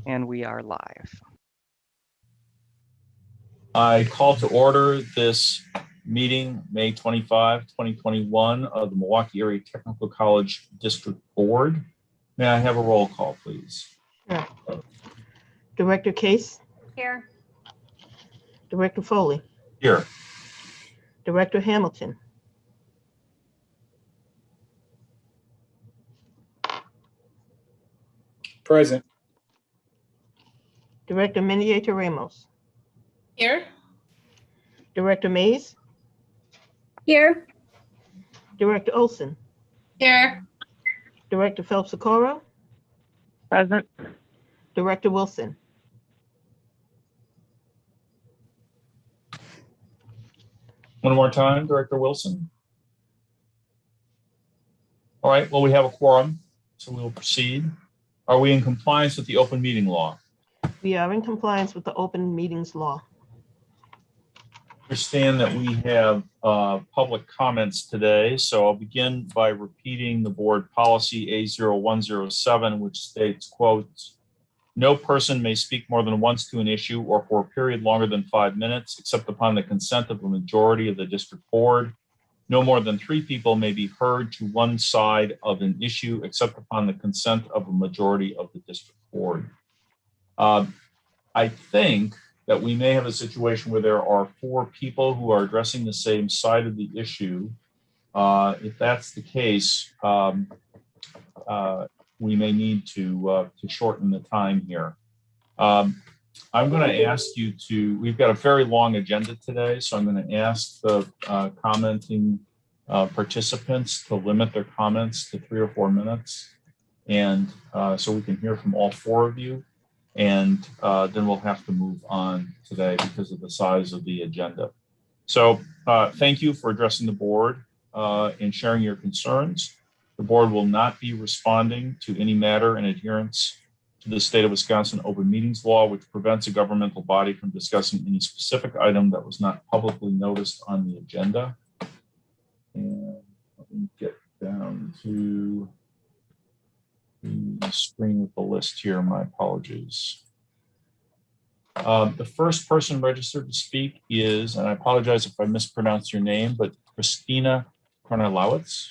And we are live. I call to order this meeting, May 25, 2021, of the Milwaukee Area Technical College District Board. May I have a roll call, please? Sure. Director Case? Here. Director Foley? Here. Director Hamilton? Present. Director Mendieta Ramos? Here. Director Mays? Here. Director Olson? Here. Director Phelps-Socorro? Present. Director Wilson? One more time, Director Wilson. All right, well, we have a quorum, so we will proceed. Are we in compliance with the open meeting law? We are in compliance with the open meetings law. Understand that we have public comments today, so I'll begin by repeating the board policy A0107, which states, quote, "No person may speak more than once to an issue or for a period longer than 5 minutes, except upon the consent of a majority of the district board. No more than 3 people may be heard to one side of an issue, except upon the consent of a majority of the district board." I think that we may have a situation where there are 4 people who are addressing the same side of the issue. If that's the case, we may need to shorten the time here. I'm going to ask you to, we've got a very long agenda today, so I'm going to ask the commenting participants to limit their comments to 3 or 4 minutes. And so we can hear from all 4 of you. And then we'll have to move on today because of the size of the agenda. So thank you for addressing the board and sharing your concerns. The board will not be responding to any matter in adherence to the state of Wisconsin open meetings law, which prevents a governmental body from discussing any specific item that was not publicly noticed on the agenda. And let me get down to the screen with the list here. My apologies. The first person registered to speak is, and I apologize if I mispronounce your name, but Christina Kornelowitz.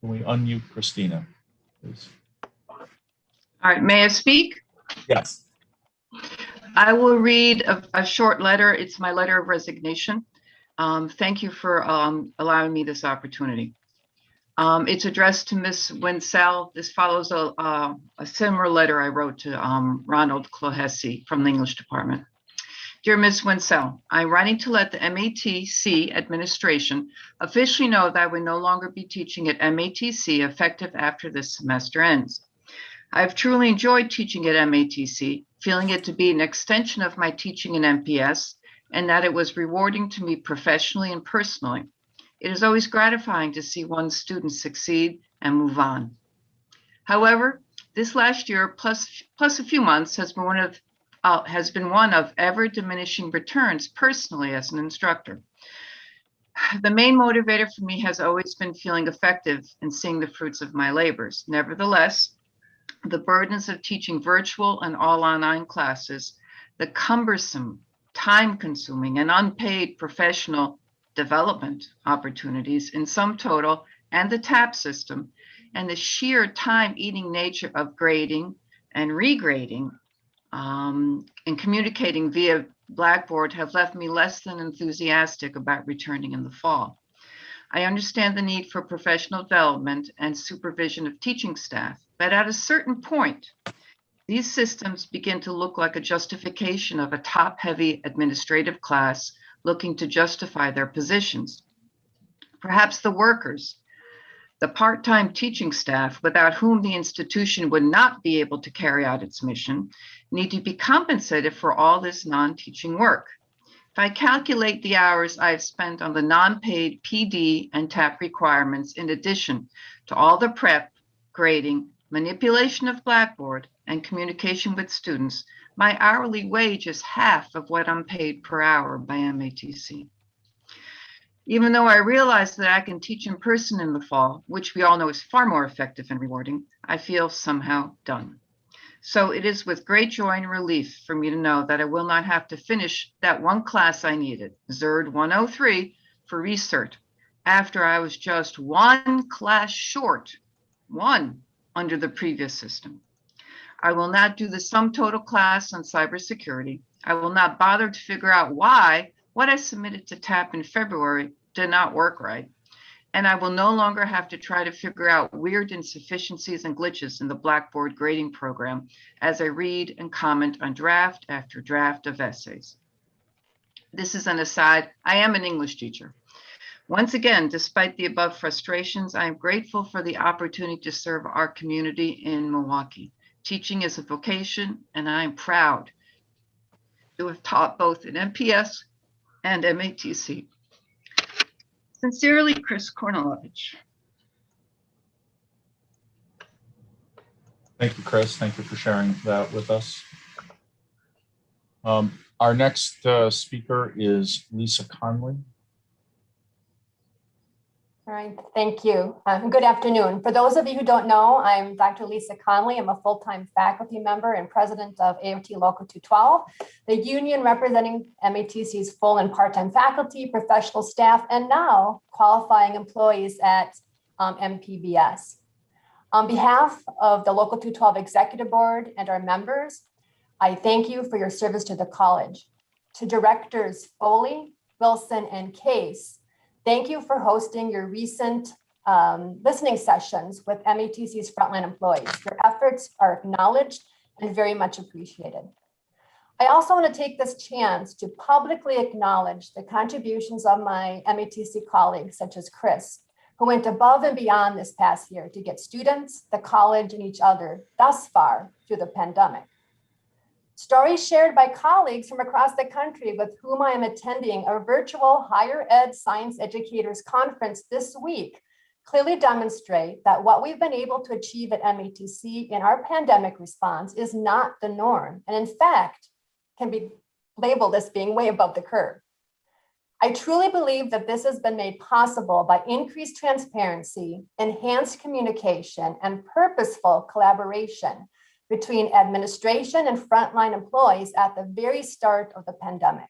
Can we unmute Christina, please? All right, may I speak? Yes. I will read a short letter. It's my letter of resignation. Thank you for allowing me this opportunity. It's addressed to Ms. Winsell. This follows a similar letter I wrote to Ronald Clohessy from the English department. Dear Ms. Winsell, I'm writing to let the MATC administration officially know that I will no longer be teaching at MATC effective after this semester ends. I've truly enjoyed teaching at MATC, feeling it to be an extension of my teaching in MPS, and that it was rewarding to me professionally and personally. It is always gratifying to see one's students succeed and move on. However, this last year plus a few months has been one of ever diminishing returns personally as an instructor. The main motivator for me has always been feeling effective and seeing the fruits of my labors. Nevertheless, the burdens of teaching virtual and all online classes, the cumbersome, time-consuming, and unpaid professional development opportunities in sum total, and the TAP system, and the sheer time-eating nature of grading and regrading and communicating via Blackboard have left me less than enthusiastic about returning in the fall. I understand the need for professional development and supervision of teaching staff, but at a certain point, these systems begin to look like a justification of a top-heavy administrative class looking to justify their positions. Perhaps the workers, the part-time teaching staff without whom the institution would not be able to carry out its mission, need to be compensated for all this non-teaching work. If I calculate the hours I've spent on the non-paid PD and TAP requirements, in addition to all the prep, grading, manipulation of Blackboard, and communication with students, my hourly wage is half of what I'm paid per hour by MATC. Even though I realize that I can teach in person in the fall, which we all know is far more effective and rewarding, I feel somehow done. So it is with great joy and relief for me to know that I will not have to finish that one class I needed, ZERD 103, for recert, after I was just one class short, one, under the previous system. I will not do the sum total class on cybersecurity. I will not bother to figure out why what I submitted to TAP in February did not work right. And I will no longer have to try to figure out weird insufficiencies and glitches in the Blackboard grading program as I read and comment on draft after draft of essays. This is an aside. I am an English teacher. Once again, despite the above frustrations, I am grateful for the opportunity to serve our community in Milwaukee. Teaching is a vocation, and I am proud to have taught both in MPS and MATC. Sincerely, Chris Kornilovich. Thank you, Chris. Thank you for sharing that with us. Our next speaker is Lisa Conley. All right, thank you. Good afternoon. For those of you who don't know, I'm Dr. Lisa Conley. I'm a full-time faculty member and president of AOT Local 212, the union representing MATC's full and part-time faculty, professional staff, and now qualifying employees at MPBS. On behalf of the Local 212 Executive Board and our members, I thank you for your service to the college. To directors Foley, Wilson, and Case, thank you for hosting your recent listening sessions with MATC's frontline employees. Your efforts are acknowledged and very much appreciated. I also want to take this chance to publicly acknowledge the contributions of my MATC colleagues, such as Chris, who went above and beyond this past year to get students, the college, and each other thus far through the pandemic. Stories shared by colleagues from across the country with whom I am attending a virtual higher ed science educators conference this week clearly demonstrate that what we've been able to achieve at MATC in our pandemic response is not the norm, and in fact, can be labeled as being way above the curve. I truly believe that this has been made possible by increased transparency, enhanced communication, and purposeful collaboration between administration and frontline employees at the very start of the pandemic,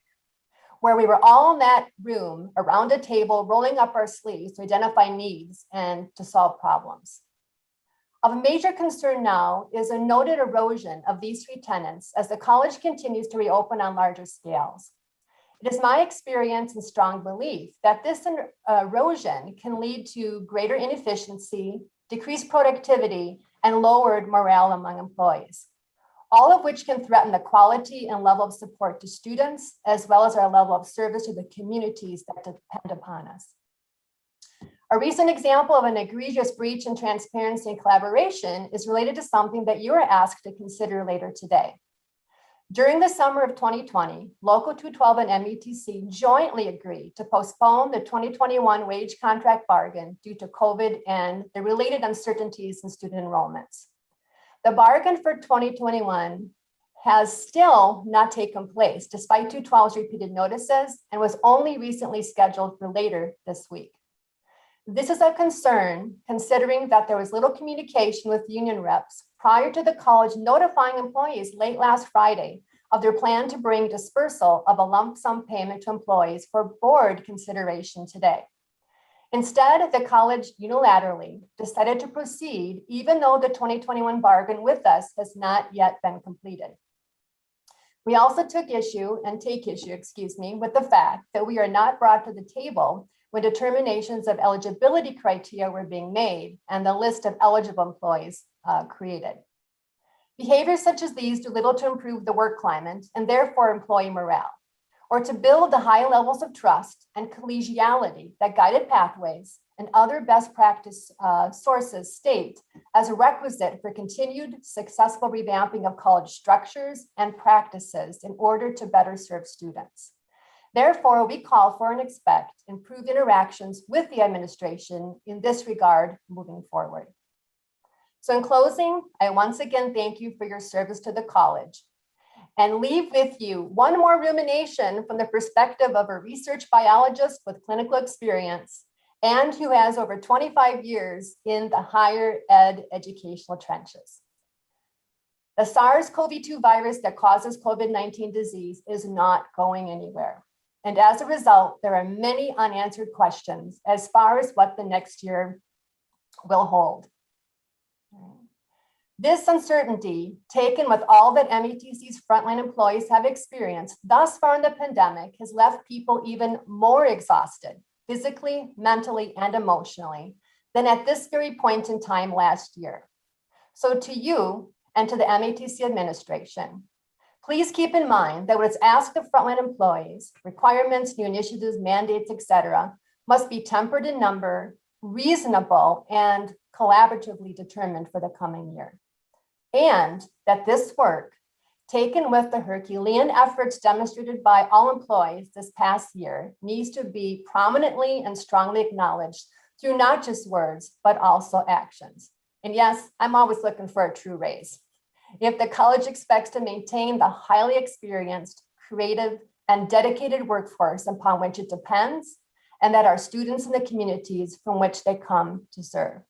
where we were all in that room around a table, rolling up our sleeves to identify needs and to solve problems. Of a major concern now is a noted erosion of these three tenets as the college continues to reopen on larger scales. It is my experience and strong belief that this erosion can lead to greater inefficiency, decreased productivity, and lowered morale among employees, all of which can threaten the quality and level of support to students, as well as our level of service to the communities that depend upon us. A recent example of an egregious breach in transparency and collaboration is related to something that you are asked to consider later today. During the summer of 2020, Local 212 and MATC jointly agreed to postpone the 2021 wage contract bargain due to COVID and the related uncertainties in student enrollments. The bargain for 2021 has still not taken place despite 212's repeated notices and was only recently scheduled for later this week. This is a concern considering that there was little communication with union reps prior to the college notifying employees late last Friday of their plan to bring dispersal of a lump sum payment to employees for board consideration today. Instead, the college unilaterally decided to proceed even though the 2021 bargain with us has not yet been completed. We also take issue with the fact that we are not brought to the table when determinations of eligibility criteria were being made and the list of eligible employees created. Behaviors such as these do little to improve the work climate and therefore employee morale, or to build the high levels of trust and collegiality that guided pathways and other best practice sources state as a requisite for continued successful revamping of college structures and practices in order to better serve students. Therefore, we call for and expect improved interactions with the administration in this regard moving forward. So in closing, I once again thank you for your service to the college. and leave with you one more rumination from the perspective of a research biologist with clinical experience and who has over 25 years in the higher ed educational trenches. The SARS-CoV-2 virus that causes COVID-19 disease is not going anywhere. And as a result, there are many unanswered questions as far as what the next year will hold. This uncertainty, taken with all that MATC's frontline employees have experienced thus far in the pandemic, has left people even more exhausted, physically, mentally, and emotionally, than at this very point in time last year. So to you and to the MATC administration, please keep in mind that what is asked of frontline employees, requirements, new initiatives, mandates, etc., must be tempered in number, reasonable, and collaboratively determined for the coming year. And that this work, taken with the Herculean efforts demonstrated by all employees this past year, needs to be prominently and strongly acknowledged through not just words, but also actions. And yes, I'm always looking for a true raise. If the college expects to maintain the highly experienced, creative, and dedicated workforce upon which it depends, and that our students in the communities from which they come to serve.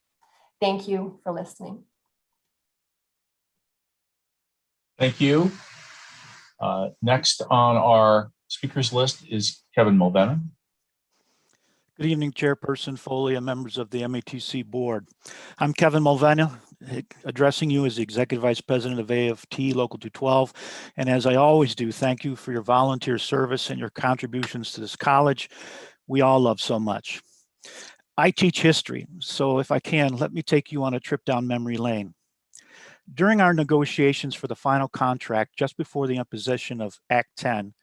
Thank you for listening. Thank you. Next on our speakers list is Kevin Mulvaney. Good evening, Chairperson Foley and members of the MATC board. I'm Kevin Mulvaney, addressing you as the Executive Vice President of AFT Local 212. And as I always do, thank you for your volunteer service and your contributions to this college we all love so much. I teach history, so if I can, let me take you on a trip down memory lane. During our negotiations for the final contract just before the imposition of Act 10,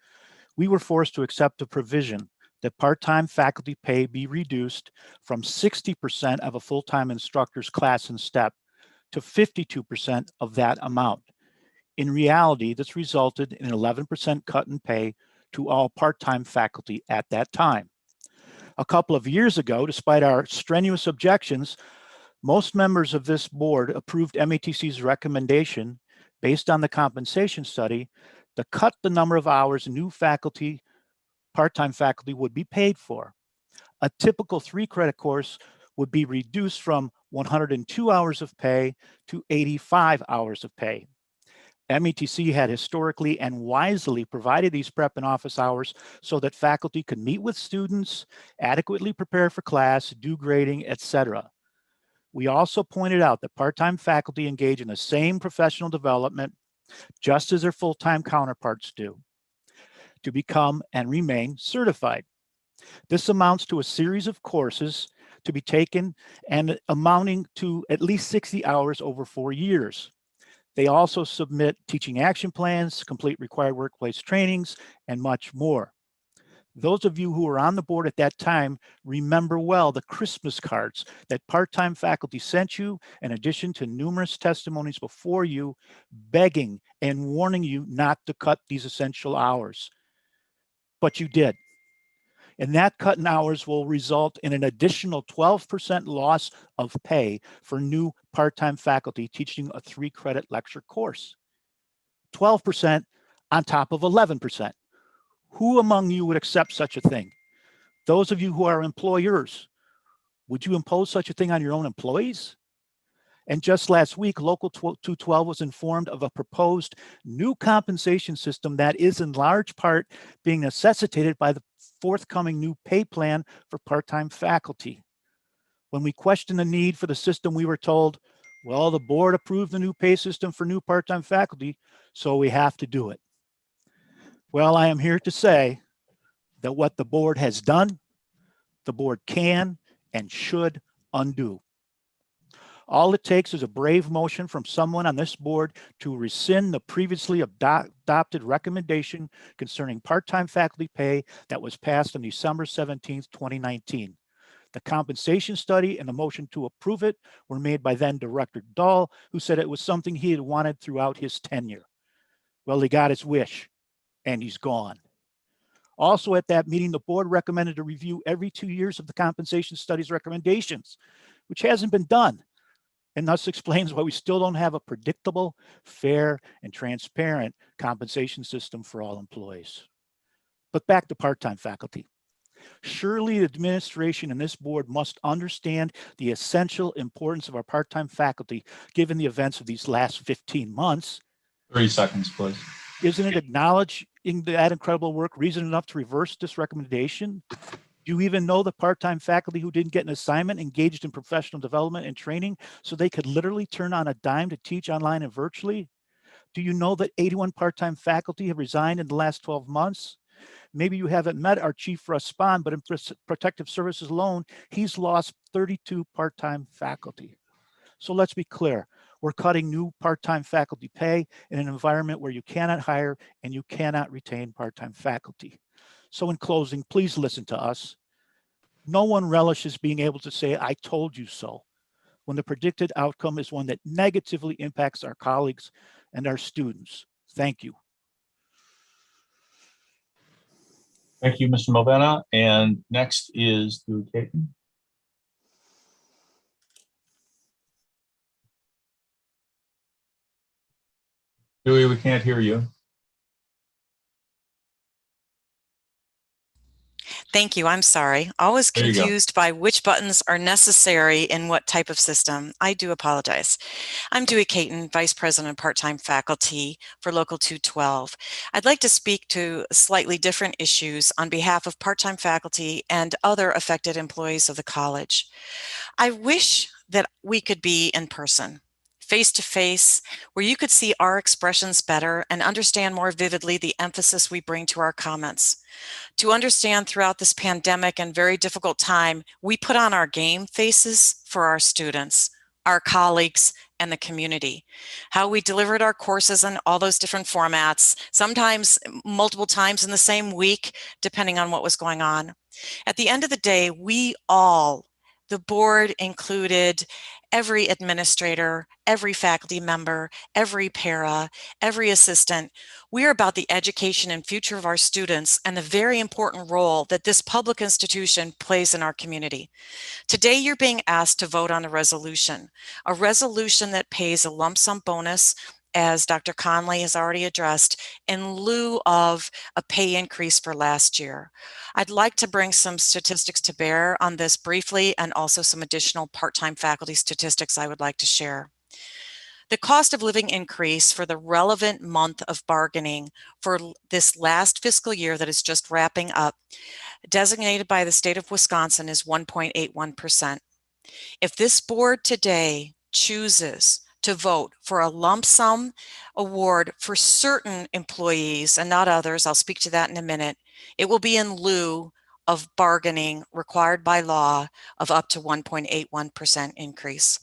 we were forced to accept a provision that part-time faculty pay be reduced from 60% of a full-time instructor's class and step to 52% of that amount. In reality, this resulted in an 11% cut in pay to all part-time faculty at that time. A couple of years ago, despite our strenuous objections, most members of this board approved MATC's recommendation based on the compensation study to cut the number of hours new faculty, part-time faculty would be paid for. A typical 3-credit course would be reduced from 102 hours of pay to 85 hours of pay. MATC had historically and wisely provided these prep and office hours so that faculty could meet with students, adequately prepare for class, do grading, etc. We also pointed out that part-time faculty engage in the same professional development just as their full-time counterparts do to become and remain certified. This amounts to a series of courses to be taken and amounting to at least 60 hours over 4 years. They also submit teaching action plans, complete required workplace trainings, and much more. Those of you who were on the board at that time remember well the Christmas cards that part-time faculty sent you, in addition to numerous testimonies before you, begging and warning you not to cut these essential hours. But you did. And that cut in hours will result in an additional 12% loss of pay for new part-time faculty teaching a 3-credit lecture course. 12% on top of 11%. Who among you would accept such a thing? Those of you who are employers, would you impose such a thing on your own employees? And just last week, Local 212 was informed of a proposed new compensation system that is in large part being necessitated by the forthcoming new pay plan for part-time faculty. When we questioned the need for the system, we were told, well, the board approved the new pay system for new part-time faculty, so we have to do it. Well, I am here to say that what the board has done, the board can and should undo. All it takes is a brave motion from someone on this board to rescind the previously adopted recommendation concerning part-time faculty pay that was passed on December 17th, 2019. The compensation study and the motion to approve it were made by then Director Dahl, who said it was something he had wanted throughout his tenure. Well, he got his wish and he's gone. Also at that meeting, the board recommended a review every 2 years of the compensation study's recommendations, which hasn't been done. and thus explains why we still don't have a predictable, fair, and transparent compensation system for all employees. But back to part-time faculty. Surely the administration and this board must understand the essential importance of our part-time faculty, given the events of these last 15 months. 30 seconds, please. Isn't it acknowledging that incredible work reason enough to reverse this recommendation? Do you even know the part-time faculty who didn't get an assignment engaged in professional development and training so they could literally turn on a dime to teach online and virtually? Do you know that 81 part-time faculty have resigned in the last 12 months? Maybe you haven't met our chief Respond, but in protective services alone, he's lost 32 part-time faculty. So let's be clear. We're cutting new part-time faculty pay in an environment where you cannot hire and you cannot retain part-time faculty. So in closing, please listen to us. No one relishes being able to say, I told you so, when the predicted outcome is one that negatively impacts our colleagues and our students. Thank you. Thank you, Mr. Mulvaney. And next is Dewey Caton. Dewey, we can't hear you. Thank you. I'm sorry. Always There you go. confused by which buttons are necessary in what type of system. I do apologize. I'm Dewey Caton, Vice President of Part-Time Faculty for Local 212. I'd like to speak to slightly different issues on behalf of part-time faculty and other affected employees of the college. I wish that we could be in person, face-to-face, where you could see our expressions better and understand more vividly the emphasis we bring to our comments. To understand throughout this pandemic and very difficult time, we put on our game faces for our students, our colleagues, and the community. How we delivered our courses in all those different formats, sometimes multiple times in the same week, depending on what was going on. At the end of the day, we all, the board included, every administrator, every faculty member, every para, every assistant. We're about the education and future of our students and the very important role that this public institution plays in our community. Today, you're being asked to vote on a resolution that pays a lump sum bonus, as Dr. Conley has already addressed, in lieu of a pay increase for last year. I'd like to bring some statistics to bear on this briefly, and also some additional part-time faculty statistics I would like to share. The cost of living increase for the relevant month of bargaining for this last fiscal year that is just wrapping up, designated by the state of Wisconsin, is 1.81%. If this board today chooses to vote for a lump sum award for certain employees and not others, I'll speak to that in a minute, it will be in lieu of bargaining required by law of up to 1.81% increase.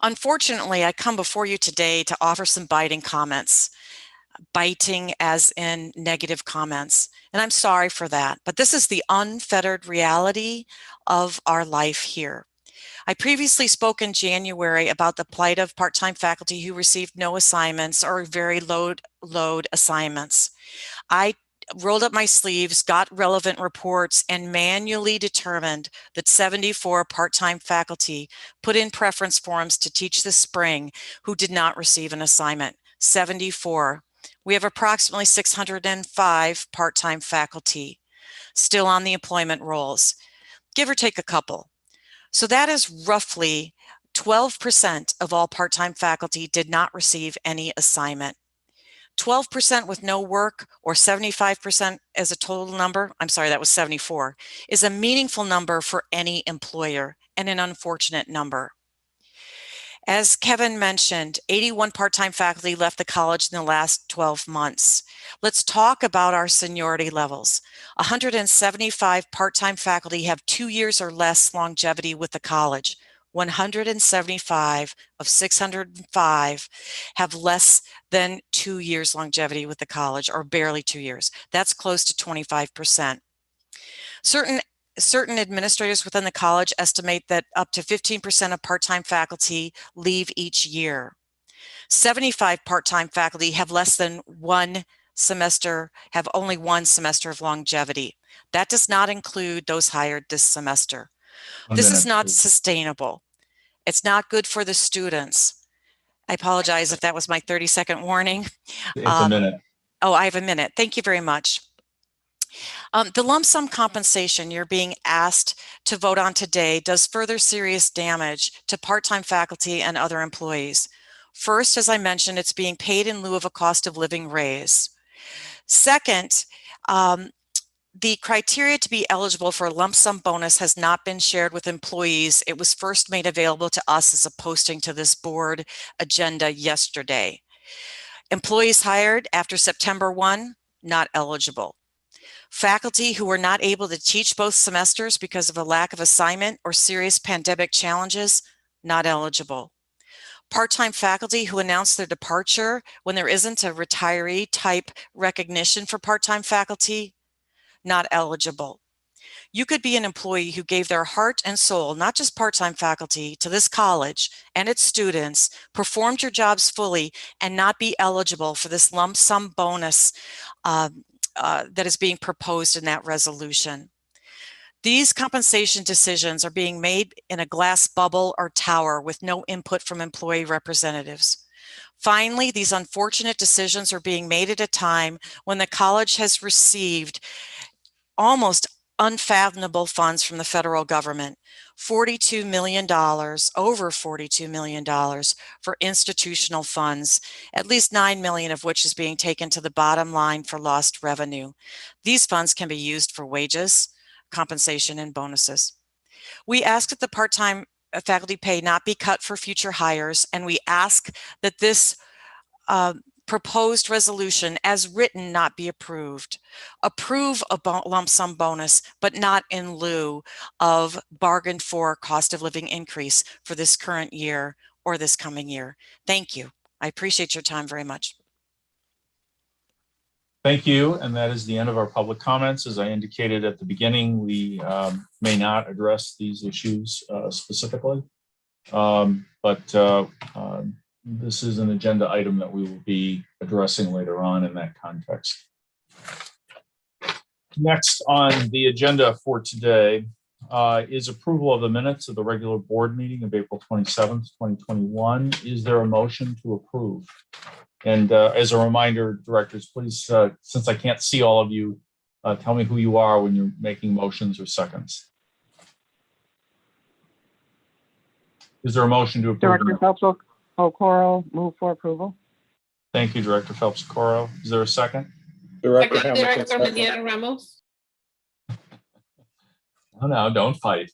Unfortunately, I come before you today to offer some biting comments. Biting as in negative comments. And I'm sorry for that, but this is the unfettered reality of our life here. I previously spoke in January about the plight of part-time faculty who received no assignments or very load assignments. I rolled up my sleeves, got relevant reports, and manually determined that 74 part-time faculty put in preference forms to teach this spring who did not receive an assignment. 74. We have approximately 605 part-time faculty still on the employment rolls, give or take a couple. So that is roughly 12% of all part-time faculty did not receive any assignment. 12% with no work, or 75% as a total number, I'm sorry, that was 74, is a meaningful number for any employer and an unfortunate number. As Kevin mentioned, 81 part-time faculty left the college in the last 12 months. Let's talk about our seniority levels. 175 part-time faculty have 2 years or less longevity with the college. 175 of 605 have less than 2 years longevity with the college, or barely 2 years. That's close to 25%. Certain administrators within the college estimate that up to 15% of part-time faculty leave each year. 75 part-time faculty have less than one semester, have only one semester of longevity. That does not include those hired this semester. This is not sustainable. It's not good for the students. I apologize if that was my 30-second warning. It's a minute. Oh, I have a minute. Thank you very much. The lump sum compensation you're being asked to vote on today does further serious damage to part-time faculty and other employees. First, as I mentioned, it's being paid in lieu of a cost of living raise. Second, the criteria to be eligible for a lump sum bonus has not been shared with employees. It was first made available to us as a posting to this board agenda yesterday. Employees hired after September 1, not eligible. Faculty who were not able to teach both semesters because of a lack of assignment or serious pandemic challenges, not eligible. Part-time faculty who announced their departure when there isn't a retiree type recognition for part-time faculty, not eligible. You could be an employee who gave their heart and soul, not just part-time faculty, to this college and its students, performed your jobs fully, and not be eligible for this lump sum bonus that is being proposed in that resolution. These compensation decisions are being made in a glass bubble or tower with no input from employee representatives. Finally, these unfortunate decisions are being made at a time when the college has received almost unfathomable funds from the federal government, $42 million, over $42 million for institutional funds, at least $9 million of which is being taken to the bottom line for lost revenue. These funds can be used for wages, compensation, and bonuses. We ask that the part-time faculty pay not be cut for future hires, and we ask that this proposed resolution as written not be approved. Approve a lump sum bonus, but not in lieu of bargained for cost of living increase for this current year or this coming year. Thank you. I appreciate your time very much. Thank you. And that is the end of our public comments. As I indicated at the beginning, we may not address these issues specifically, but this is an agenda item that we will be addressing later on in that context. Next on the agenda for today is approval of the minutes of the regular board meeting of April 27th, 2021. Is there a motion to approve? And as a reminder, directors, please, since I can't see all of you, tell me who you are when you're making motions or seconds. Is there a motion to approve? Director Phelps Okoro, move for approval. Thank you, Director Phelps Okoro. Is there a second? Director Hamilton Ramos. Oh, no, don't fight.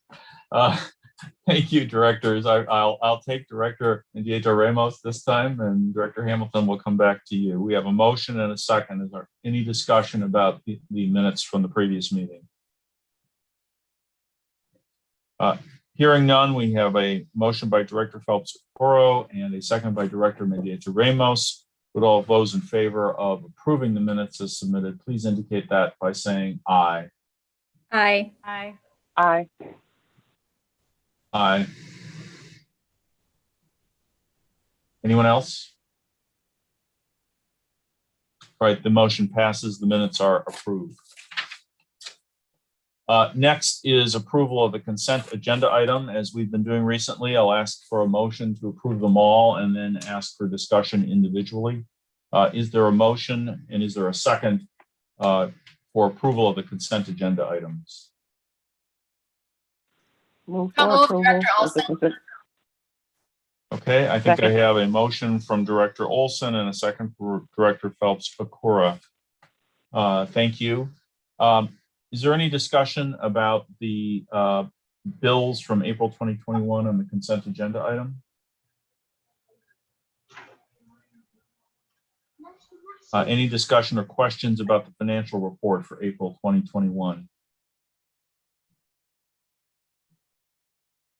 Thank you, directors. I'll take Director Mendieta Ramos this time, and Director Hamilton will come back to you. We have a motion and a second. Is there any discussion about the minutes from the previous meeting? Hearing none, we have a motion by Director Phelps Okoro and a second by Director Mendieta Ramos. Would all those in favor of approving the minutes as submitted, please indicate that by saying aye. Aye. Aye. Aye. Anyone else? All right, the motion passes. The minutes are approved. Next is approval of the consent agenda item. As we've been doing recently, I'll ask for a motion to approve them all and then ask for discussion individually. Is there a motion and is there a second for approval of the consent agenda items? Move for approval of the consent. Okay, I think I have a motion from Director Olson and a second for Director Phelps Okoro. Thank you. Is there any discussion about the bills from April 2021 on the consent agenda item? Any discussion or questions about the financial report for April 2021?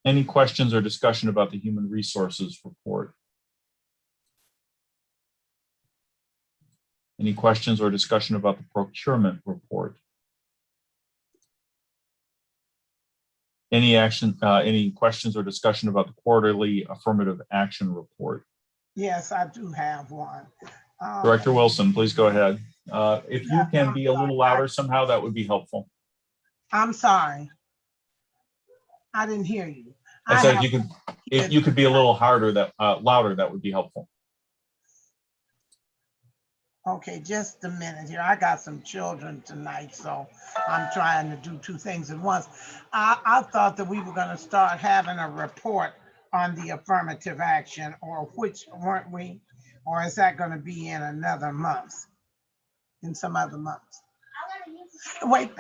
Any questions or discussion about the human resources report? Any questions or discussion about the procurement report? Any questions or discussion about the quarterly affirmative action report? Yes, I do have one. Director Wilson, please go ahead. If you can be a little louder somehow, that would be helpful. I'm sorry. I didn't hear you. I said if you could be a little harder, louder, that would be helpful. Okay, just a minute here. I got some children tonight, so I'm trying to do two things at once. I thought that we were going to start having a report on the affirmative action, or which weren't we? Or is that going to be in another month? In some other months? Wait.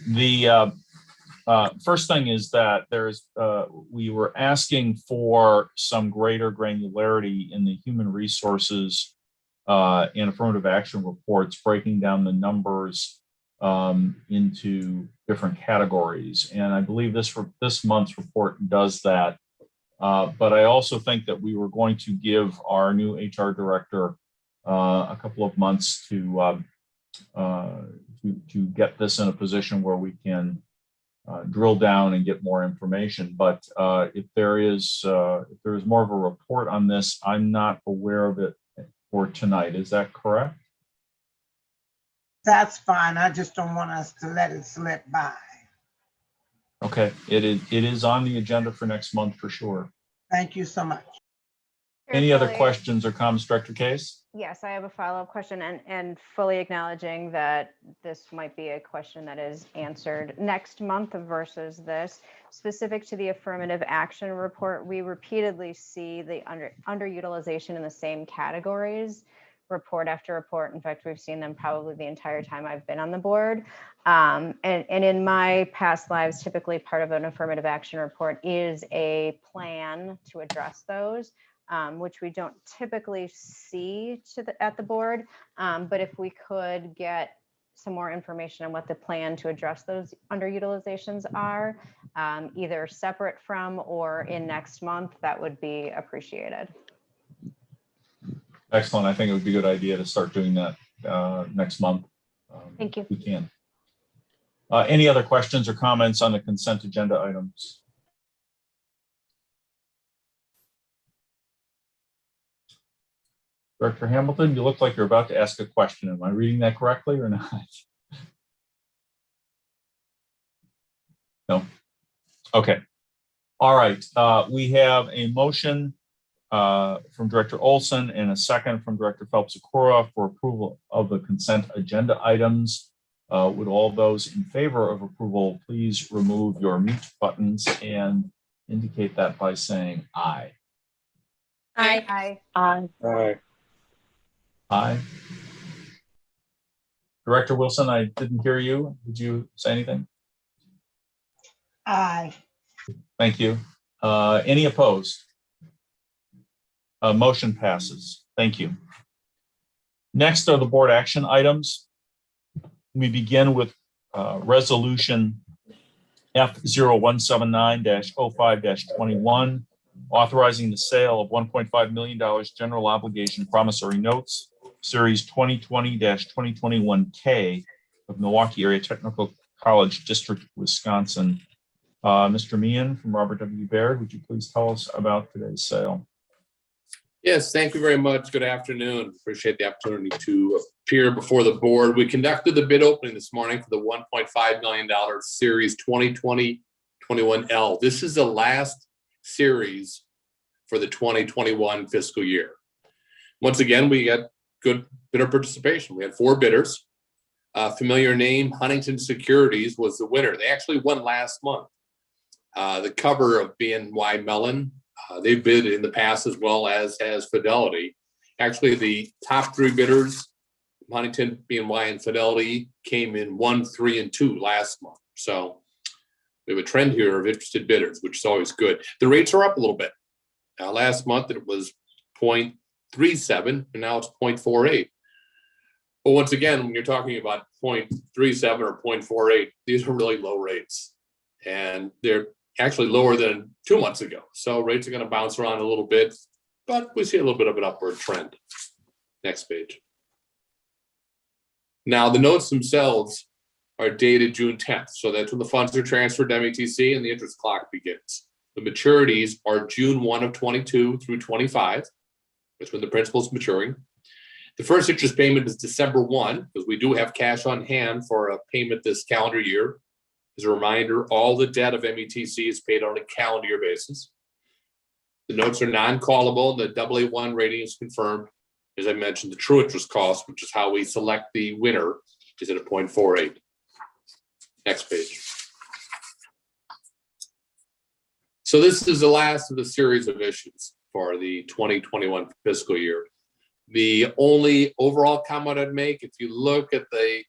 The first thing is that we were asking for some greater granularity in the human resources and affirmative action reports, breaking down the numbers into different categories. And I believe this month's report does that. But I also think that we were going to give our new HR director a couple of months to get this in a position where we can drill down and get more information. But if there is more of a report on this, I'm not aware of it for tonight. Is that correct? That's fine. I just don't want us to let it slip by. Okay, it is on the agenda for next month for sure. Thank you so much. Any other questions or comments, Director Case? Yes, I have a follow-up question, and fully acknowledging that this might be a question that is answered next month versus this. Specific to the affirmative action report, we repeatedly see the underutilization in the same categories, report after report. In fact, we've seen them probably the entire time I've been on the board. And in my past lives, typically part of an affirmative action report is a plan to address those. Which we don't typically see at the board. But if we could get some more information on what the plan to address those underutilizations are, either separate from or in next month, that would be appreciated. Excellent. I think it would be a good idea to start doing that next month. Thank you. If we can. Any other questions or comments on the consent agenda items? Director Hamilton, you look like you're about to ask a question. Am I reading that correctly or not? No. Okay. All right. We have a motion from Director Olson and a second from Director Phelps-Okora for approval of the consent agenda items. Would all those in favor of approval please remove your mute buttons and indicate that by saying aye. Aye. Aye. Aye. Aye. Aye. Director Wilson, I didn't hear you. Did you say anything? Aye. Thank you. Any opposed? Motion passes. Thank you. Next are the board action items. We begin with resolution F0179-05-21, authorizing the sale of $1.5 million general obligation promissory notes, Series 2020-2021K of Milwaukee Area Technical College District, Wisconsin. Mr. Meehan from Robert W. Baird, would you please tell us about today's sale? Yes, thank you very much. Good afternoon. Appreciate the opportunity to appear before the board. We conducted the bid opening this morning for the $1.5 million Series 2020-21L. This is the last series for the 2021 fiscal year. Once again, we got good bidder participation. We had 4 bidders. Familiar name, Huntington Securities, was the winner. They actually won last month. The cover of BNY Mellon, they bid in the past as well as Fidelity. Actually, the top 3 bidders, Huntington, BNY, and Fidelity, came in 1, 3, and 2 last month. So we have a trend here of interested bidders, which is always good. The rates are up a little bit. Last month it was 0.37, and now it's 0.48. But once again, when you're talking about 0.37 or 0.48, these are really low rates. And they're actually lower than 2 months ago. So rates are going to bounce around a little bit, but we see a little bit of an upward trend. Next page. Now, the notes themselves are dated June 10th. So that's when the funds are transferred to MATC and the interest clock begins. The maturities are June 1 of 22 through 25. That's when the principal is maturing. The first interest payment is December 1, because we do have cash on hand for a payment this calendar year. As a reminder, all the debt of METC is paid on a calendar year basis. The notes are non-callable. The AA1 rating is confirmed. As I mentioned, the true interest cost, which is how we select the winner, is at a 0.48. Next page. So this is the last of the series of issues for the 2021 fiscal year. The only overall comment I'd make, if you look at the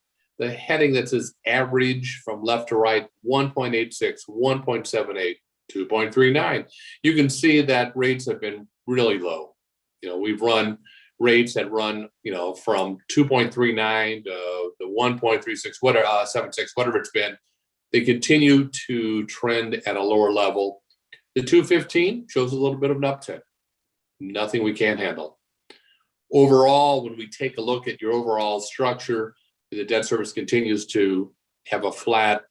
heading that says average from left to right, 1.86, 1.78, 2.39, you can see that rates have been really low. We've run rates that run, from 2.39 to 1.36, whatever, 76, whatever it's been. They continue to trend at a lower level. The 215 shows a little bit of an uptick. Nothing we can't handle. Overall, when we take a look at your overall structure, the debt service continues to have a flat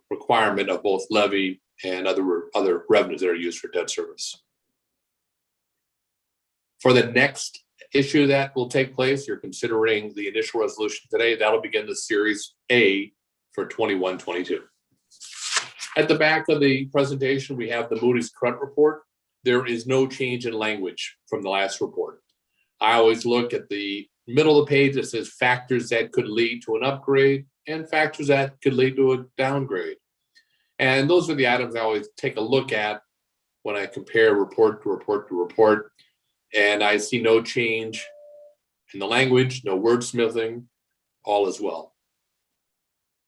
requirement of both levy and other revenues that are used for debt service. For the next issue that will take place, you're considering the initial resolution today. That'll begin the Series A for 21-22. At the back of the presentation, we have the Moody's credit report. There is no change in language from the last report. I always look at the middle of the page that says factors that could lead to an upgrade and factors that could lead to a downgrade. And those are the items I always take a look at when I compare report to report to report. And I see no change in the language, no wordsmithing, all is well.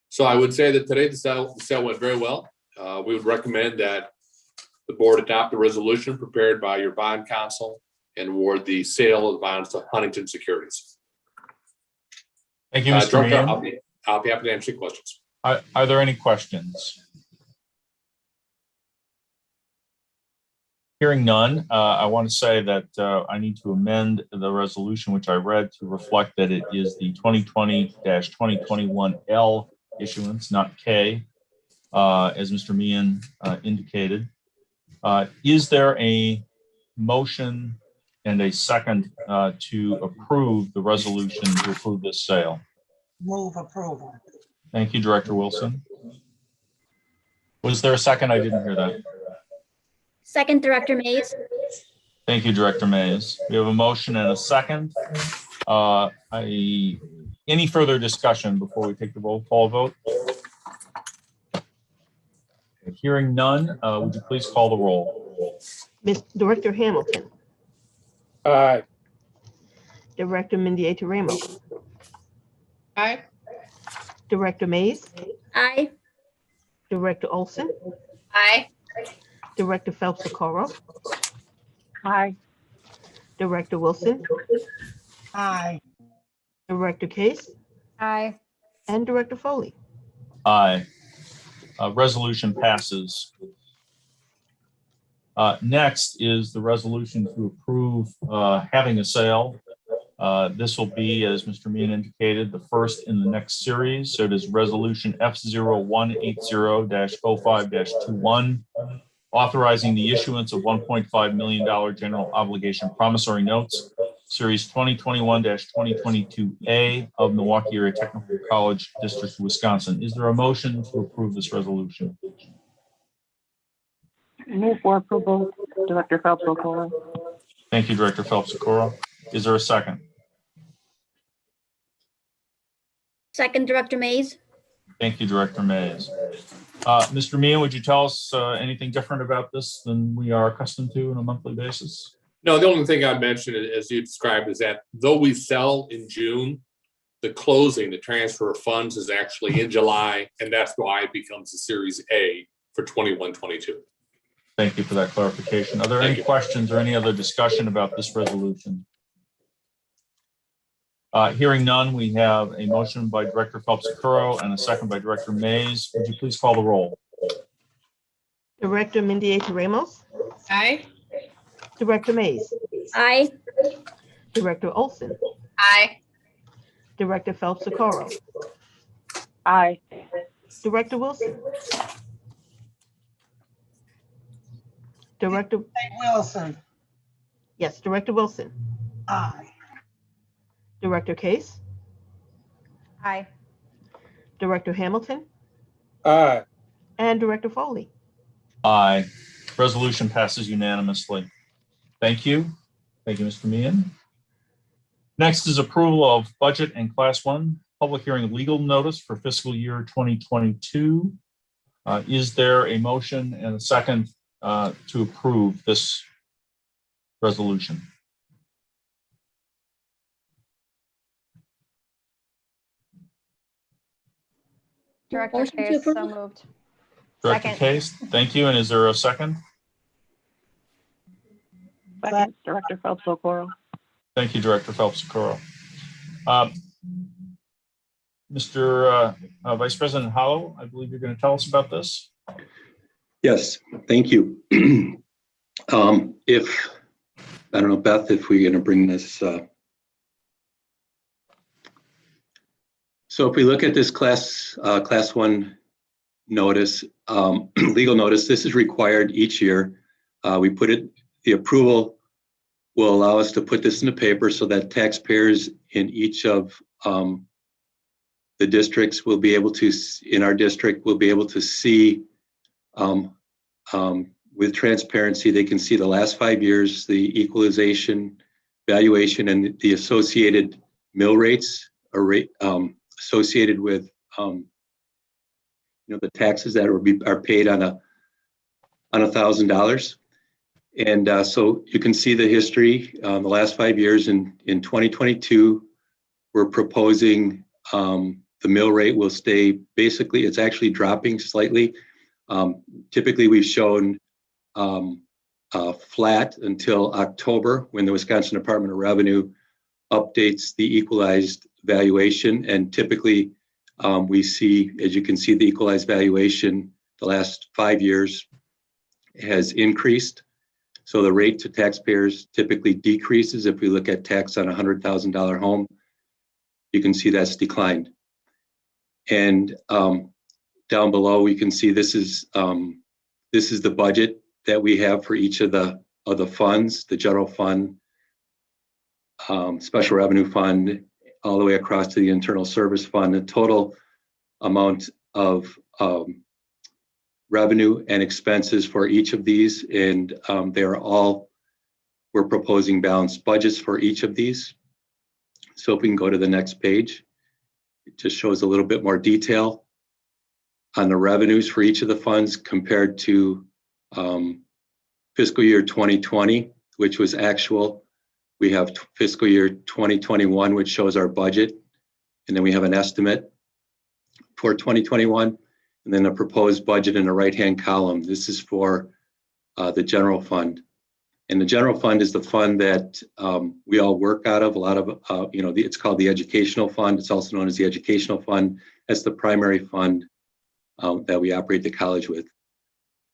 So I would say that today the sale went very well. We would recommend that the board adopt a resolution prepared by your bond counsel and award the sale of the bonds to Huntington Securities. Thank you, Mr. Director, Meehan. I'll be happy to answer your questions. Are there any questions? Hearing none, I want to say that I need to amend the resolution which I read to reflect that it is the 2020-2021L issuance, not K, as Mr. Meehan indicated. Is there a motion and a second to approve the resolution to approve this sale? Move approval. Thank you, Director Wilson. Was there a second? I didn't hear that. Second, Director Mays. Thank you, Director Mays. We have a motion and a second. Any further discussion before we take the roll call vote? Hearing none, would you please call the roll? Director Hamilton, Aye. Director Mendieta Ramos, Aye. Director Mays, Aye. Director Olson, Aye. Director Phelps-Socorro, Aye. Director Wilson, Aye. Director Case, Aye. and Director Foley. Aye. Resolution passes. Next is the resolution to approve having a sale. This will be, as Mr. Meehan indicated, the first in the next series. So it is Resolution F0180-05-21, authorizing the issuance of $1.5 million general obligation promissory notes, Series 2021-2022A of Milwaukee Area Technical College District, Wisconsin. Is there a motion to approve this resolution? Move for approval, Director Phelps-Socorro. Thank you, Director Phelps-Socorro. Is there a second? Second, Director Mays. Thank you, Director Mays. Mr. Meehan, would you tell us anything different about this than we are accustomed to on a monthly basis? No, the only thing I mentioned, as you described, is that though we sell in June, the closing, the transfer of funds is actually in July, and that's why it becomes a Series A for 21-22. Thank you for that clarification. Are there any questions or any other discussion about this resolution? Hearing none, we have a motion by Director Phelps-Socorro and a second by Director Mays. Would you please call the roll? Director Mendieta Ramos, Aye. Director Mays, Aye. Director Olson, Aye. Director Phelps-Socorro, Aye. Director Wilson, Director, Wilson. yes, Director Wilson, Aye. Director Case, Aye. Director Hamilton, Aye. And Director Foley. Aye. Resolution passes unanimously. Thank you. Thank you, Mr. Meehan. Next is approval of budget and class 1 public hearing legal notice for fiscal year 2022. Is there a motion and a second to approve this resolution? Director Motion to Case, so approve. moved. Director Second. Case, thank you. And is there a second? Second, Director Phelps-Okoro. Thank you, Director Phelps-Okoro. Mr. Vice President Hollow, I believe you're going to tell us about this. Yes, thank you. If, I don't know, Beth, if we're going to bring this. So if we look at this class 1 notice, legal notice, this is required each year. We put it, the approval will allow us to put this in the paper so that taxpayers in each of the districts will be able to, in our district, will be able to see with transparency. They can see the last 5 years, the equalization, valuation, and the associated mill rates associated with the taxes that are paid on $1,000. And so you can see the history, the last 5 years. In 2022, we're proposing the mill rate will stay, basically, it's actually dropping slightly. Typically, we've shown flat until October, when the Wisconsin Department of Revenue updates the equalized valuation. And typically, we see, as you can see, the equalized valuation the last 5 years has increased. So the rate to taxpayers typically decreases. If we look at tax on a $100,000 home, you can see that's declined. And down below, we can see this is the budget that we have for each of the funds, the general fund, special revenue fund, all the way across to the internal service fund. The total amount of revenue and expenses for each of these, and we're proposing balanced budgets for each of these. So if we can go to the next page, it just shows a little bit more detail on the revenues for each of the funds compared to fiscal year 2020, which was actual. We have fiscal year 2021, which shows our budget, and then we have an estimate for 2021, and then a proposed budget in the right-hand column. This is for the general fund. And the general fund is the fund that we all work out of. A lot of, it's called the educational fund. It's also known as the educational fund. That's the primary fund that we operate the college with.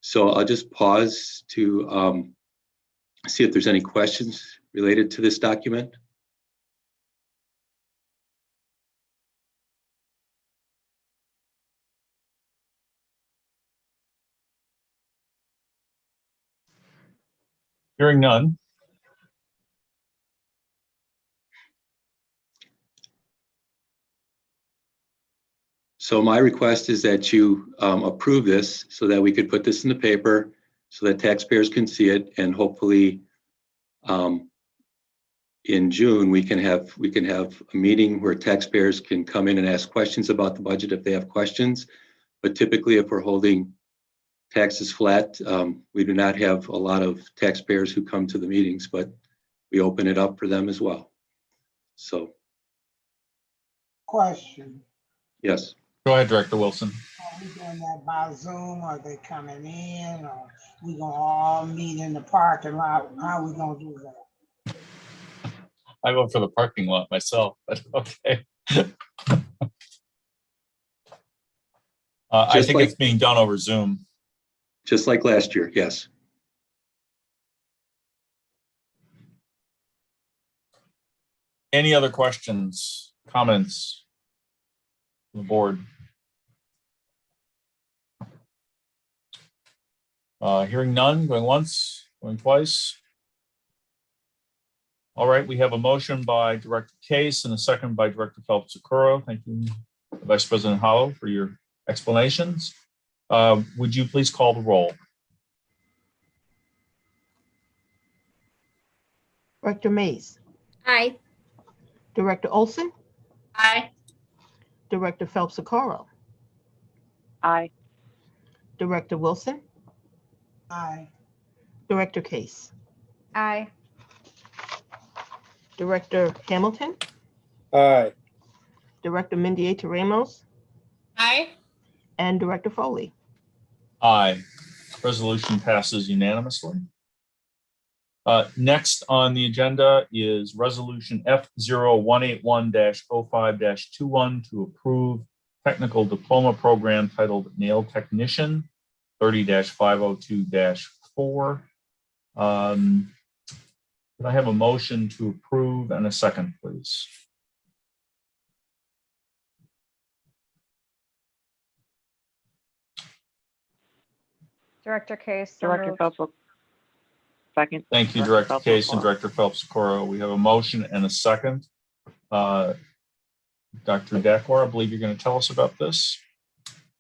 So I'll just pause to see if there's any questions related to this document. Hearing none. So my request is that you approve this so that we could put this in the paper so that taxpayers can see it, and hopefully in June we can have a meeting where taxpayers can come in and ask questions about the budget if they have questions. But typically, if we're holding taxes flat, we do not have a lot of taxpayers who come to the meetings, but we open it up for them as well. So. Question. Yes. Go ahead, Director Wilson. Are we doing that by Zoom? Are they coming in? Or we gonna all meet in the parking lot? How are we gonna do that? I vote for the parking lot myself, but okay. I think it's being done over Zoom. Just like last year, yes. Any other questions, comments from the board? Hearing none, going once, going twice. All right, we have a motion by Director Case and a second by Director Phelps-Okoro. Thank you, Vice President Hollow, for your explanations. Would you please call the roll? Director Mays, Aye. Director Olson, Aye. Director Phelps-Socorro, Aye. Director Wilson, Aye. Director Case, Aye. Director Hamilton, Aye. Director Mendieta Ramos, Aye. and Director Foley. Aye. Resolution passes unanimously. Next on the agenda is Resolution F0181-05-21 to approve technical diploma program titled Nail Technician 30-502-4. Could I have a motion to approve and a second, please? Director Case. So Director moved. Phelps. Second. Thank you, Director Case and Director Phelps-Socorro. We have a motion and a second. Dr. Dakwar, I believe you're going to tell us about this.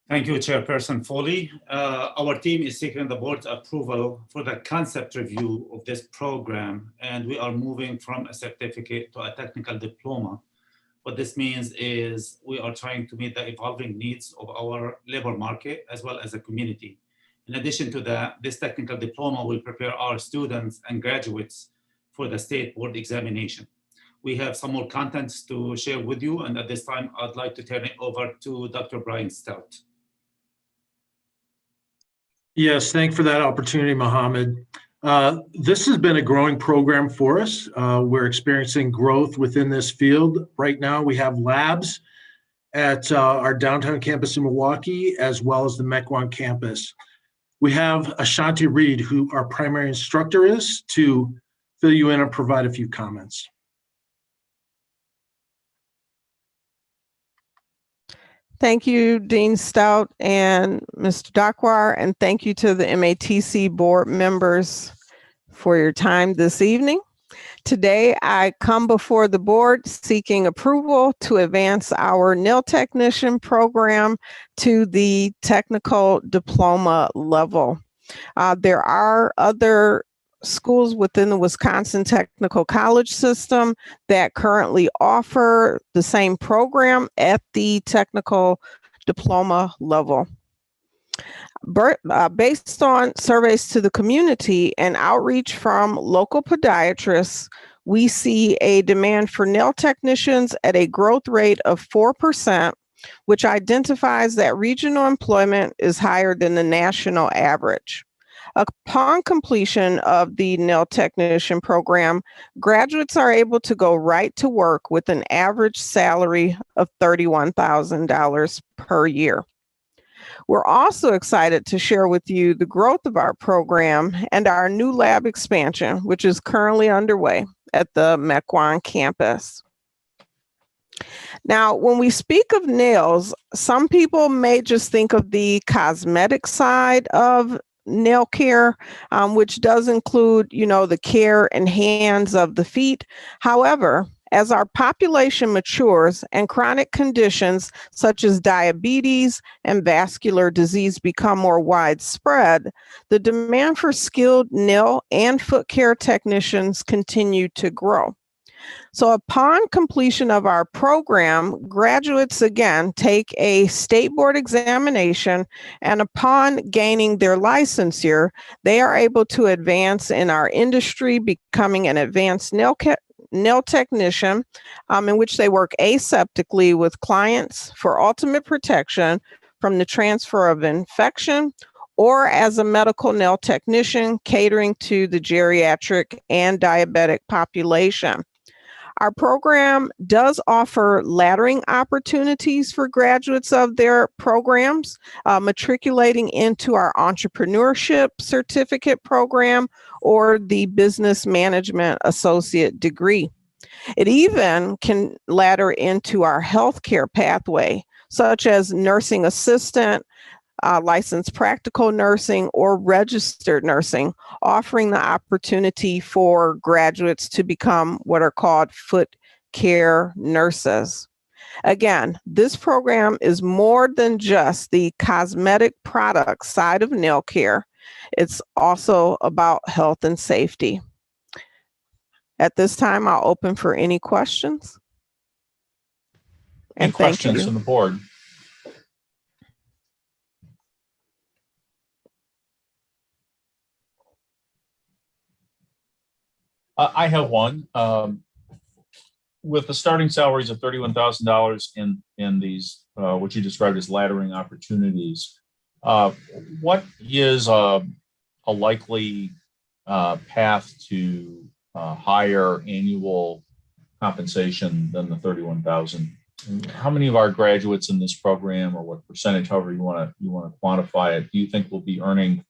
Thank you, Chairperson Foley. Our team is seeking the board's approval for the concept review of this program, and we are moving from a certificate to a technical diploma. What this means is we are trying to meet the evolving needs of our labor market as well as a community. In addition to that, this technical diploma will prepare our students and graduates for the state board examination. We have some more contents to share with you, and at this time, I'd like to turn it over to Dr. Brian Stout. Yes, thanks for that opportunity, Mohammed. This has been a growing program for us. We're experiencing growth within this field. Right now, we have labs at our downtown campus in Milwaukee, as well as the Mequon campus. We have Ashanti Reed, who our primary instructor is, to fill you in and provide a few comments. Thank you, Dean Stout and Mr. Dakwar, and thank you to the MATC board members for your time this evening. Today, I come before the board seeking approval to advance our nail technician program to the technical diploma level. There are other schools within the Wisconsin Technical College system that currently offer the same program at the technical diploma level. Based on surveys to the community and outreach from local podiatrists, we see a demand for nail technicians at a growth rate of 4%, which identifies that regional employment is higher than the national average. Upon completion of the nail technician program, graduates are able to go right to work with an average salary of $31,000 per year. We're also excited to share with you the growth of our program and our new lab expansion, which is currently underway at the Mequon campus. Now, when we speak of nails, some people may just think of the cosmetic side of nail care, which does include, the care and hands of the feet. However, as our population matures and chronic conditions such as diabetes and vascular disease become more widespread, the demand for skilled nail and foot care technicians continue to grow. So upon completion of our program, graduates again take a state board examination, and upon gaining their licensure, they are able to advance in our industry, becoming an advanced nail technician, in which they work aseptically with clients for ultimate protection from the transfer of infection, or as a medical nail technician catering to the geriatric and diabetic population. Our program does offer laddering opportunities for graduates of their programs, matriculating into our entrepreneurship certificate program or the business management associate degree. It even can ladder into our healthcare pathway, such as nursing assistant, licensed practical nursing, or registered nursing, offering the opportunity for graduates to become what are called foot care nurses. Again, this program is more than just the cosmetic product side of nail care. It's also about health and safety. At this time, I'll open for any questions. Any And thank questions you. from the board? I have one. With the starting salaries of $31,000 in these, what you described as laddering opportunities, what is a likely path to higher annual compensation than the 31,000? How many of our graduates in this program, or what percentage, however you want to quantify it, do you think will be earning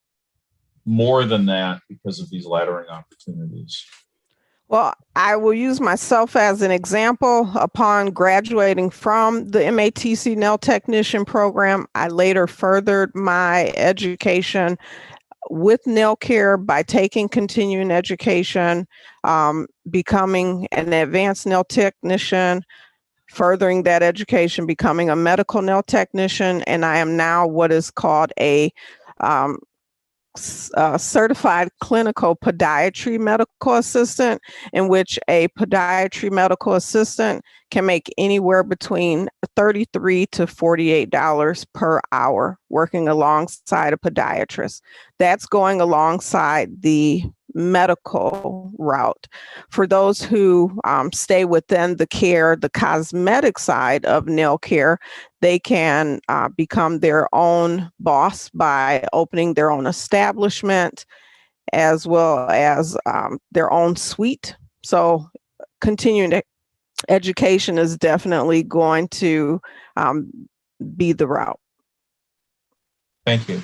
more than that because of these laddering opportunities? Well, I will use myself as an example. Upon graduating from the MATC nail technician program, I later furthered my education with nail care by taking continuing education, becoming an advanced nail technician, furthering that education, becoming a medical nail technician, and I am now what is called a certified clinical podiatry medical assistant, in which a podiatry medical assistant can make anywhere between $33 to $48 per hour working alongside a podiatrist. That's going alongside the medical route. For those who stay within the cosmetic side of nail care, they can become their own boss by opening their own establishment, as well as their own suite. So continuing education is definitely going to be the route. Thank you.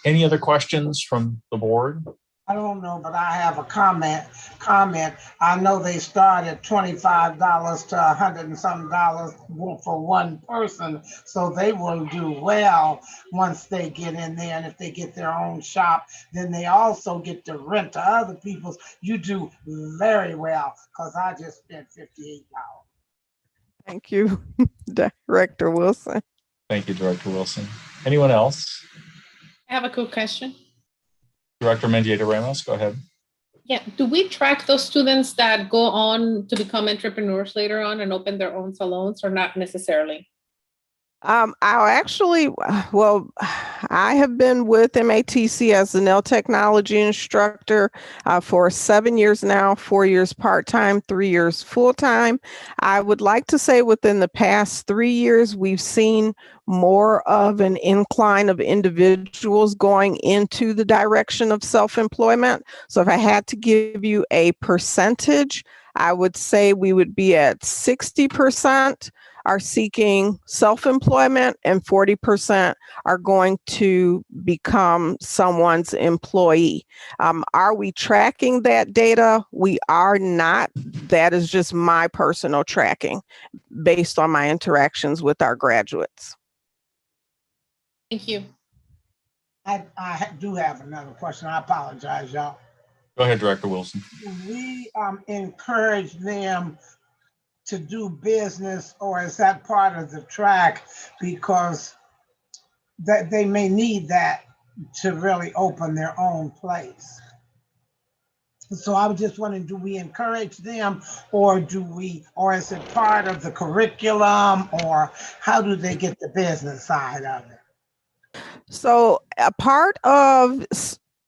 Any other questions from the board? I don't know, but I have a comment. I know they start at $25 to $100 and some dollars for one person, so they will do well once they get in there. And if they get their own shop, then they also get to rent to other people's. You do very well, because I just spent $58. Thank you, Director Wilson. Thank you, Director Wilson. Anyone else? I have a quick question. Director Mendieta Ramos, go ahead. Yeah, do we track those students that go on to become entrepreneurs later on and open their own salons, or not necessarily? I have been with MATC as the nail technology instructor for 7 years now, 4 years part-time, 3 years full-time. I would like to say within the past 3 years, we've seen more of an incline of individuals going into the direction of self-employment. So if I had to give you a percentage, I would say we would be at 60% are seeking self-employment and 40% are going to become someone's employee. Are we tracking that data? We are not. That is just my personal tracking based on my interactions with our graduates. Thank you. I do have another question. I apologize, y'all. Go ahead, Director Wilson. Do we encourage them to do business, or is that part of the track, because that they may need that to really open their own place? So I was just wondering, do we encourage them, or is it part of the curriculum, or how do they get the business side of it? So a part of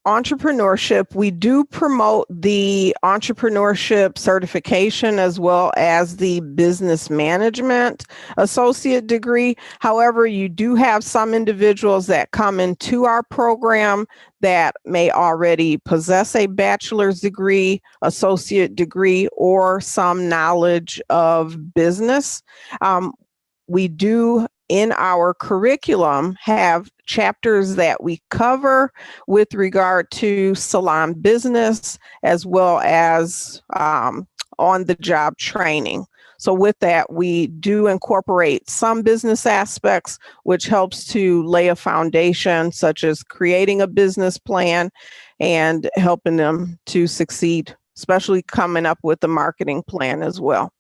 entrepreneurship, we do promote the entrepreneurship certification as well as the business management associate degree. However, you do have some individuals that come into our program that may already possess a bachelor's degree, associate degree, or some knowledge of business. We do in our curriculum have chapters that we cover with regard to salon business, as well as on-the-job training. So with that, we do incorporate some business aspects, which helps to lay a foundation, such as creating a business plan and helping them to succeed, especially coming up with a marketing plan as well.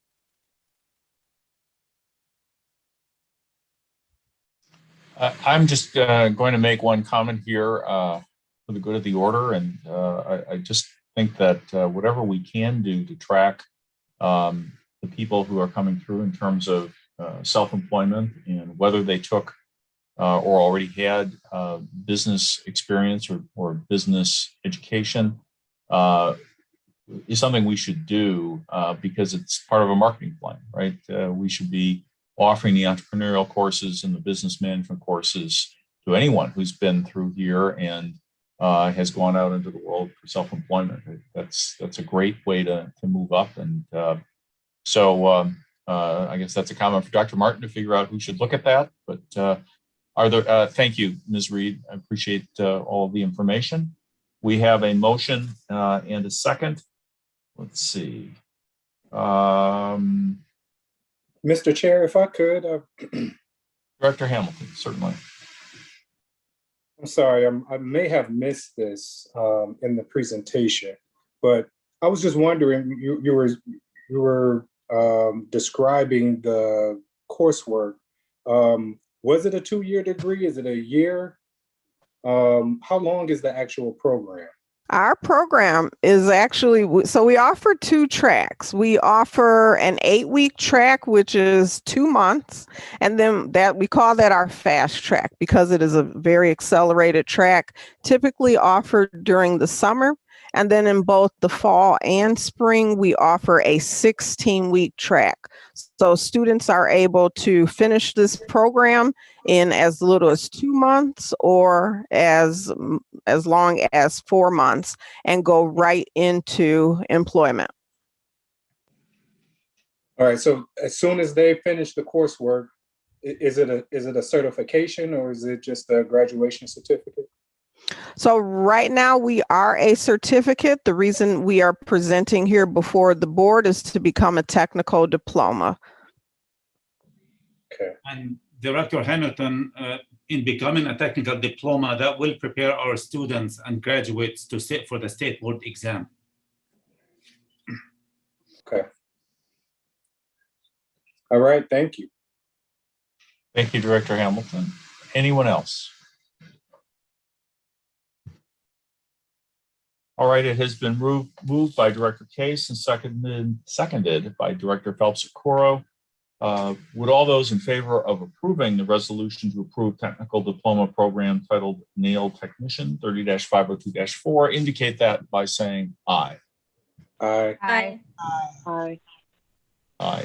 I'm just going to make one comment here for the good of the order. And I just think that whatever we can do to track the people who are coming through in terms of self-employment and whether they took or already had business experience or business education is something we should do because it's part of a marketing plan, right? We should be offering the entrepreneurial courses and the business management courses to anyone who's been through here and has gone out into the world for self-employment. That's a great way to move up. And so I guess that's a comment for Dr. Martin to figure out who should look at that. But are there, thank you, Ms. Reed. I appreciate all the information. We have a motion and a second. Let's see. Mr. Chair, if I could. Director Hamilton, certainly. I'm sorry, I may have missed this in the presentation, but I was just wondering, you were describing the coursework. Was it a 2-year degree? Is it a year? How long is the actual program? Our program is actually, so we offer 2 tracks. We offer an 8-week track, which is 2 months. And then that we call that our fast track because it is a very accelerated track, typically offered during the summer. And then in both the fall and spring, we offer a 16-week track. So students are able to finish this program in as little as 2 months or as long as 4 months and go right into employment. All right, so as soon as they finish the coursework, is it a certification or is it just a graduation certificate? So right now we are a certificate. The reason we are presenting here before the board is to become a technical diploma. Okay. And Director Hamilton, in becoming a technical diploma, that will prepare our students and graduates to sit for the state board exam. Okay. All right, thank you. Thank you, Director Hamilton. Anyone else? All right, it has been moved by Director Case and seconded by Director Phelps-Okoro. Would all those in favor of approving the resolution to approve technical diploma program titled Nail Technician 30-502-4 indicate that by saying aye? Aye. Aye. Aye. Aye.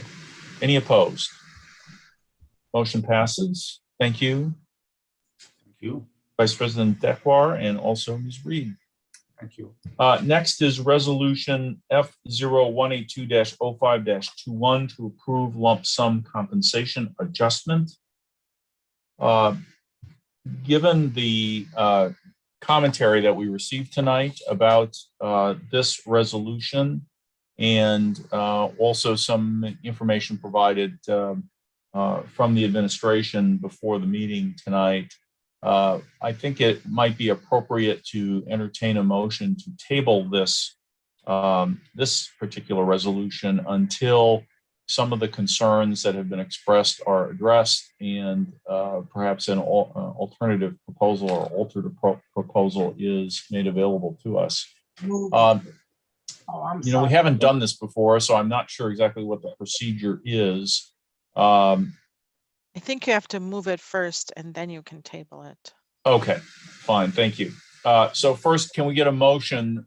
Any opposed? Motion passes. Thank you. Thank you. Vice President Decwar and also Ms. Reed. Thank you. Next is resolution F0182-05-21 to approve lump sum compensation adjustment. Given the commentary that we received tonight about this resolution and also some information provided from the administration before the meeting tonight, I think it might be appropriate to entertain a motion to table this particular resolution until some of the concerns that have been expressed are addressed and perhaps an alternative proposal or altered proposal is made available to us. We haven't done this before, so I'm not sure exactly what the procedure is. I think you have to move it first and then you can table it. Okay, fine, thank you. So first, can we get a motion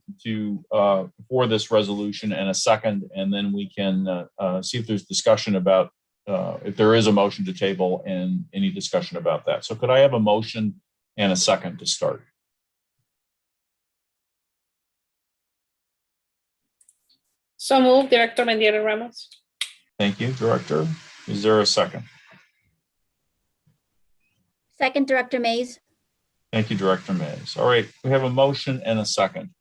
for this resolution and a second, and then we can see if there's discussion about, if there is a motion to table and any discussion about that. So could I have a motion and a second to start? So moved, Director Mendieta Ramos. Thank you, Director. Is there a second? Second, Director Mays. Thank you, Director Mays. All right, we have a motion and a second.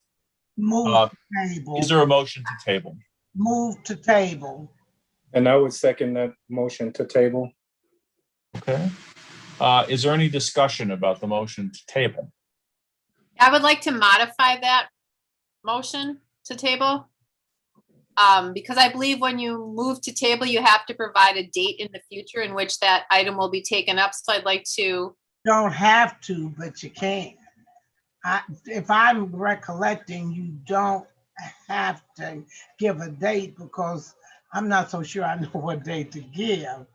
Move to table. Is there a motion to table? Move to table. And I would second that motion to table. Okay. Is there any discussion about the motion to table? I would like to modify that motion to table. Because I believe when you move to table, you have to provide a date in the future in which that item will be taken up. So I'd like to don't have to, but you can. If I'm recollecting, you don't have to give a date because I'm not so sure I know what date to give.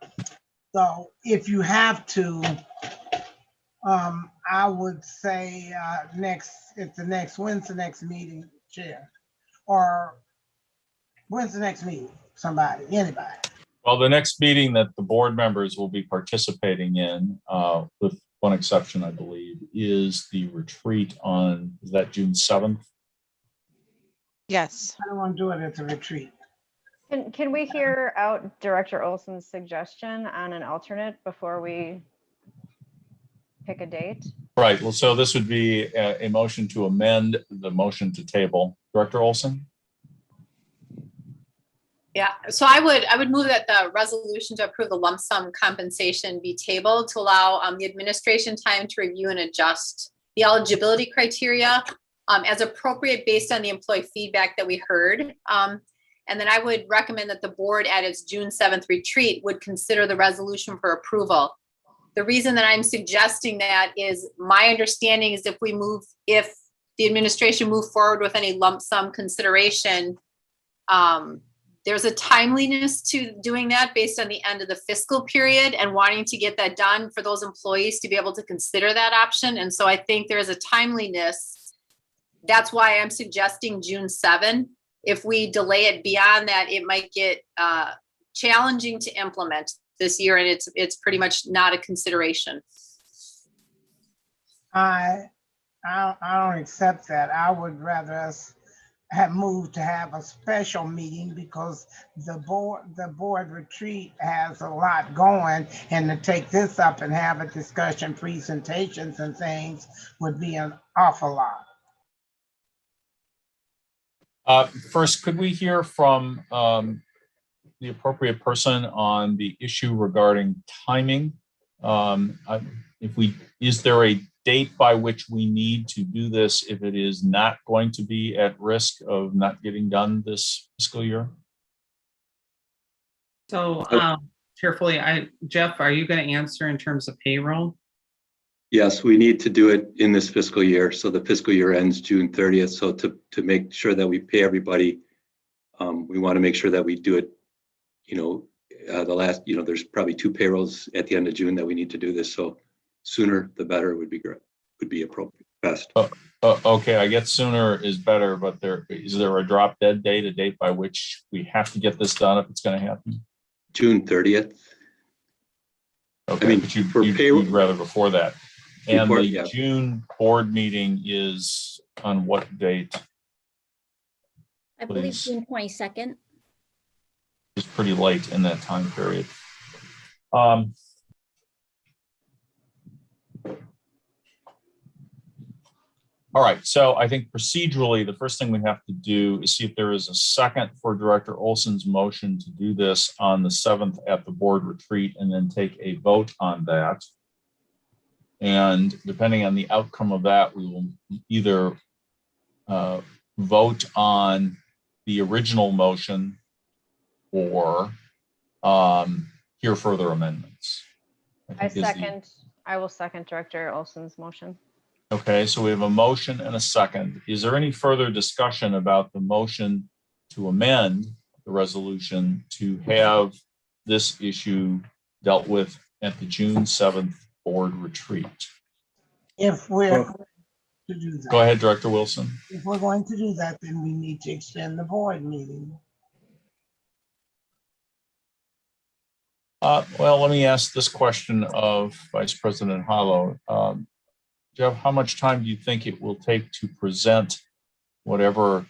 So if you have to, I would say when's the next meeting, Chair? Or when's the next meeting? Anybody? Well, the next meeting that the board members will be participating in, with one exception, I believe, is the retreat on, is that June 7th? Yes. I don't want to do it at the retreat. Can we hear out Director Olson's suggestion on an alternate before we pick a date? Right. Well, so this would be a motion to amend the motion to table. Director Olson? Yeah, so I would move that the resolution to approve the lump sum compensation be tabled to allow the administration time to review and adjust the eligibility criteria as appropriate based on the employee feedback that we heard. And then I would recommend that the board at its June 7th retreat would consider the resolution for approval. The reason that I'm suggesting that is my understanding is if the administration move forward with any lump sum consideration, there's a timeliness to doing that based on the end of the fiscal period and wanting to get that done for those employees to be able to consider that option. And so I think there is a timeliness. That's why I'm suggesting June 7. If we delay it beyond that, it might get challenging to implement this year, and it's pretty much not a consideration. I don't accept that. I would rather us have moved to have a special meeting because the board retreat has a lot going, and to take this up and have a discussion, presentations and things would be an awful lot. First, could we hear from the appropriate person on the issue regarding timing? Is there a date by which we need to do this if it is not going to be at risk of not getting done this fiscal year? So, carefully, Jeff, are you going to answer in terms of payroll? Yes, we need to do it in this fiscal year. So the fiscal year ends June 30th. So to make sure that we pay everybody, we want to make sure that we do it, there's probably 2 payrolls at the end of June that we need to do this. So sooner the better would be great, would be appropriate, best. Okay, I get sooner is better, but is there a drop dead date, a date by which we have to get this done if it's going to happen? June 30th. Okay, but you'd rather before that. And the June board meeting is on what date? I believe June 22nd. It's pretty late in that time period. All right, so I think procedurally, the first thing we have to do is see if there is a second for Director Olson's motion to do this on the 7th at the board retreat and then take a vote on that. And depending on the outcome of that, we will either vote on the original motion or hear further amendments. I will second Director Olson's motion. Okay, so we have a motion and a second. Is there any further discussion about the motion to amend the resolution to have this issue dealt with at the June 7th board retreat? If we're going to do that. Go ahead, Director Wilson. If we're going to do that, then we need to extend the board meeting. Well, let me ask this question of Vice President Hollow. Jeff, how much time do you think it will take to present whatever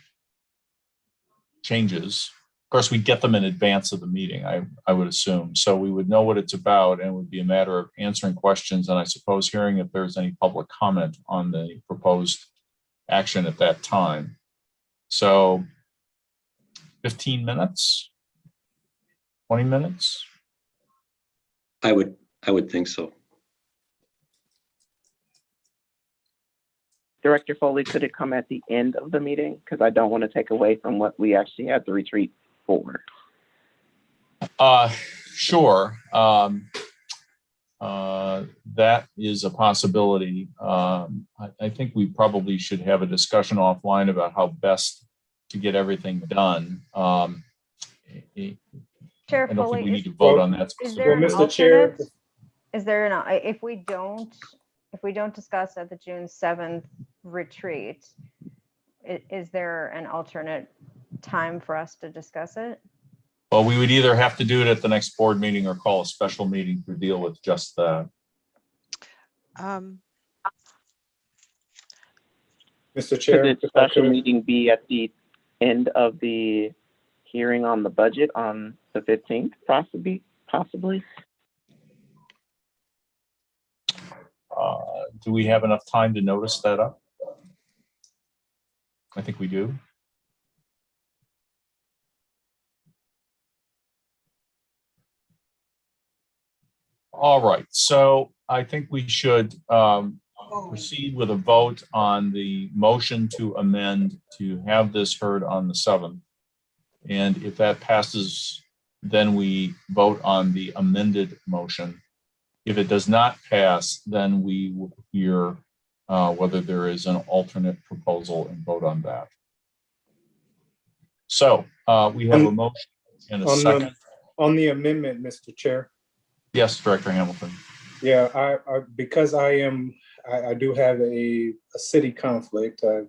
changes? Of course, we get them in advance of the meeting, I would assume. So we would know what it's about and it would be a matter of answering questions and I suppose hearing if there's any public comment on the proposed action at that time. So 15 minutes, 20 minutes? I would think so. Director Foley, could it come at the end of the meeting? Because I don't want to take away from what we actually had the retreat for. Sure. that is a possibility. I think we probably should have a discussion offline about how best to get everything done. Chair I don't think Foley, we need to vote on that. is there an Mr. Chair, alternate? Is there an, if we don't discuss at the June 7th retreat, is there an alternate time for us to discuss it? Well, we would either have to do it at the next board meeting or call a special meeting to deal with just that. Mr. Chair, Could the special meeting be at the end of the hearing on the budget on the 15th, possibly? Do we have enough time to notice that up? I think we do. All right, so I think we should proceed with a vote on the motion to amend to have this heard on the 7th. And if that passes, then we vote on the amended motion. If it does not pass, then we will hear whether there is an alternate proposal and vote on that. So we have a motion and a second. On the amendment, Mr. Chair. Yes, Director Hamilton. Yeah, because I do have a city conflict, a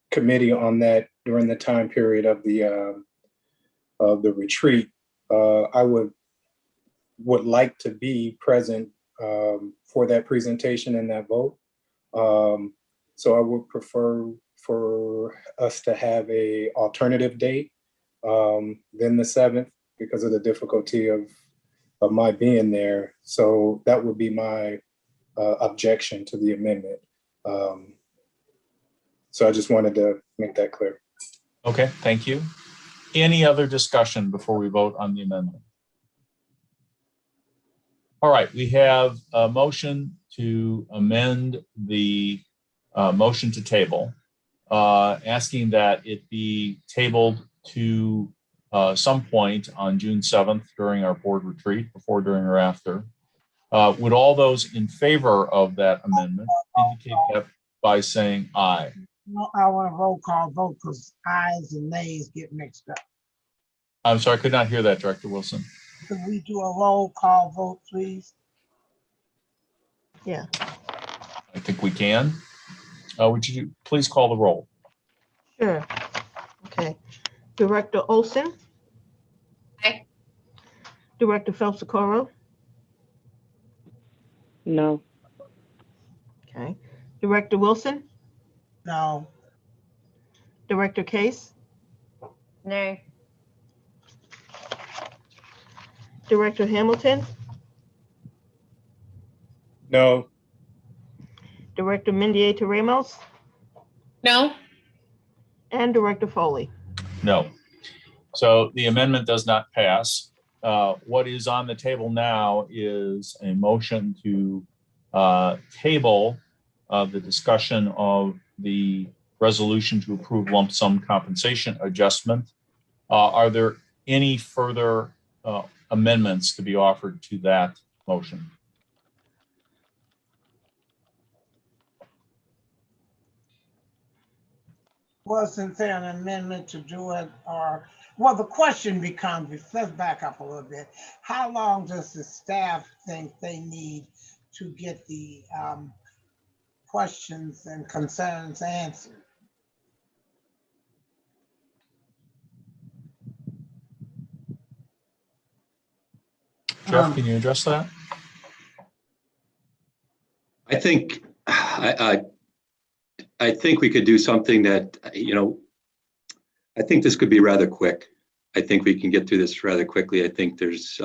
committee on that during the time period of the retreat. I would like to be present for that presentation and that vote. So I would prefer for us to have a alternative date than the 7th because of the difficulty of my being there. So that would be my objection to the amendment. So I just wanted to make that clear. Okay, thank you. Any other discussion before we vote on the amendment? All right, we have a motion to amend the motion to table, asking that it be tabled to some point on June 7th during our board retreat, before, during, or after. Would all those in favor of that amendment indicate that by saying aye? No, I want a roll call vote because ayes and nays get mixed up. I'm sorry, I could not hear that, Director Wilson. Could we do a roll call vote, please? Yeah. I think we can. Would you please call the roll? Sure. Okay. Director Olson? Aye. Director Phelps-Socorro? No. Okay. Director Wilson? No. Director Case? Nay. Director Hamilton? No. Director Mendieta Ramos? No. And Director Foley? No. So the amendment does not pass. What is on the table now is a motion to table the discussion of the resolution to approve lump sum compensation adjustment. Are there any further amendments to be offered to that motion? Wasn't there an amendment to do it, or, well, the question becomes, let's back up a little bit. How long does the staff think they need to get the questions and concerns answered? Jeff, can you address that? I think I think we could do something that, I think this could be rather quick. I think we can get through this rather quickly. I think there's,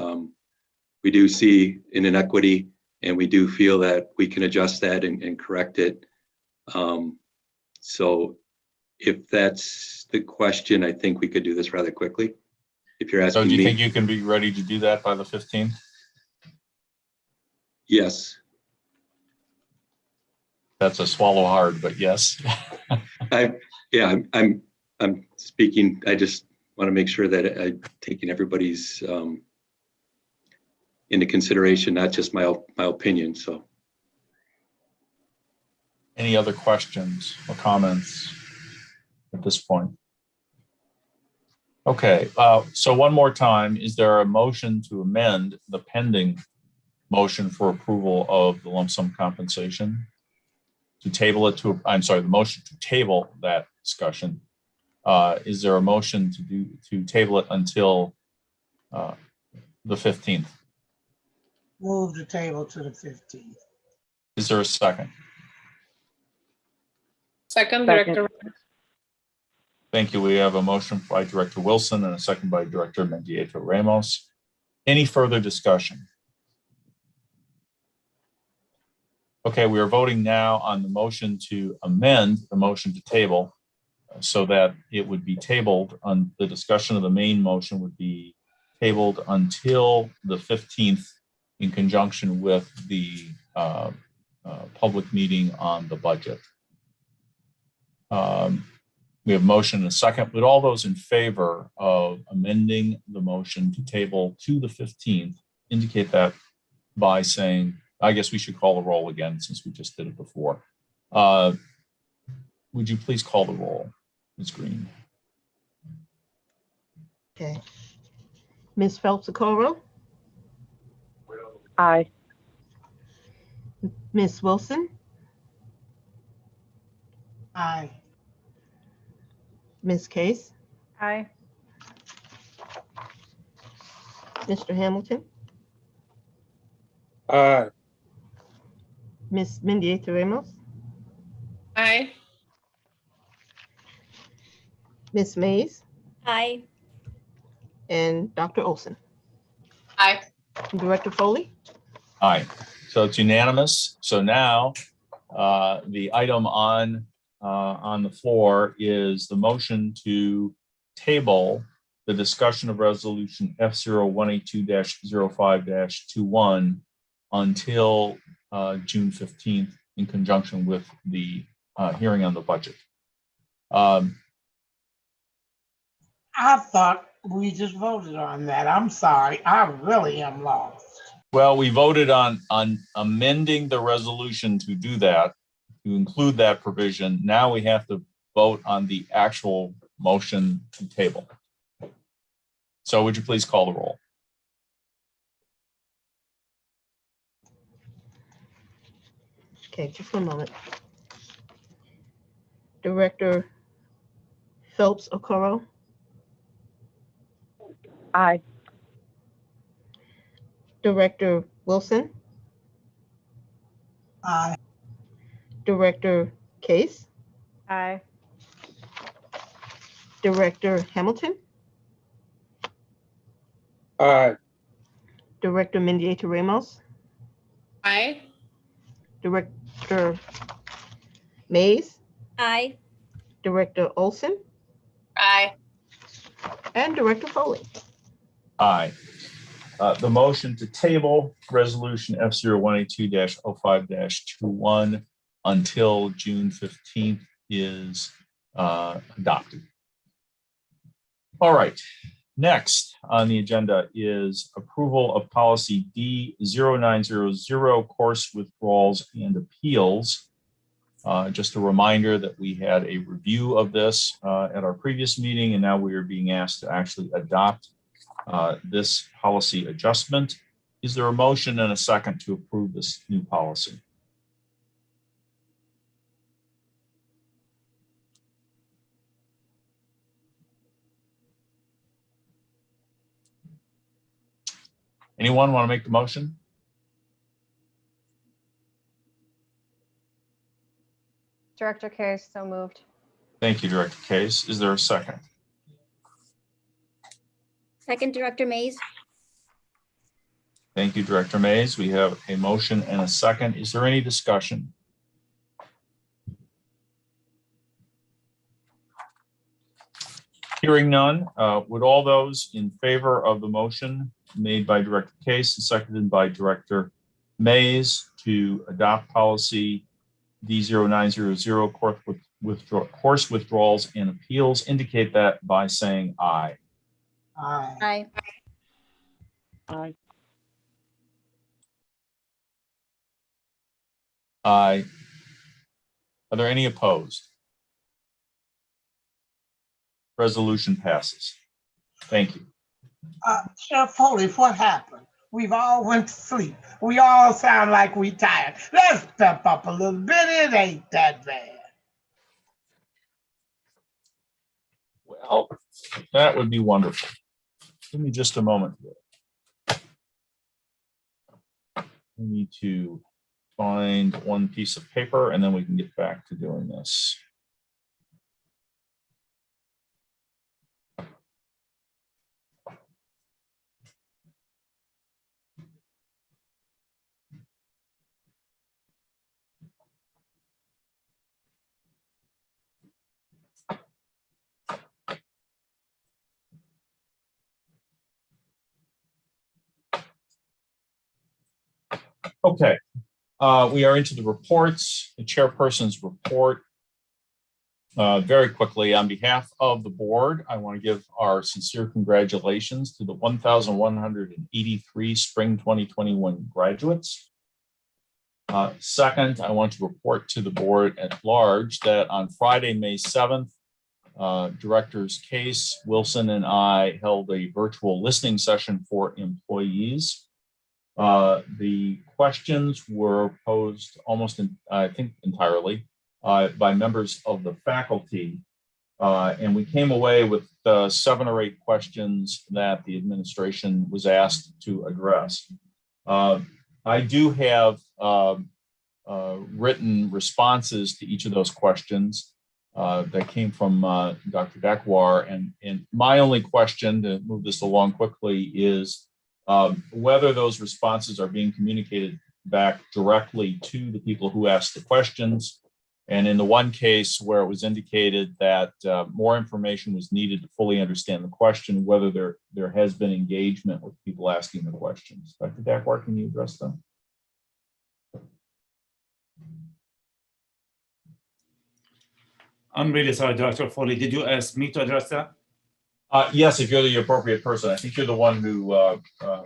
we do see an inequity, and we do feel that we can adjust that and correct it. So if that's the question, I think we could do this rather quickly. If you're asking me. So do you think you can be ready to do that by the 15th? Yes. That's a swallow hard, but yes. I'm speaking. I just want to make sure that I'm taking everybody's, into consideration, not just my opinion. So. Any other questions or comments at this point? Okay, so one more time, is there a motion to amend the pending motion for approval of the lump sum compensation? To table it to, I'm sorry, the motion to table that discussion. Is there a motion to table it until the 15th? Move the table to the 15th. Is there a second? Second, Director. Thank you. We have a motion by Director Wilson and a second by Director Mendieta Ramos. Any further discussion? Okay, we are voting now on the motion to amend the motion to table so that it would be tabled on the discussion of the main motion would be tabled until the 15th in conjunction with the public meeting on the budget. We have motion and a second. Would all those in favor of amending the motion to table to the 15th indicate that by saying, I guess we should call the roll again since we just did it before. Would you please call the roll, Ms. Green? Okay. Ms. Phelps-Okoro? Aye. Ms. Wilson? Aye. Ms. Case? Aye. Mr. Hamilton? Aye. Ms. Mendieta Ramos? Aye. Ms. Mays? Aye. And Dr. Olson? Aye. Director Foley? Aye. So it's unanimous. So now the item on the floor is the motion to table the discussion of resolution F0182-05-21 until June 15th in conjunction with the hearing on the budget. I thought we just voted on that. I'm sorry. I really am lost. Well, we voted on amending the resolution to do that, to include that provision. Now we have to vote on the actual motion to table. So would you please call the roll? Okay, just one moment. Director Phelps-Okoro? Aye. Director Wilson? Aye. Director Case? Aye. Director Hamilton? Aye. Director Mendieta Ramos? Aye. Director Mays? Aye. Director Olson? Aye. And Director Foley? Aye. The motion to table resolution F0182-05-21 until June 15th is adopted. All right. Next on the agenda is approval of policy D0900, course withdrawals and appeals. Just a reminder that we had a review of this at our previous meeting, and now we are being asked to actually adopt this policy adjustment. Is there a motion and a second to approve this new policy? Anyone want to make the motion? Director Case, so moved. Thank you, Director Case. Is there a second? Second, Director Mays. Thank you, Director Mays. We have a motion and a second. Is there any discussion? Hearing none, would all those in favor of the motion made by Director Case and seconded by Director Mays to adopt policy D0900, course withdrawals and appeals, indicate that by saying aye. Aye. Aye. Aye. Aye. Are there any opposed? Resolution passes. Thank you. Chef Foley, what happened? We've all went to sleep. We all sound like we tired. Let's step up a little bit. It ain't that bad. Well, that would be wonderful. Give me just a moment here. We need to find one piece of paper and then we can get back to doing this. Okay, we are into the reports, the chairperson's report. Very quickly, on behalf of the board, I want to give our sincere congratulations to the 1,183 spring 2021 graduates. Second, I want to report to the board at large that on Friday, May 7th, Directors Case, Wilson, and I held a virtual listening session for employees. The questions were posed almost, I think, entirely by members of the faculty, and we came away with 7 or 8 questions that the administration was asked to address. I do have written responses to each of those questions that came from Dr. Dakwar, and my only question, to move this along quickly, is whether those responses are being communicated back directly to the people who asked the questions. And in the one case where it was indicated that more information was needed to fully understand the question, whether there has been engagement with people asking the questions. Dr. Dakwar, can you address them? I'm really sorry, Dr. Foley. Did you ask me to address that? Yes, if you're the appropriate person. I think you're the one who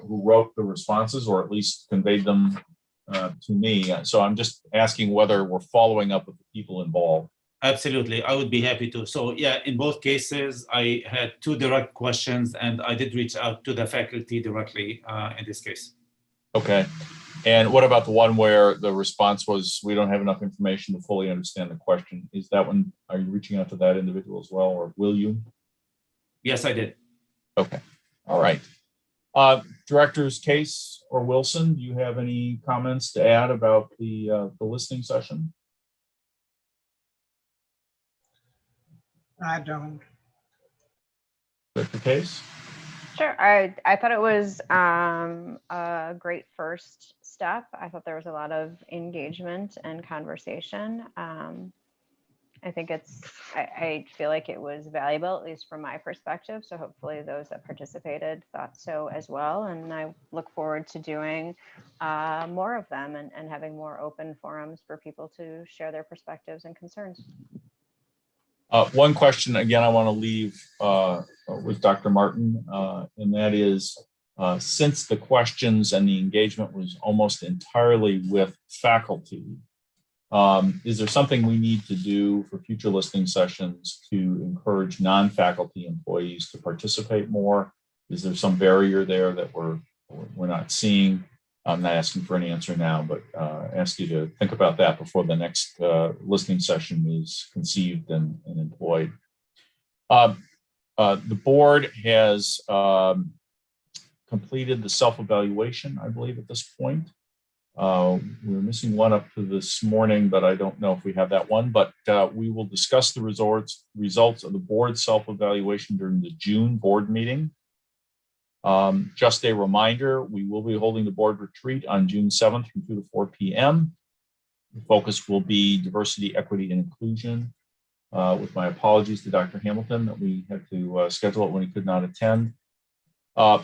wrote the responses, or at least conveyed them to me. So I'm just asking whether we're following up with the people involved. Absolutely, I would be happy to. So yeah, in both cases, I had 2 direct questions, and I did reach out to the faculty directly in this case. Okay. And what about the one where the response was, we don't have enough information to fully understand the question? Is that one, are you reaching out to that individual as well, or will you? Yes, I did. Okay. All right. Directors Case or Wilson, do you have any comments to add about the listening session? I don't. Director Case? Sure. I thought it was a great first step. I thought there was a lot of engagement and conversation. I think I feel like it was valuable, at least from my perspective. So hopefully those that participated thought so as well. And I look forward to doing more of them and having more open forums for people to share their perspectives and concerns. One question, again, I want to leave with Dr. Martin, and that is, since the questions and the engagement was almost entirely with faculty, is there something we need to do for future listening sessions to encourage non-faculty employees to participate more? Is there some barrier there that we're not seeing? I'm not asking for an answer now, but ask you to think about that before the next listening session is conceived and employed. The board has completed the self-evaluation, I believe, at this point. We're missing one up to this morning, but I don't know if we have that one, but we will discuss the results of the board self-evaluation during the June board meeting. Just a reminder, we will be holding the board retreat on June 7th from 2 to 4 p.m. The focus will be diversity, equity, and inclusion. With my apologies to Dr. Hamilton that we had to schedule it when he could not attend.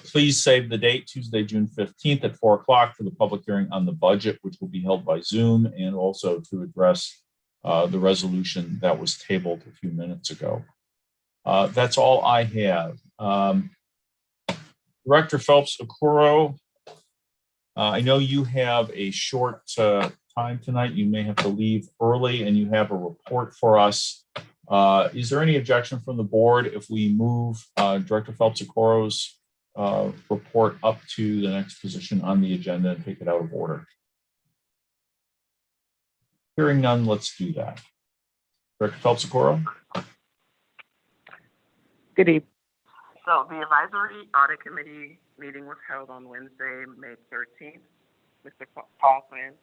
Please save the date, Tuesday, June 15th at 4 o'clock for the public hearing on the budget, which will be held by Zoom, and also to address the resolution that was tabled a few minutes ago. That's all I have. Director Phelps-Okoro, I know you have a short time tonight. You may have to leave early and you have a report for us. Is there any objection from the board if we move Director Phelps-Okoro's report up to the next position on the agenda and take it out of order? Hearing none, let's do that. Director Phelps-Okoro. Good evening. So the Advisory Audit Committee meeting was held on Wednesday, May 13th. Mr. Paulson.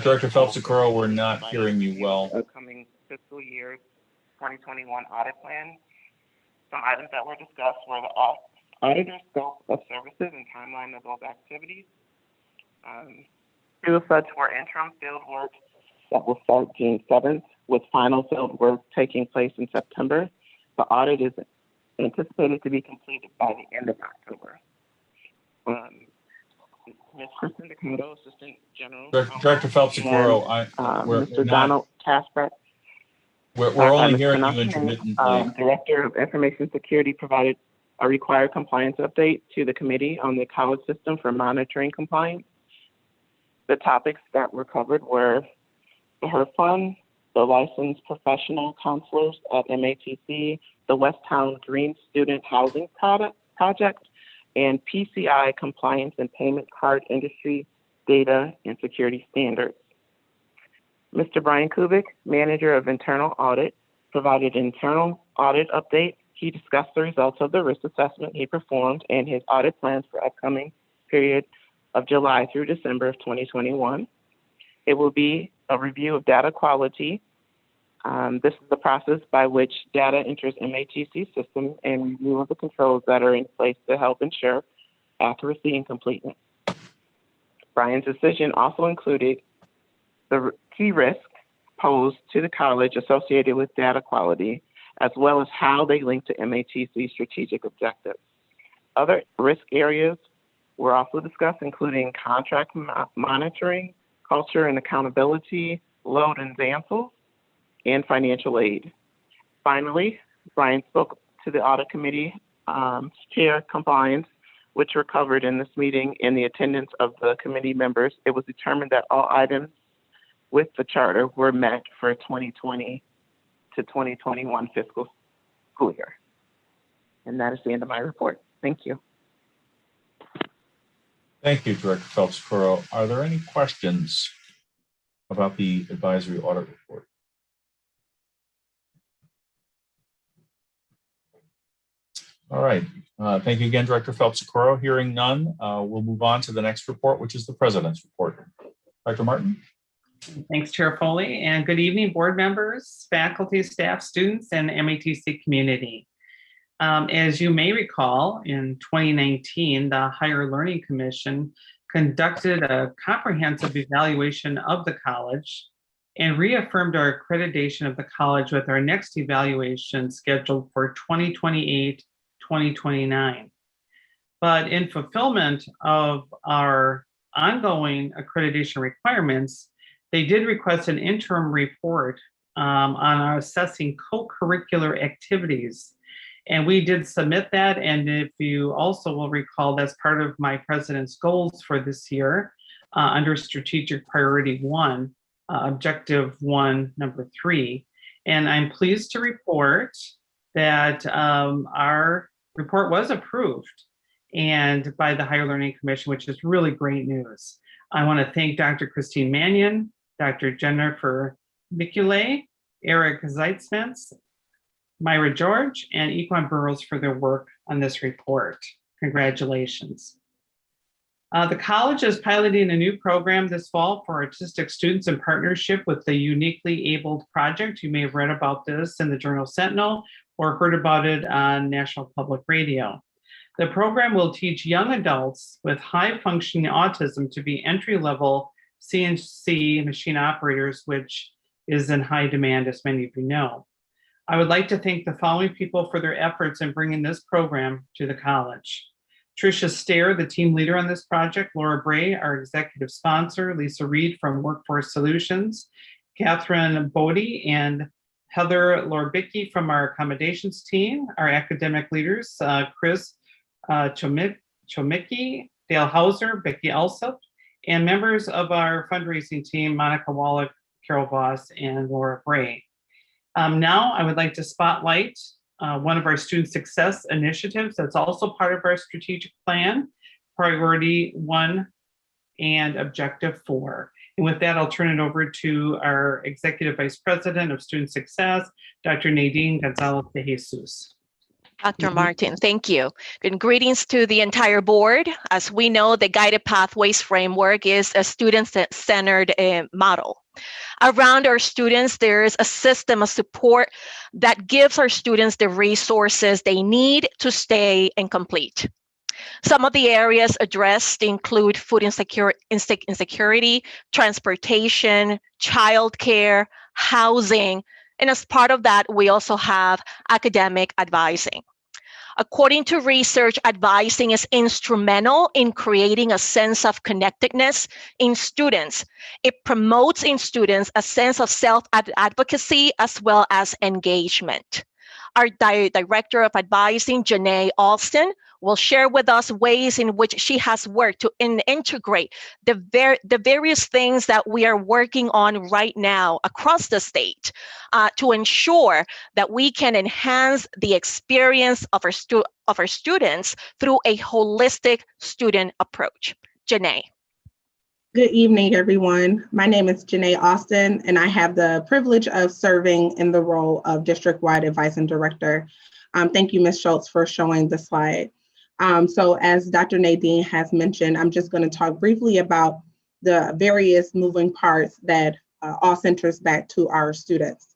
Director Phelps-Okoro, we're not hearing you well. Upcoming fiscal year 2021 audit plan. Some items that were discussed were the auditor scope of services and timeline of those activities. Two of such were interim field work that will start June 7th, with final field work taking place in September. The audit is anticipated to be completed by the end of October. Ms. Kristen Dakota, Assistant General. Director Phelps-Okoro, Mr. Donald Casper. We're only hearing you intermittently. Director of Information Security provided a required compliance update to the committee on the college system for monitoring compliance. The topics that were covered were the HER Fund, the licensed professional counselors at MATC, the Westtown Green Student Housing Project, and PCI compliance and payment card industry data and security standards. Mr. Brian Kubik, Manager of Internal Audit, provided an internal audit update. He discussed the results of the risk assessment he performed and his audit plans for upcoming period of July through December of 2021. It will be a review of data quality. This is the process by which data enters MATC system and review of the controls that are in place to help ensure accuracy and completeness. Brian's decision also included the key risks posed to the college associated with data quality, as well as how they link to MATC strategic objectives. Other risk areas were also discussed, including contract monitoring, culture and accountability, load and examples, and financial aid. Finally, Brian spoke to the audit committee chair compliance, which were covered in this meeting, and the attendance of the committee members. It was determined that all items with the charter were met for 2020 to 2021 fiscal school year. And that is the end of my report. Thank you. Thank you, Director Phelps-Okoro. Are there any questions about the advisory audit report? All right. Thank you again, Director Phelps-Okoro. Hearing none, we'll move on to the next report, which is the President's report. Dr. Martin. Thanks, Chair Foley, and good evening, board members, faculty, staff, students, and MATC community. As you may recall, in 2019, the Higher Learning Commission conducted a comprehensive evaluation of the college and reaffirmed our accreditation of the college with our next evaluation scheduled for 2028-2029. But in fulfillment of our ongoing accreditation requirements, they did request an interim report on our assessing co-curricular activities. And we did submit that. And if you also will recall, that's part of my president's goals for this year under strategic priority 1, objective 1, number 3. And I'm pleased to report that our report was approved and by the Higher Learning Commission, which is really great news. I want to thank Dr. Christine Mannion, Dr. Jennifer Micule, Eric Zeitzmans, Myra George, and Equan Burrows for their work on this report. Congratulations. The college is piloting a new program this fall for autistic students in partnership with the Uniquely Abled Project. You may have read about this in the Journal Sentinel or heard about it on National Public Radio. The program will teach young adults with high-functioning autism to be entry-level CNC machine operators, which is in high demand, as many of you know. I would like to thank the following people for their efforts in bringing this program to the college. Tricia Stair, the team leader on this project, Laura Bray, our executive sponsor, Lisa Reed from Workforce Solutions, Catherine Bodie and Heather Lorbicki from our accommodations team, our academic leaders, Chris Chomicki, Dale Hauser, Becky Alsop, and members of our fundraising team, Monica Wallach, Carol Voss, and Laura Bray. Now I would like to spotlight one of our student success initiatives that's also part of our strategic plan, Priority 1 and Objective 4. And with that, I'll turn it over to our Executive Vice President of Student Success, Dr. Nadine Gonzalez de Jesus. Dr. Martin, thank you. And greetings to the entire board. As we know, the Guided Pathways framework is a student-centered model. Around our students, there is a system of support that gives our students the resources they need to stay and complete. Some of the areas addressed include food insecurity, transportation, childcare, housing, and as part of that, we also have academic advising. According to research, advising is instrumental in creating a sense of connectedness in students. It promotes in students a sense of self-advocacy as well as engagement. Our Director of Advising, Janae Alston, will share with us ways in which she has worked to integrate the various things that we are working on right now across the state to ensure that we can enhance the experience of our students through a holistic student approach. Janae. Good evening, everyone. My name is Janae Austin, and I have the privilege of serving in the role of District-Wide Advising Director. Thank you, Ms. Schultz, for showing the slide. So as Dr. Nadine has mentioned, I'm just going to talk briefly about the various moving parts that all centers back to our students.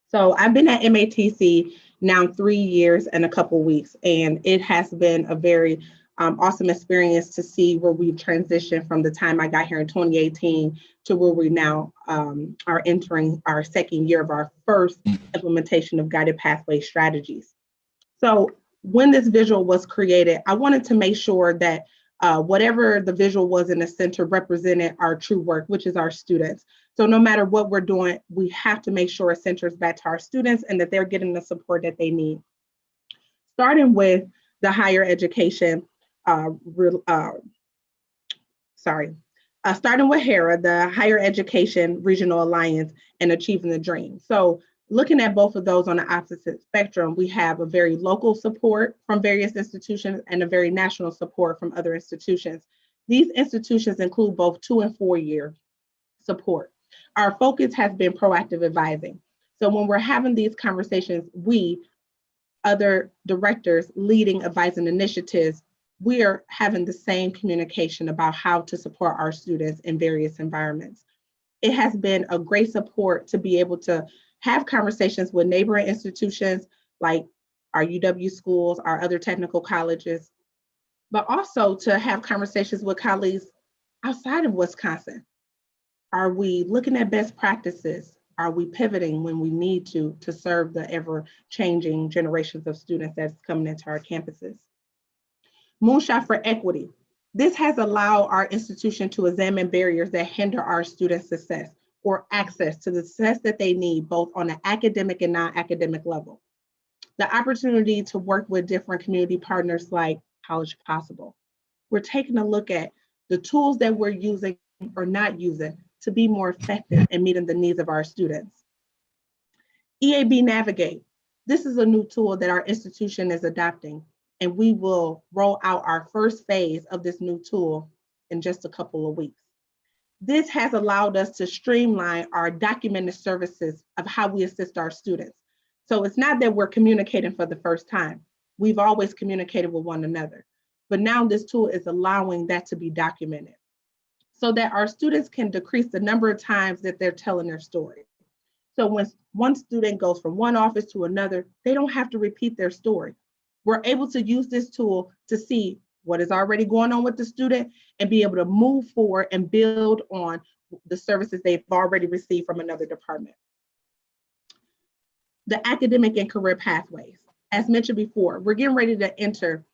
So I've been at MATC now 3 years and a couple weeks, and it has been a very awesome experience to see where we've transitioned from the time I got here in 2018 to where we now are entering our second year of our first implementation of guided pathway strategies. So when this visual was created, I wanted to make sure that whatever the visual was in the center represented our true work, which is our students. So no matter what we're doing, we have to make sure it centers back to our students and that they're getting the support that they need. Starting with the higher education, starting with HERA, the Higher Education Regional Alliance, and Achieving the Dream. So looking at both of those on the opposite spectrum, we have a very local support from various institutions and a very national support from other institutions. These institutions include both 2- and 4-year support. Our focus has been proactive advising. So when we're having these conversations, we, other directors leading advising initiatives, we are having the same communication about how to support our students in various environments. It has been a great support to be able to have conversations with neighboring institutions like our UW schools, our other technical colleges, but also to have conversations with colleagues outside of Wisconsin. Are we looking at best practices? Are we pivoting when we need to serve the ever-changing generations of students that's coming into our campuses? Moonshot for Equity. This has allowed our institution to examine barriers that hinder our students' success or access to the success that they need, both on an academic and non-academic level. The opportunity to work with different community partners like College Possible. We're taking a look at the tools that we're using or not using to be more effective in meeting the needs of our students. EAB Navigate. This is a new tool that our institution is adopting, and we will roll out our first phase of this new tool in just a couple of weeks. This has allowed us to streamline our documented services of how we assist our students. So it's not that we're communicating for the first time. We've always communicated with one another, but now this tool is allowing that to be documented so that our students can decrease the number of times that they're telling their story. So when one student goes from one office to another, they don't have to repeat their story. We're able to use this tool to see what is already going on with the student and be able to move forward and build on the services they've already received from another department. The academic and career pathways. As mentioned before, we're getting ready to enter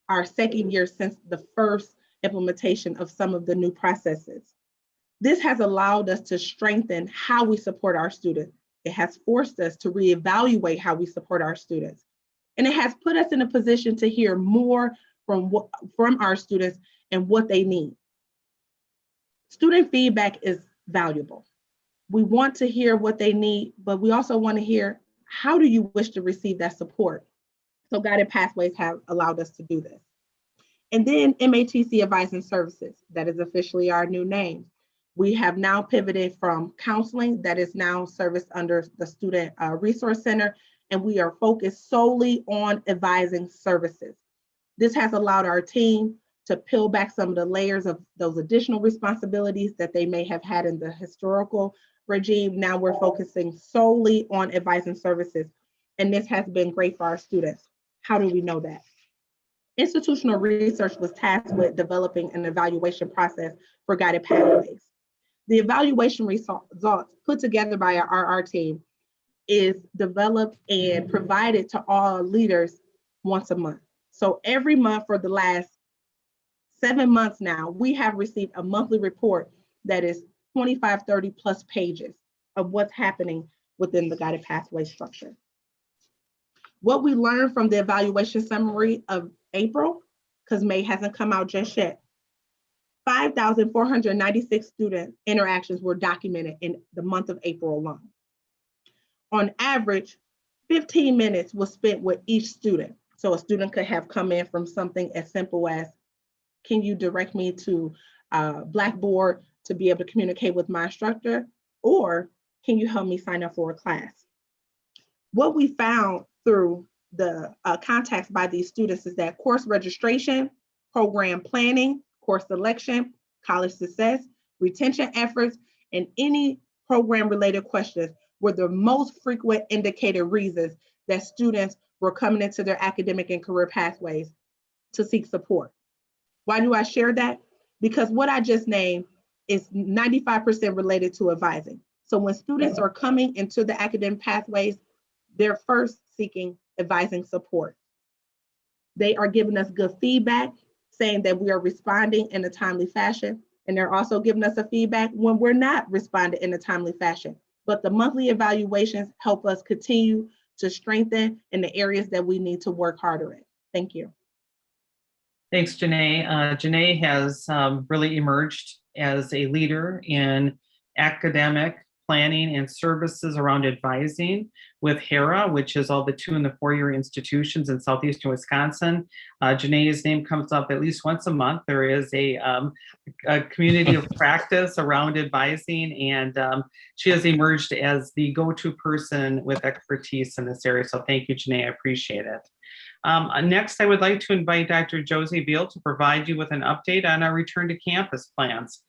our second year since the first implementation of some of the new processes. This has allowed us to strengthen how we support our students. It has forced us to reevaluate how we support our students. And it has put us in a position to hear more from our students and what they need. Student feedback is valuable. We want to hear what they need, but we also want to hear, how do you wish to receive that support? So Guided Pathways have allowed us to do this. And then MATC Advising Services, that is officially our new name. We have now pivoted from counseling, that is now serviced under the Student Resource Center, and we are focused solely on advising services. This has allowed our team to peel back some of the layers of those additional responsibilities that they may have had in the historical regime. Now we're focusing solely on advising services, and this has been great for our students. How do we know that? Institutional research was tasked with developing an evaluation process for Guided Pathways. The evaluation results put together by our RR team is developed and provided to all leaders once a month. So every month for the last 7 months now, we have received a monthly report that is 25, 30 plus pages of what's happening within the Guided Pathway structure. What we learned from the evaluation summary of April, because May hasn't come out just yet, 5,496 student interactions were documented in the month of April alone. On average, 15 minutes was spent with each student. So a student could have come in from something as simple as, can you direct me to Blackboard to be able to communicate with my instructor? Or can you help me sign up for a class? What we found through the contacts by these students is that course registration, program planning, course selection, college success, retention efforts, and any program-related questions were the most frequent indicator reasons that students were coming into their academic and career pathways to seek support. Why do I share that? Because what I just named is 95% related to advising. So when students are coming into the academic pathways, they're first seeking advising support. They are giving us good feedback, saying that we are responding in a timely fashion. And they're also giving us a feedback when we're not responding in a timely fashion. But the monthly evaluations help us continue to strengthen in the areas that we need to work harder in. Thank you. Thanks, Janae. Janae has really emerged as a leader in academic planning and services around advising with HERA, which is all the 2- and 4-year institutions in southeastern Wisconsin. Janae's name comes up at least once a month. There is a community of practice around advising, and she has emerged as the go-to person with expertise in this area. So thank you, Janae. I appreciate it. Next, I would like to invite Dr. Josie Beal to provide you with an update on our return to campus plans.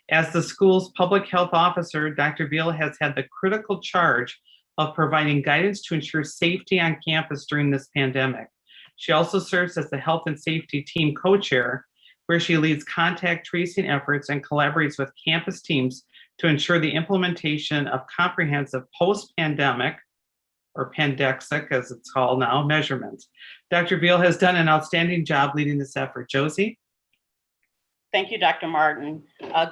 As the school's public health officer, Dr. Beal has had the critical charge of providing guidance to ensure safety on campus during this pandemic. She also serves as the health and safety team co-chair, where she leads contact tracing efforts and collaborates with campus teams to ensure the implementation of comprehensive post-pandemic, or pandexic as it's called now, measurements. Dr. Beal has done an outstanding job leading this effort. Josie? Thank you, Dr. Martin.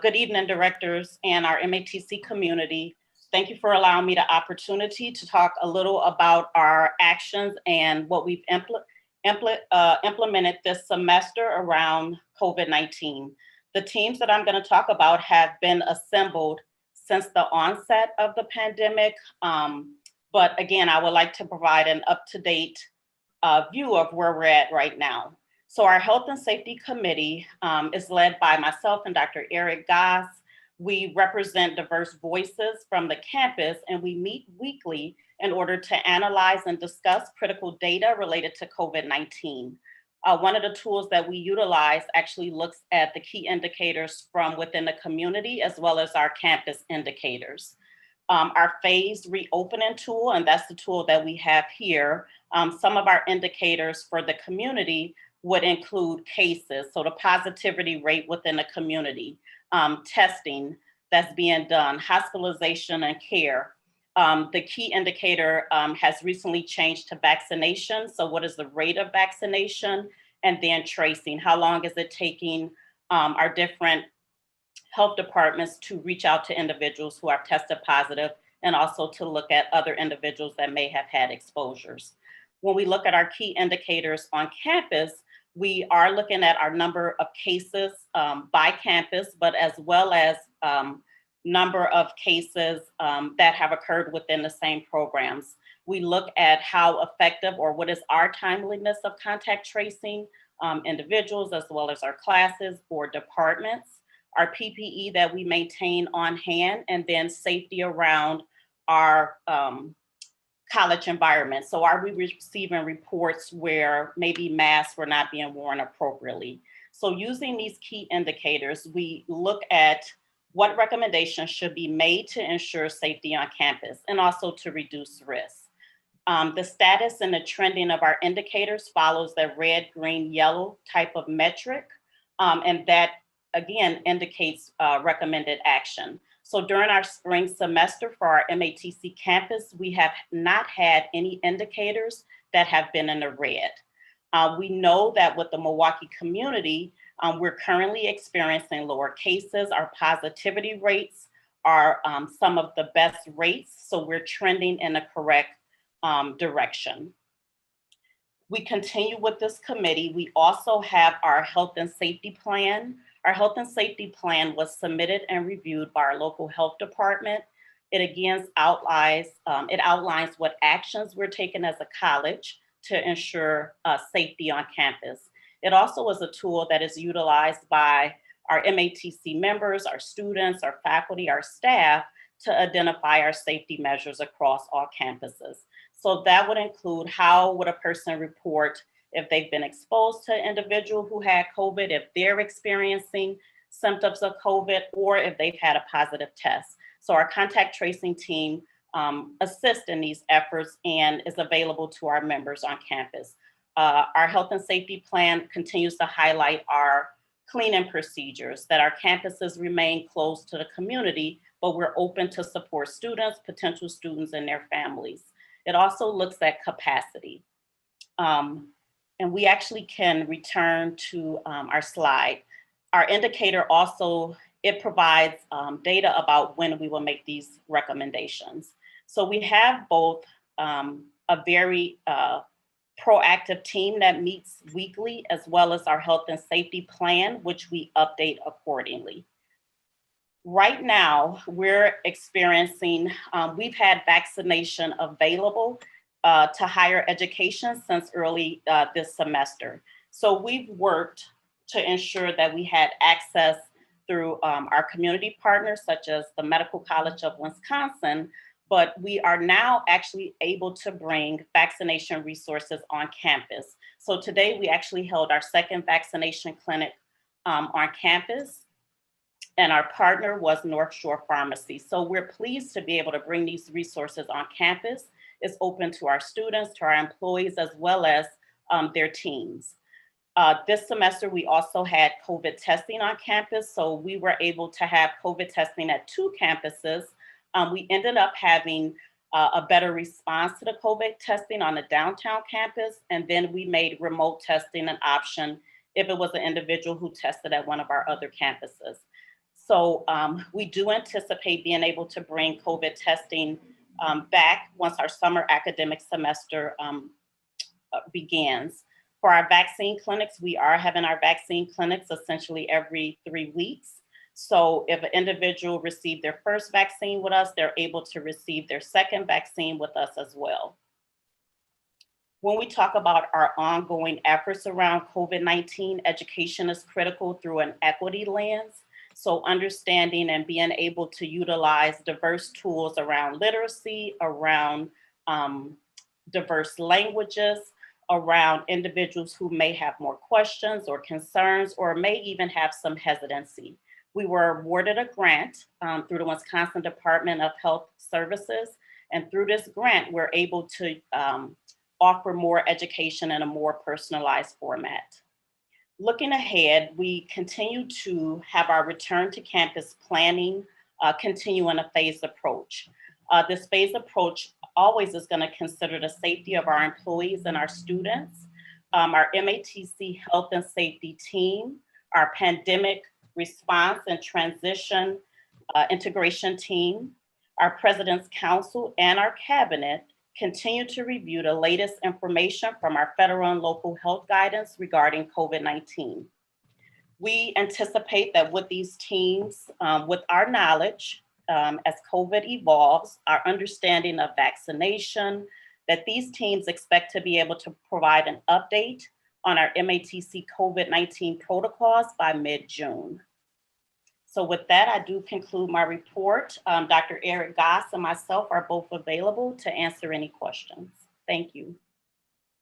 Good evening, directors and our MATC community. Thank you for allowing me the opportunity to talk a little about our actions and what we've implemented this semester around COVID-19. The teams that I'm going to talk about have been assembled since the onset of the pandemic. But again, I would like to provide an up-to-date view of where we're at right now. So our Health and Safety Committee is led by myself and Dr. Eric Goss. We represent diverse voices from the campus, and we meet weekly in order to analyze and discuss critical data related to COVID-19. One of the tools that we utilize actually looks at the key indicators from within the community, as well as our campus indicators. Our phased reopening tool, and that's the tool that we have here. Some of our indicators for the community would include cases, so the positivity rate within the community, testing that's being done, hospitalization and care. The key indicator has recently changed to vaccination. So what is the rate of vaccination? And then tracing, how long is it taking our different health departments to reach out to individuals who are tested positive, and also to look at other individuals that may have had exposures. When we look at our key indicators on campus, We are looking at our number of cases by campus, but as well as number of cases that have occurred within the same programs. We look at how effective or what is our timeliness of contact tracing individuals as well as our classes or departments, our PPE that we maintain on hand, and then safety around our college environment. So are we receiving reports where maybe masks were not being worn appropriately? So using these key indicators, we look at what recommendations should be made to ensure safety on campus and also to reduce risk. The status and the trending of our indicators follows the red, green, yellow type of metric. And that, again, indicates recommended action. So during our spring semester for our MATC campus, we have not had any indicators that have been in the red. We know that with the Milwaukee community, we're currently experiencing lower cases. Our positivity rates are some of the best rates. So we're trending in the correct direction. We continue with this committee. We also have our health and safety plan. Our health and safety plan was submitted and reviewed by our local health department. It again outlines what actions we're taking as a college to ensure safety on campus. It also is a tool that is utilized by our MATC members, our students, our faculty, our staff to identify our safety measures across all campuses. So that would include how would a person report if they've been exposed to an individual who had COVID, if they're experiencing symptoms of COVID, or if they've had a positive test. So our contact tracing team assists in these efforts and is available to our members on campus. Our health and safety plan continues to highlight our cleaning procedures, that our campuses remain closed to the community, but we're open to support students, potential students, and their families. It also looks at capacity. And we actually can return to our slide. Our indicator also, it provides data about when we will make these recommendations. So we have both a very proactive team that meets weekly, as well as our health and safety plan, which we update accordingly. Right now, we're experiencing, we've had vaccination available to higher education since early this semester. So we've worked to ensure that we had access through our community partners, such as the Medical College of Wisconsin, but we are now actually able to bring vaccination resources on campus. So today we actually held our second vaccination clinic on campus, and our partner was North Shore Pharmacy. So we're pleased to be able to bring these resources on campus. It's open to our students, to our employees, as well as their teams. This semester, we also had COVID testing on campus. So we were able to have COVID testing at 2 campuses. We ended up having a better response to the COVID testing on the downtown campus. And then we made remote testing an option if it was an individual who tested at one of our other campuses. So we do anticipate being able to bring COVID testing back once our summer academic semester begins. For our vaccine clinics, we are having our vaccine clinics essentially every 3 weeks. So if an individual received their first vaccine with us, they're able to receive their second vaccine with us as well. When we talk about our ongoing efforts around COVID-19, education is critical through an equity lens. So understanding and being able to utilize diverse tools around literacy, around diverse languages, around individuals who may have more questions or concerns, or may even have some hesitancy. We were awarded a grant through the Wisconsin Department of Health Services. And through this grant, we're able to offer more education in a more personalized format. Looking ahead, we continue to have our return to campus planning continue in a phased approach. This phased approach always is going to consider the safety of our employees and our students, our MATC health and safety team, our pandemic response and transition integration team, our President's Council, and our cabinet continue to review the latest information from our federal and local health guidance regarding COVID-19. We anticipate that with these teams, with our knowledge, as COVID evolves, our understanding of vaccination, that these teams expect to be able to provide an update on our MATC COVID-19 protocols by mid-June. So with that, I do conclude my report. Dr. Eric Goss and myself are both available to answer any questions. Thank you.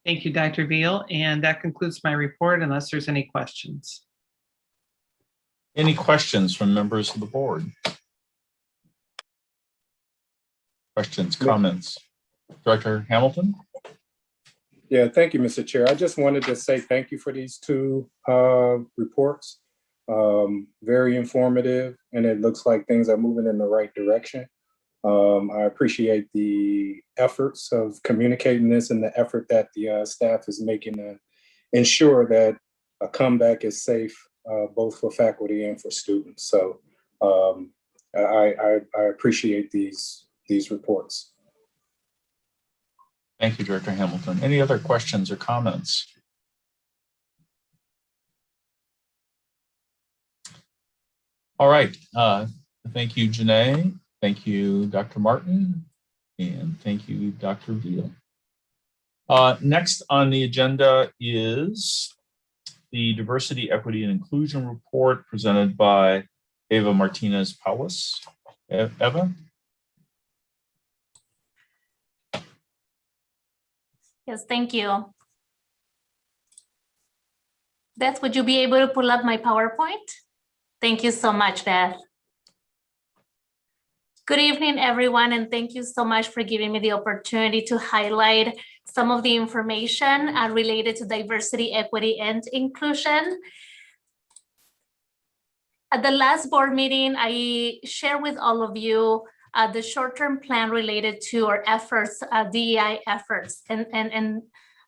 Thank you, Dr. Veal. And that concludes my report unless there's any questions. Any questions from members of the board? Questions, comments? Director Hamilton? Yeah, thank you, Mr. Chair. I just wanted to say thank you for these two reports. Very informative, and it looks like things are moving in the right direction. I appreciate the efforts of communicating this and the effort that the staff is making to ensure that a comeback is safe, both for faculty and for students. So I appreciate these reports. Thank you, Director Hamilton. Any other questions or comments? All right. Thank you, Janae. Thank you, Dr. Martin. And thank you, Dr. Veal. Next on the agenda is the Diversity, Equity, and Inclusion Report presented by Eva Martinez-Paulus. Eva? Yes, thank you. Beth, would you be able to pull up my PowerPoint? Thank you so much, Beth. Good evening, everyone, and thank you so much for giving me the opportunity to highlight some of the information related to diversity, equity, and inclusion. At the last board meeting, I shared with all of you the short-term plan related to our efforts, DEI efforts, and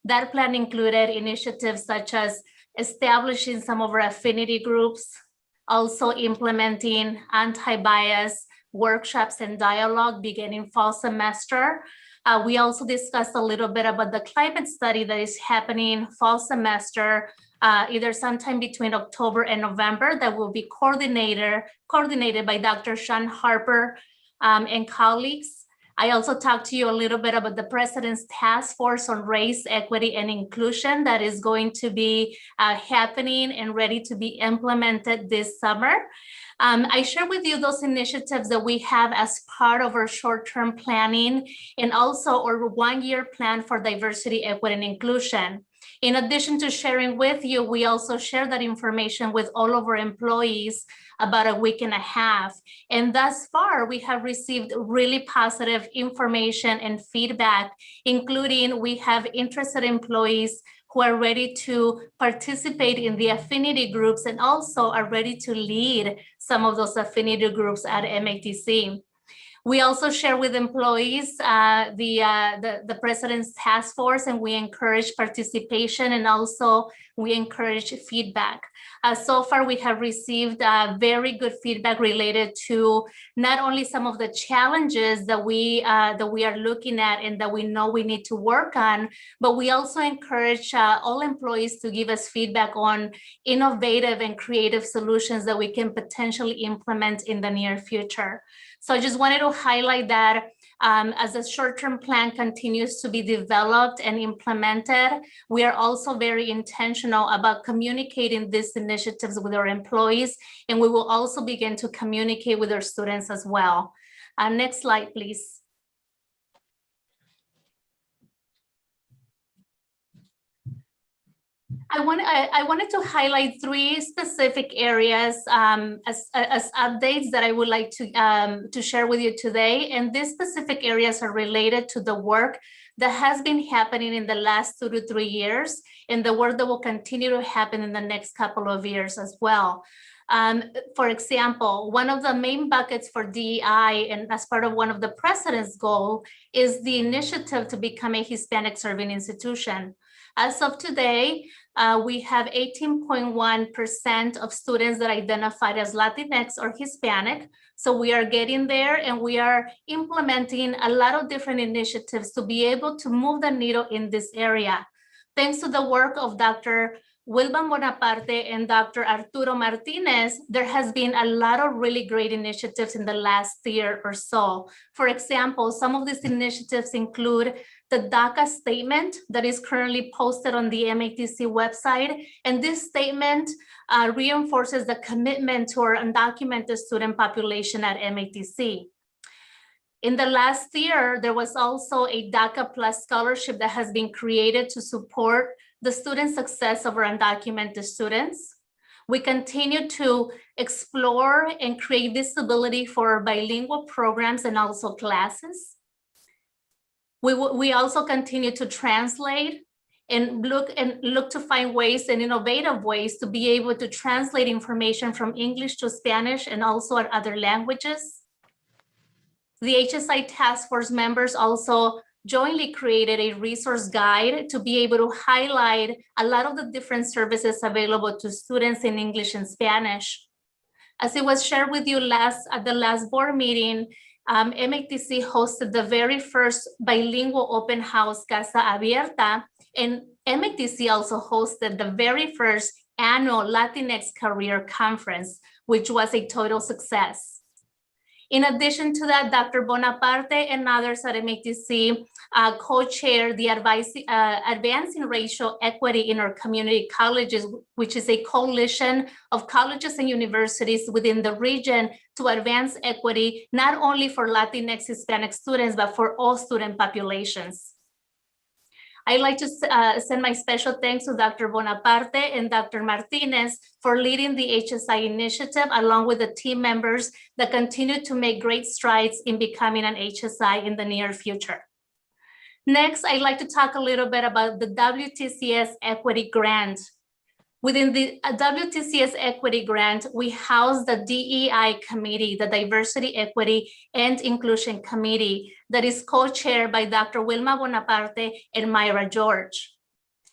that plan included initiatives such as establishing some of our affinity groups, also implementing anti-bias workshops and dialogue beginning fall semester. We also discussed a little bit about the climate study that is happening fall semester, either sometime between October and November, that will be coordinated by Dr. Sean Harper and colleagues. I also talked to you a little bit about the President's Task Force on Race, Equity, and Inclusion that is going to be happening and ready to be implemented this summer. I share with you those initiatives that we have as part of our short-term planning and also our one-year plan for diversity, equity, and inclusion. In addition to sharing with you, we also share that information with all of our employees about a week and a half. And thus far, we have received really positive information and feedback, including we have interested employees who are ready to participate in the affinity groups and also are ready to lead some of those affinity groups at MATC. We also share with employees the President's Task Force, and we encourage participation, and also we encourage feedback. So far, we have received very good feedback related to not only some of the challenges that we are looking at and that we know we need to work on, but we also encourage all employees to give us feedback on innovative and creative solutions that we can potentially implement in the near future. So I just wanted to highlight that as the short-term plan continues to be developed and implemented, we are also very intentional about communicating these initiatives with our employees, and we will also begin to communicate with our students as well. Next slide, please. I wanted to highlight three specific areas as updates that I would like to share with you today. And these specific areas are related to the work that has been happening in the last 2 to 3 years and the work that will continue to happen in the next couple of years as well. For example, one of the main buckets for DEI and as part of one of the President's goal is the initiative to become a Hispanic serving institution. As of today, we have 18.1% of students that identified as Latinx or Hispanic. So we are getting there, and we are implementing a lot of different initiatives to be able to move the needle in this area. Thanks to the work of Dr. Wilban Bonaparte and Dr. Arturo Martinez, there has been a lot of really great initiatives in the last year or so. For example, some of these initiatives include the DACA statement that is currently posted on the MATC website. And this statement reinforces the commitment to our undocumented student population at MATC. In the last year, there was also a DACA Plus scholarship that has been created to support the student success of our undocumented students. We continue to explore and create visibility for bilingual programs and also classes. We also continue to translate and look to find ways and innovative ways to be able to translate information from English to Spanish and also other languages. The HSI task force members also jointly created a resource guide to be able to highlight a lot of the different services available to students in English and Spanish. As it was shared with you at the last board meeting, MATC hosted the very first bilingual open house Casa Abierta, and MATC also hosted the very first annual Latinx Career Conference, which was a total success. In addition to that, Dr. Bonaparte and others at MATC co-chair the Advancing Racial Equity in Our Community Colleges, which is a coalition of colleges and universities within the region to advance equity, not only for Latinx Hispanic students, but for all student populations. I'd like to send my special thanks to Dr. Bonaparte and Dr. Martinez for leading the HSI initiative, along with the team members that continue to make great strides in becoming an HSI in the near future. Next, I'd like to talk a little bit about the WTCS Equity Grant. Within the WTCS Equity Grant, we house the DEI Committee, the Diversity, Equity, and Inclusion Committee, that is co-chaired by Dr. Wilma Bonaparte and Myra George.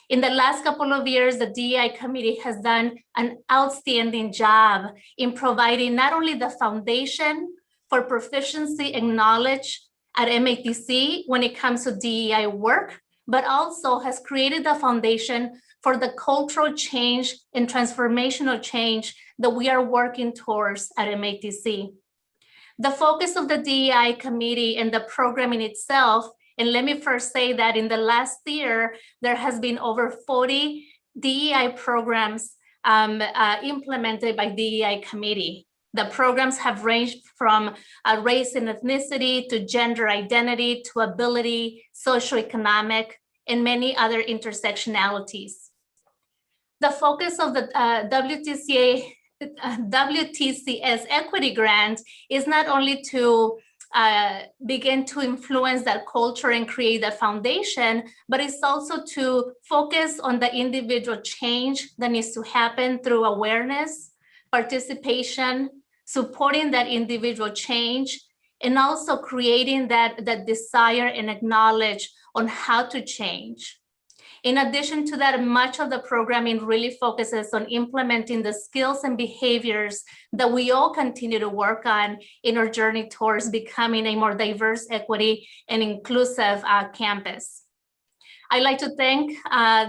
In the last couple of years, the DEI Committee has done an outstanding job in providing not only the foundation for proficiency and knowledge at MATC when it comes to DEI work, but also has created the foundation for the cultural change and transformational change that we are working towards at MATC. The focus of the DEI committee and the program in itself, and let me first say that in the last year, there has been over 40 DEI programs implemented by DEI committee. The programs have ranged from race and ethnicity to gender identity to ability, socioeconomic, and many other intersectionalities. The focus of the WTCS Equity Grant is not only to begin to influence that culture and create that foundation, but it's also to focus on the individual change that needs to happen through awareness, participation, supporting that individual change, and also creating that desire and acknowledge on how to change. In addition to that, much of the programming really focuses on implementing the skills and behaviors that we all continue to work on in our journey towards becoming a more diverse, equity, and inclusive campus. I'd like to thank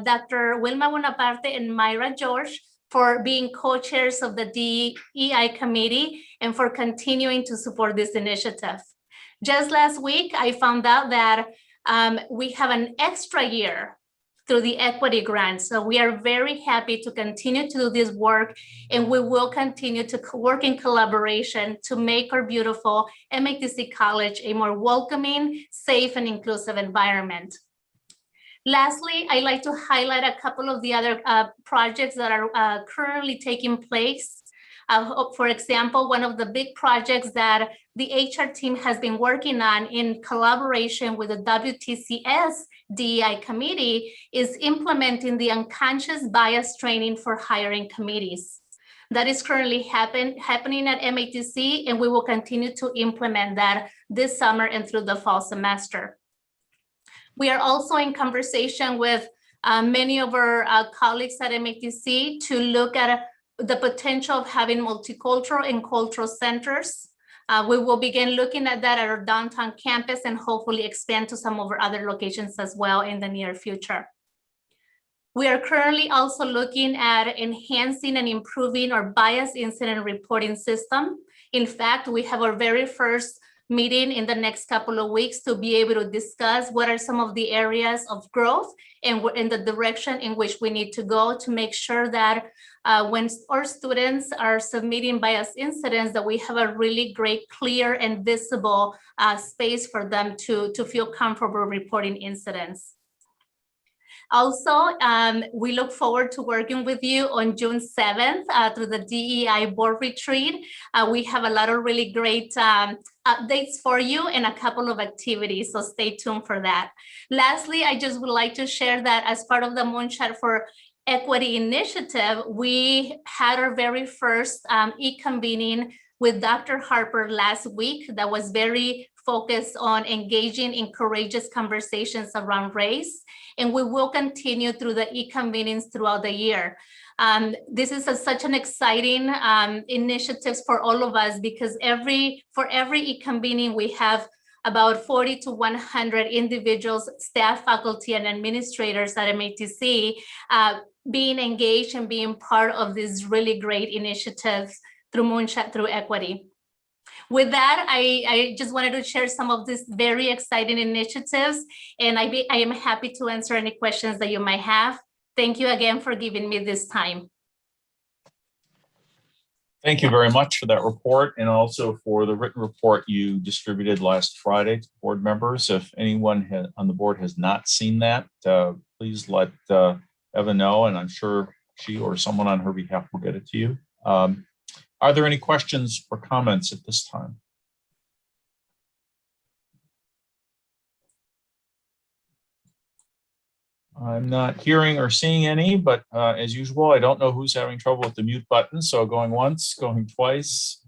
Dr. Wilma Bonaparte and Myra George for being co-chairs of the DEI committee and for continuing to support this initiative. Just last week, I found out that we have an extra year through the equity grant. So we are very happy to continue to do this work, and we will continue to work in collaboration to make our beautiful MATC College a more welcoming, safe, and inclusive environment. Lastly, I'd like to highlight a couple of the other projects that are currently taking place. For example, one of the big projects that the HR team has been working on in collaboration with the WTCS DEI committee is implementing the unconscious bias training for hiring committees. That is currently happening at MATC, and we will continue to implement that this summer and through the fall semester. We are also in conversation with many of our colleagues at MATC to look at the potential of having multicultural and cultural centers. We will begin looking at that at our downtown campus and hopefully expand to some of our other locations as well in the near future. We are currently also looking at enhancing and improving our bias incident reporting system. In fact, we have our very first meeting in the next couple of weeks to be able to discuss what are some of the areas of growth and in the direction in which we need to go to make sure that when our students are submitting bias incidents, that we have a really great, clear and visible space for them to feel comfortable reporting incidents. Also, we look forward to working with you on June 7th through the DEI board retreat. We have a lot of really great updates for you and a couple of activities, so stay tuned for that. Lastly, I just would like to share that as part of the Moonshot for Equity initiative, we had our very first e-convening with Dr. Harper last week that was very focused on engaging in courageous conversations around race. And we will continue through the e-convenings throughout the year. This is such an exciting initiative for all of us because for every e-convening, we have about 40 to 100 individuals, staff, faculty, and administrators at MATC being engaged and being part of these really great initiatives through Moonshot through Equity. With that, I just wanted to share some of these very exciting initiatives, and I am happy to answer any questions that you might have. Thank you again for giving me this time. Thank you very much for that report and also for the written report you distributed last Friday to board members. If anyone on the board has not seen that, please let Eva know, and I'm sure she or someone on her behalf will get it to you. Are there any questions or comments at this time? I'm not hearing or seeing any, but as usual, I don't know who's having trouble with the mute button. So going once, going twice,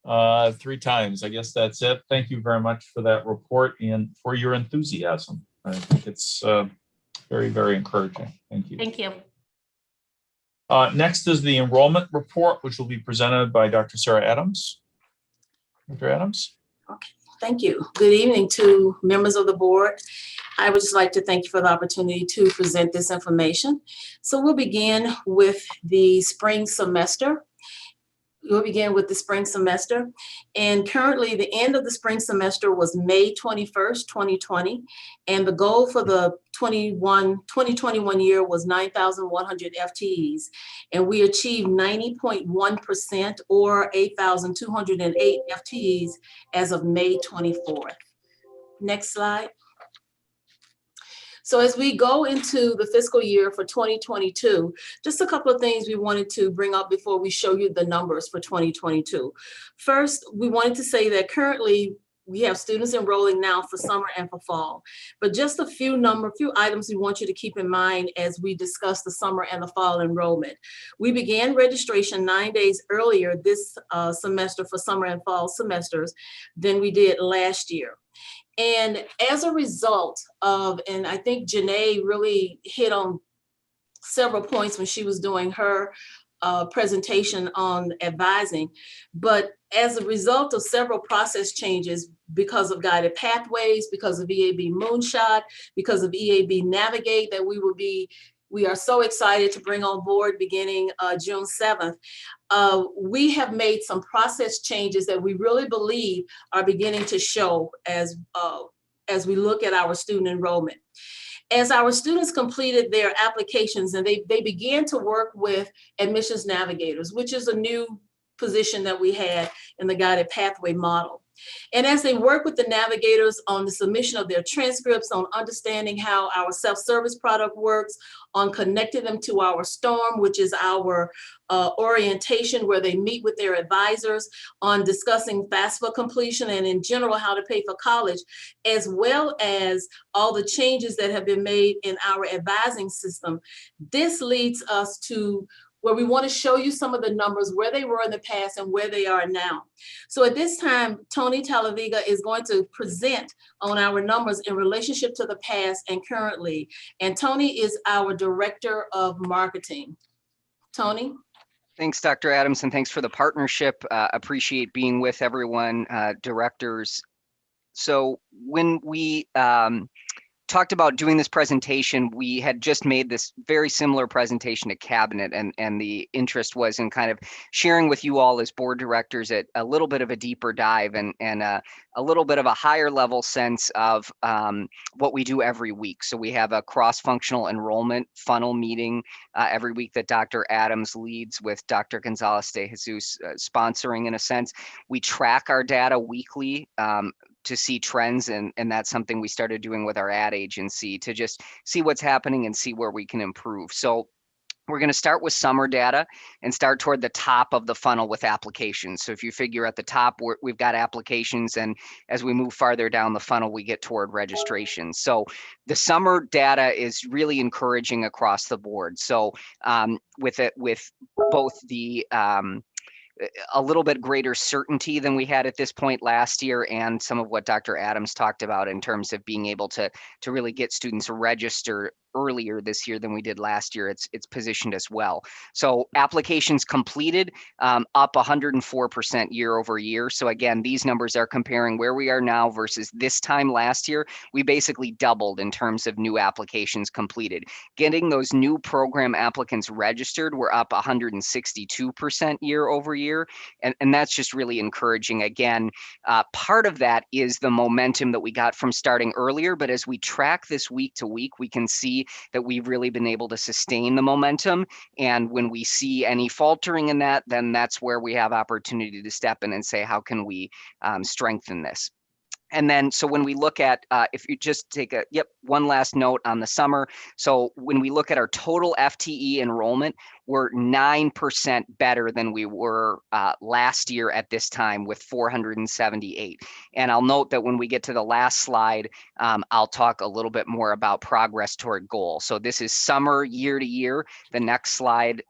3 times. I guess that's it. Thank you very much for that report and for your enthusiasm. I think it's very, very encouraging. Thank you. Thank you. Next is the enrollment report, which will be presented by Dr. Sarah Adams. Dr. Adams. Okay, thank you. Good evening to members of the board. I would just like to thank you for the opportunity to present this information. So we'll begin with the spring semester. And currently the end of the spring semester was May 21st, 2020. And the goal for the 2021 year was 9,100 FTEs. And we achieved 90.1% or 8,208 FTEs as of May 24th. Next slide. So as we go into the fiscal year for 2022, just a couple of things we wanted to bring up before we show you the numbers for 2022. First, we wanted to say that currently we have students enrolling now for summer and for fall, but just a few items we want you to keep in mind as we discuss the summer and the fall enrollment. We began registration 9 days earlier this semester for summer and fall semesters than we did last year. And as a result of, and I think Janae really hit on several points when she was doing her presentation on advising, but as a result of several process changes because of guided pathways, because of EAB Moonshot, because of EAB Navigate that we are so excited to bring on board beginning June 7th. We have made some process changes that we really believe are beginning to show as we look at our student enrollment. As our students completed their applications and they began to work with admissions navigators, which is a new position that we had in the guided pathway model. And as they work with the navigators on the submission of their transcripts, on understanding how our self-service product works, on connecting them to our STORM, which is our orientation where they meet with their advisors, on discussing FAFSA completion and in general how to pay for college, as well as all the changes that have been made in our advising system. This leads us to where we want to show you some of the numbers, where they were in the past and where they are now. So at this time, Tony Talaviga is going to present on our numbers in relationship to the past and currently. And Tony is our Director of Marketing. Tony? Thanks, Dr. Adams, and thanks for the partnership. Appreciate being with everyone, directors. So when we talked about doing this presentation, we had just made this very similar presentation to Cabinet, and the interest was in kind of sharing with you all as board directors a little bit of a deeper dive and a little bit of a higher level sense of what we do every week. So we have a cross-functional enrollment funnel meeting every week that Dr. Adams leads with Dr. Gonzalez de Jesus sponsoring in a sense. We track our data weekly to see trends, and that's something we started doing with our ad agency to just see what's happening and see where we can improve. So we're going to start with summer data and start toward the top of the funnel with applications. So if you figure at the top, we've got applications, and as we move farther down the funnel, we get toward registration. So the summer data is really encouraging across the board. So with both the a little bit greater certainty than we had at this point last year, and some of what Dr. Adams talked about in terms of being able to really get students registered earlier this year than we did last year. It's positioned as well. So applications completed up 104% year over year. So again, these numbers are comparing where we are now versus this time last year. We basically doubled in terms of new applications completed. Getting those new program applicants registered, we're up 162% year over year. And that's just really encouraging. Again, part of that is the momentum that we got from starting earlier, but as we track this week to week, we can see that we've really been able to sustain the momentum. And when we see any faltering in that, then that's where we have opportunity to step in and say, how can we strengthen this? And then, so when we look at, if you just take one last note on the summer. So when we look at our total FTE enrollment, we're 9% better than we were last year at this time with 478. And I'll note that when we get to the last slide, I'll talk a little bit more about progress toward goal. So this is summer year to year. The next slide,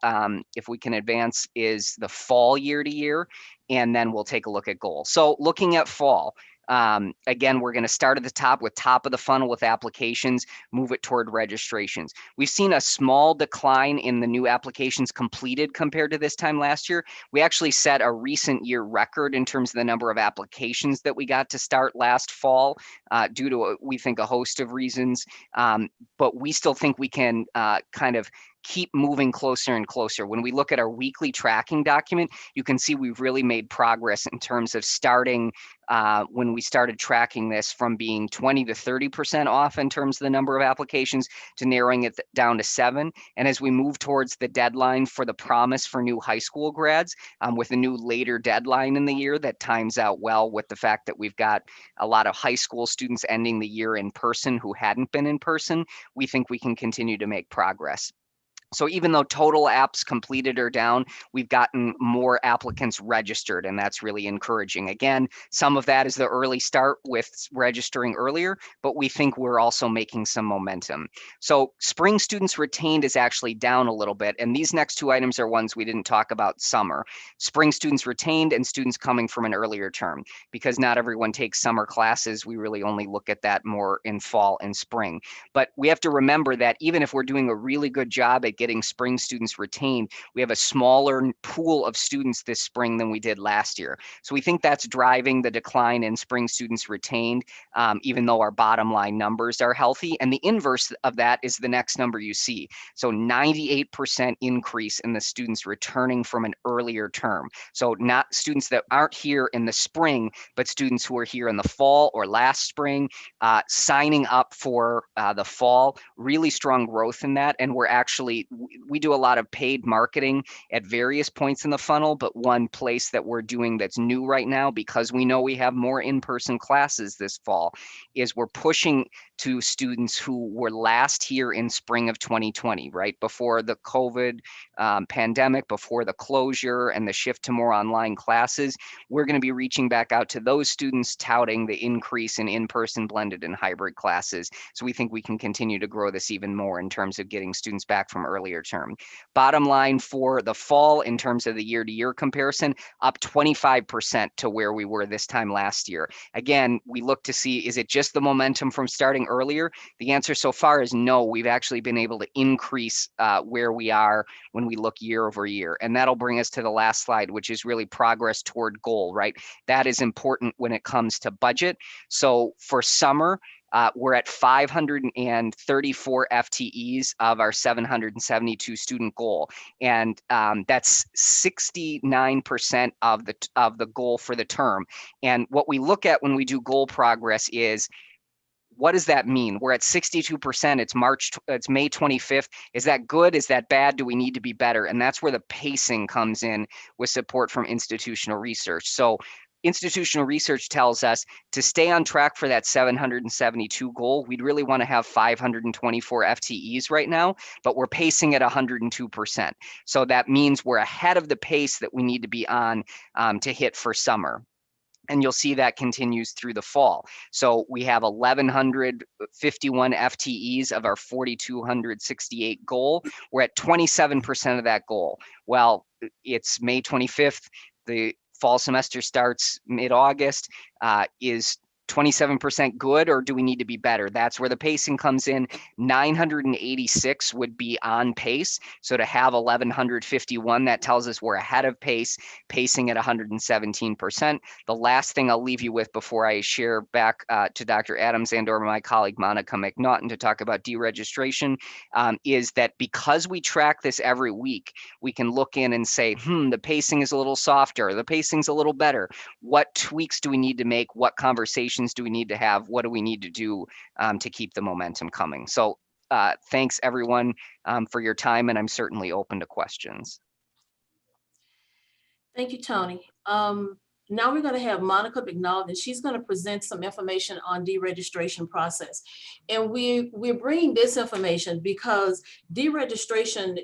if we can advance, is the fall year to year. And then we'll take a look at goal. So looking at fall, again, we're going to start at the top with top of the funnel with applications, move it toward registrations. We've seen a small decline in the new applications completed compared to this time last year. We actually set a recent year record in terms of the number of applications that we got to start last fall due to, we think, a host of reasons. But we still think we can kind of keep moving closer and closer. When we look at our weekly tracking document, you can see we've really made progress in terms of starting when we started tracking this from being 20 to 30% off in terms of the number of applications to narrowing it down to 7. And as we move towards the deadline for the promise for new high school grads with a new later deadline in the year that times out well with the fact that we've got a lot of high school students ending the year in person who hadn't been in person, we think we can continue to make progress. So even though total apps completed are down, we've gotten more applicants registered, and that's really encouraging. Again, some of that is the early start with registering earlier, but we think we're also making some momentum. So spring students retained is actually down a little bit, and these next two items are ones we didn't talk about summer. Spring students retained and students coming from an earlier term. Because not everyone takes summer classes, we really only look at that more in fall and spring. But we have to remember that even if we're doing a really good job at getting spring students retained, we have a smaller pool of students this spring than we did last year. So we think that's driving the decline in spring students retained, even though our bottom line numbers are healthy. And the inverse of that is the next number you see. So 98% increase in the students returning from an earlier term. So not students that aren't here in the spring, but students who are here in the fall or last spring, signing up for the fall. Really strong growth in that. And we're actually, we do a lot of paid marketing at various points in the funnel, but one place that we're doing that's new right now, because we know we have more in-person classes this fall, is we're pushing to students who were last here in spring of 2020, right before the COVID pandemic, before the closure and the shift to more online classes. We're going to be reaching back out to those students, touting the increase in in-person, blended, and hybrid classes. So we think we can continue to grow this even more in terms of getting students back from early earlier term. Bottom line for the fall in terms of the year-to-year comparison, up 25% to where we were this time last year. Again, we look to see, is it just the momentum from starting earlier? The answer so far is no. We've actually been able to increase where we are when we look year over year. And that'll bring us to the last slide, which is really progress toward goal, right? That is important when it comes to budget. So for summer, we're at 534 FTEs of our 772 student goal. And that's 69% of the goal for the term. And what we look at when we do goal progress is, what does that mean? We're at 62%. It's May 25th. Is that good? Is that bad? Do we need to be better? And that's where the pacing comes in with support from institutional research. So institutional research tells us to stay on track for that 772 goal, we'd really want to have 524 FTEs right now, but we're pacing at 102%. So that means we're ahead of the pace that we need to be on to hit for summer. And you'll see that continues through the fall. So we have 1,151 FTEs of our 4,268 goal. We're at 27% of that goal. Well, it's May 25th. The fall semester starts mid-August. Is 27% good, or do we need to be better? That's where the pacing comes in. 986 would be on pace. So to have 1,151, that tells us we're ahead of pace, pacing at 117%. The last thing I'll leave you with before I share back to Dr. Adams and or my colleague Monica McNaughton to talk about deregistration is that because we track this every week, we can look in and say, the pacing is a little softer, the pacing's a little better. What tweaks do we need to make? What conversations do we need to have? What do we need to do to keep the momentum coming? So thanks everyone for your time, and I'm certainly open to questions. Thank you, Tony. Now we're going to have Monica McNaughton, and she's going to present some information on deregistration process. And we're bringing this information because deregistration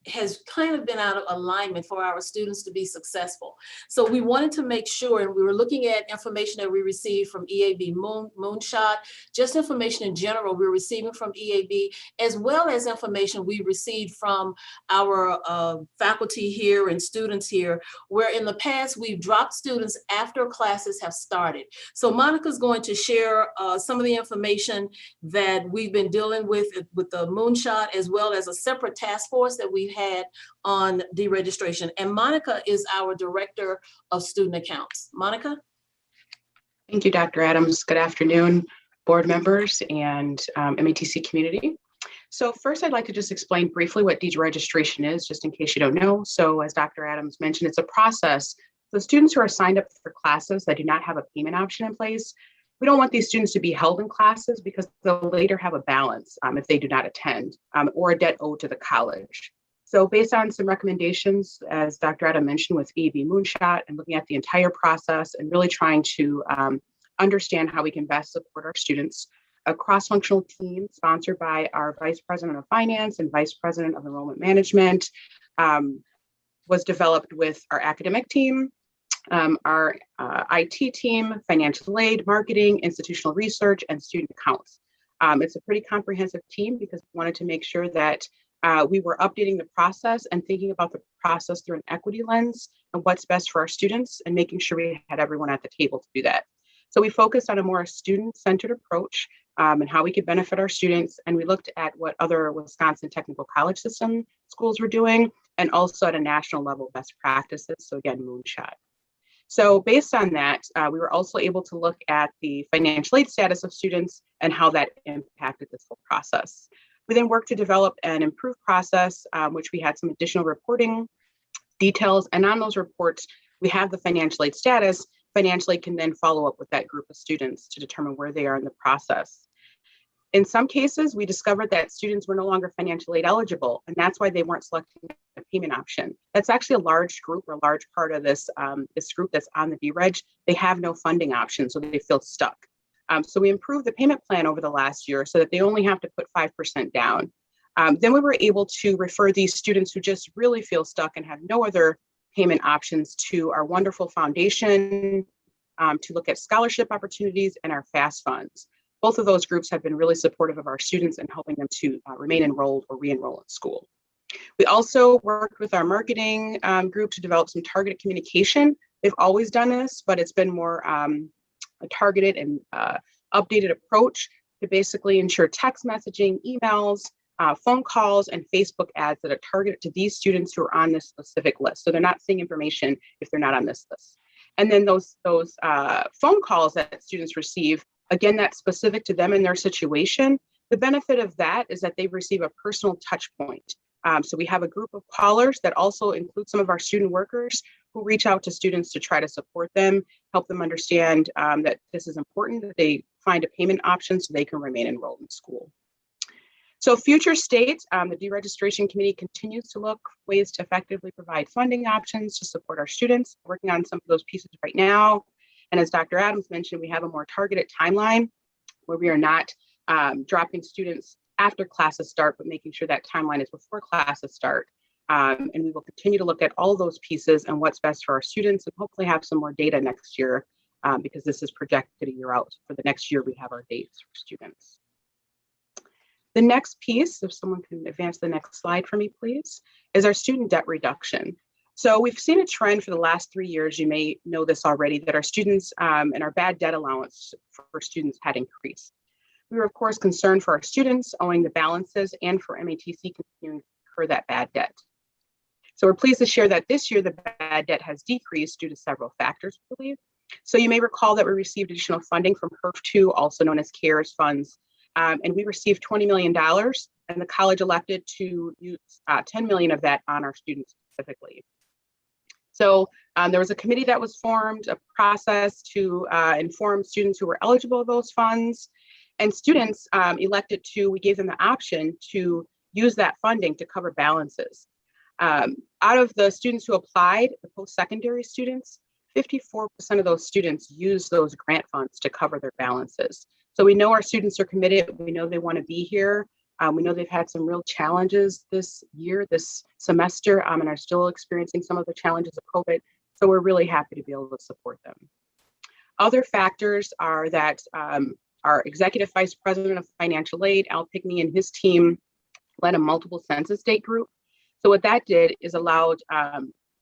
has kind of been out of alignment for our students to be successful. So we wanted to make sure, and we were looking at information that we received from EAB Moonshot, just information in general we're receiving from EAB, as well as information we received from our faculty here and students here, where in the past we've dropped students after classes have started. So Monica's going to share some of the information that we've been dealing with the Moonshot, as well as a separate task force that we've had on deregistration. And Monica is our Director of Student Accounts. Monica? Thank you, Dr. Adams. Good afternoon, board members and MATC community. So first, I'd like to just explain briefly what deregistration is, just in case you don't know. So as Dr. Adams mentioned, it's a process. The students who are signed up for classes that do not have a payment option in place, we don't want these students to be held in classes because they'll later have a balance if they do not attend or a debt owed to the college. So based on some recommendations, as Dr. Adam mentioned with EAB Moonshot, and looking at the entire process and really trying to understand how we can best support our students, a cross-functional team sponsored by our Vice President of Finance and Vice President of Enrollment Management was developed with our academic team, our IT team, financial aid, marketing, institutional research, and student accounts. It's a pretty comprehensive team because we wanted to make sure that we were updating the process and thinking about the process through an equity lens and what's best for our students, and making sure we had everyone at the table to do that. So we focused on a more student-centered approach and how we could benefit our students. And we looked at what other Wisconsin technical college system schools were doing, and also at a national level best practices. So again, Moonshot. So based on that, we were also able to look at the financial aid status of students and how that impacted this whole process. We then worked to develop an improved process, which we had some additional reporting details. And on those reports, we have the financial aid status. Financial aid can then follow up with that group of students to determine where they are in the process. In some cases, we discovered that students were no longer financial aid eligible, and that's why they weren't selecting a payment option. That's actually a large group, or a large part of this, this group that's on the dereg. They have no funding option, so they feel stuck. So we improved the payment plan over the last year so that they only have to put 5% down. Then we were able to refer these students who just really feel stuck and have no other payment options to our wonderful foundation to look at scholarship opportunities and our FAST funds. Both of those groups have been really supportive of our students and helping them to remain enrolled or re-enroll in school. We also worked with our marketing group to develop some targeted communication. They've always done this, but it's been more a targeted and updated approach to basically ensure text messaging, emails, phone calls, and Facebook ads that are targeted to these students who are on this specific list. So they're not seeing information if they're not on this list. And then those phone calls that students receive, again, that's specific to them and their situation. The benefit of that is that they receive a personal touch point. So we have a group of callers that also include some of our student workers who reach out to students to try to support them, help them understand that this is important, that they find a payment option so they can remain enrolled in school. So future state, the deregistration committee continues to look ways to effectively provide funding options to support our students, working on some of those pieces right now. And as Dr. Adams mentioned, we have a more targeted timeline where we are not dropping students after classes start, but making sure that timeline is before classes start. And we will continue to look at all those pieces and what's best for our students, and hopefully have some more data next year because this is projected a year out. For the next year, we have our dates for students. The next piece, if someone can advance the next slide for me, please, is our student debt reduction. So we've seen a trend for the last 3 years, you may know this already, that our students and our bad debt allowance for students had increased. We were, of course, concerned for our students owing the balances and for MATC continuing to incur that bad debt. So we're pleased to share that this year, the bad debt has decreased due to several factors, I believe. So you may recall that we received additional funding from HERF2, also known as CARES funds, and we received $20 million, and the college elected to use $10 million of that on our students specifically. So there was a committee that was formed, a process to inform students who were eligible of those funds, and students elected to, we gave them the option to use that funding to cover balances. Out of the students who applied, the post-secondary students, 54% of those students use those grant funds to cover their balances. So we know our students are committed. We know they want to be here. We know they've had some real challenges this year, this semester, and are still experiencing some of the challenges of COVID. So we're really happy to be able to support them. Other factors are that our Executive Vice President of Financial Aid, Al Pickney, and his team led a multiple census date group. So what that did is allowed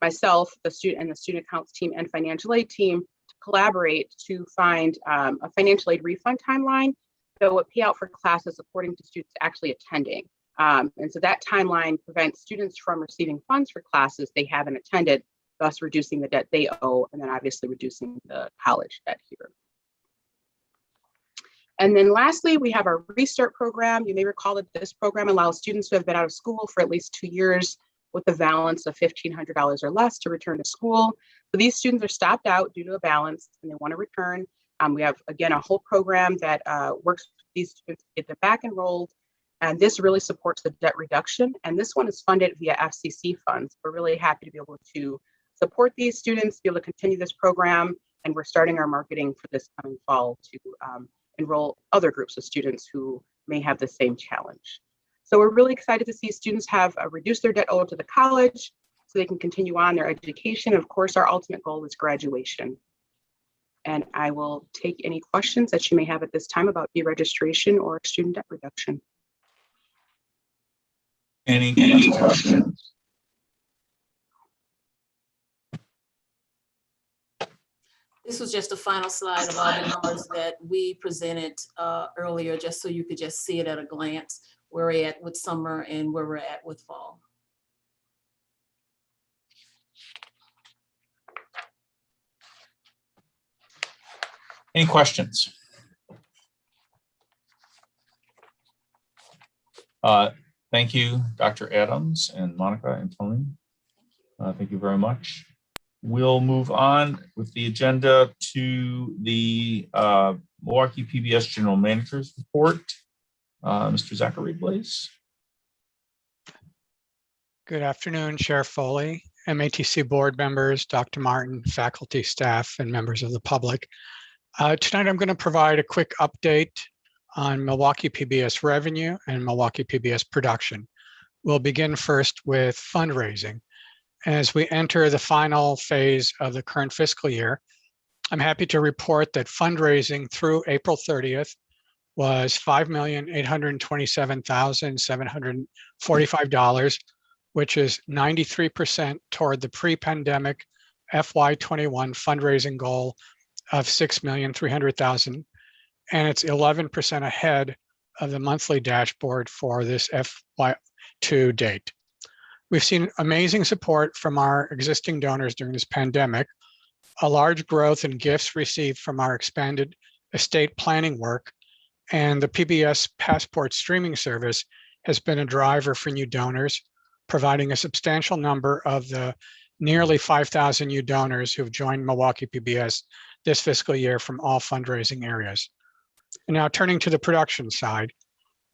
myself, the student accounts team, and financial aid team to collaborate to find a financial aid refund timeline that would pay out for classes according to students actually attending. And so that timeline prevents students from receiving funds for classes they haven't attended, thus reducing the debt they owe, and then obviously reducing the college debt here. And then lastly, we have our Restart program. You may recall that this program allows students who have been out of school for at least 2 years with a balance of $1,500 or less to return to school. So these students are stopped out due to a balance and they want to return. We have, again, a whole program that works with these students to get them back enrolled. And this really supports the debt reduction. And this one is funded via FCC funds. We're really happy to be able to support these students, be able to continue this program. And we're starting our marketing for this coming fall to enroll other groups of students who may have the same challenge. So we're really excited to see students have reduced their debt owed to the college so they can continue on their education. Of course, our ultimate goal is graduation. And I will take any questions that you may have at this time about deregistration or student debt reduction. Any questions? This was just the final slide of all the numbers that we presented earlier, just so you could just see it at a glance, where we're at with summer and where we're at with fall. Any questions? Thank you, Dr. Adams and Monica and Tony. Thank you very much. We'll move on with the agenda to the Milwaukee PBS General Manager's Report. Mr. Zachary, please. Good afternoon, Chair Foley, MATC board members, Dr. Martin, faculty, staff, and members of the public. Tonight, I'm going to provide a quick update on Milwaukee PBS revenue and Milwaukee PBS production. We'll begin first with fundraising. As we enter the final phase of the current fiscal year, I'm happy to report that fundraising through April 30th was $5,827,745, which is 93% toward the pre-pandemic FY21 fundraising goal of $6,300,000, and it's 11% ahead of the monthly dashboard for this FY2 date. We've seen amazing support from our existing donors during this pandemic, a large growth in gifts received from our expanded estate planning work, and the PBS Passport streaming service has been a driver for new donors, providing a substantial number of the nearly 5,000 new donors who've joined Milwaukee PBS this fiscal year from all fundraising areas. And now turning to the production side,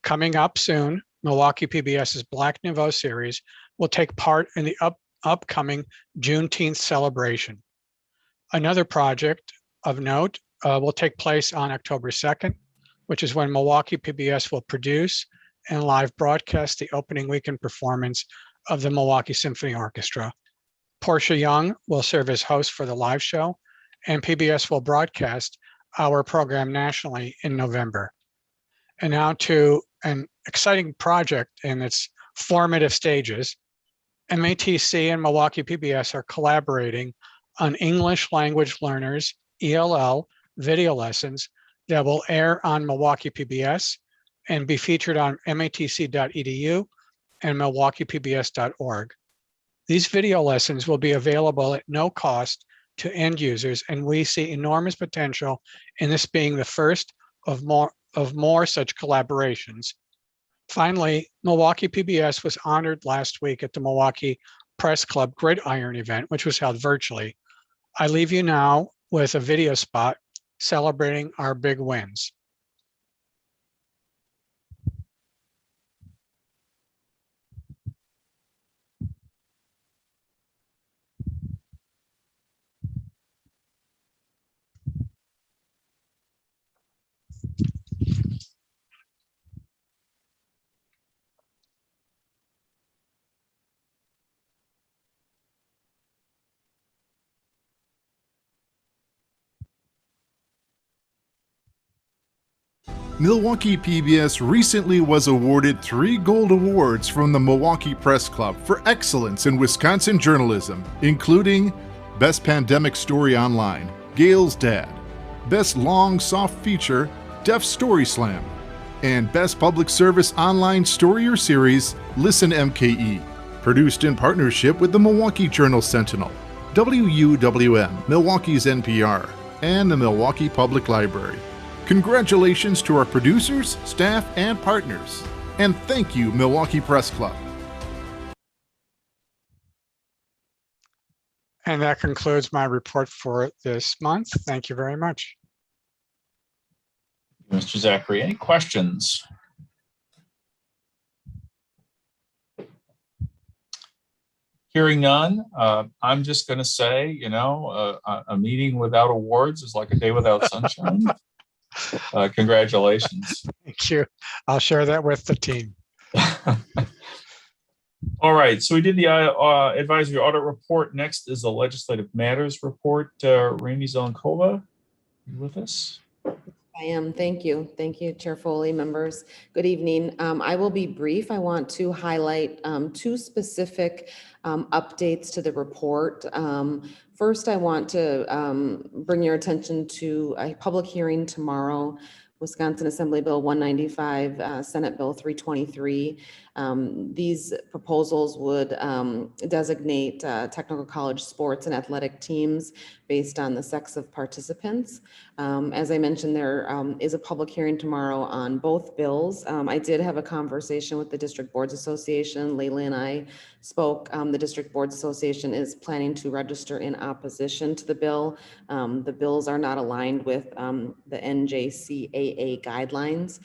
coming up soon, Milwaukee PBS's Black Nouveau series will take part in the upcoming Juneteenth celebration. Another project of note will take place on October 2nd, which is when Milwaukee PBS will produce and live broadcast the opening weekend performance of the Milwaukee Symphony Orchestra. Portia Young will serve as host for the live show, and PBS will broadcast our program nationally in November. And now to an exciting project in its formative stages. MATC and Milwaukee PBS are collaborating on English language learners, ELL, video lessons that will air on Milwaukee PBS and be featured on matc.edu and milwaukeepbs.org. These video lessons will be available at no cost to end users, and we see enormous potential in this being the first of more such collaborations. Finally, Milwaukee PBS was honored last week at the Milwaukee Press Club Gridiron event, which was held virtually. I leave you now with a video spot celebrating our big wins. Milwaukee PBS recently was awarded 3 gold awards from the Milwaukee Press Club for excellence in Wisconsin journalism, including Best Pandemic Story Online, Gail's Dad, Best Long Soft Feature, Deaf Story Slam, and Best Public Service Online Story or Series, Listen MKE, produced in partnership with the Milwaukee Journal Sentinel, WUWM, Milwaukee's NPR, and the Milwaukee Public Library. Congratulations to our producers, staff, and partners. And thank you, Milwaukee Press Club. And that concludes my report for this month. Thank you very much. Mr. Zachary, any questions? Hearing none, I'm just going to say, a meeting without awards is like a day without sunshine. Congratulations. Thank you. I'll share that with the team. All right, so we did the advisory audit report. Next is the legislative matters report. Randy Zelenkova, you with us? I am. Thank you. Thank you, Chair Foley, members. Good evening. I will be brief. I want to highlight 2 specific updates to the report. First, I want to bring your attention to a public hearing tomorrow, Wisconsin Assembly Bill 195, Senate Bill 323. These proposals would designate technical college sports and athletic teams based on the sex of participants. As I mentioned, there is a public hearing tomorrow on both bills. I did have a conversation with the District Boards Association. Layla and I spoke. The District Boards Association is planning to register in opposition to the bill. The bills are not aligned with the NJCAA guidelines.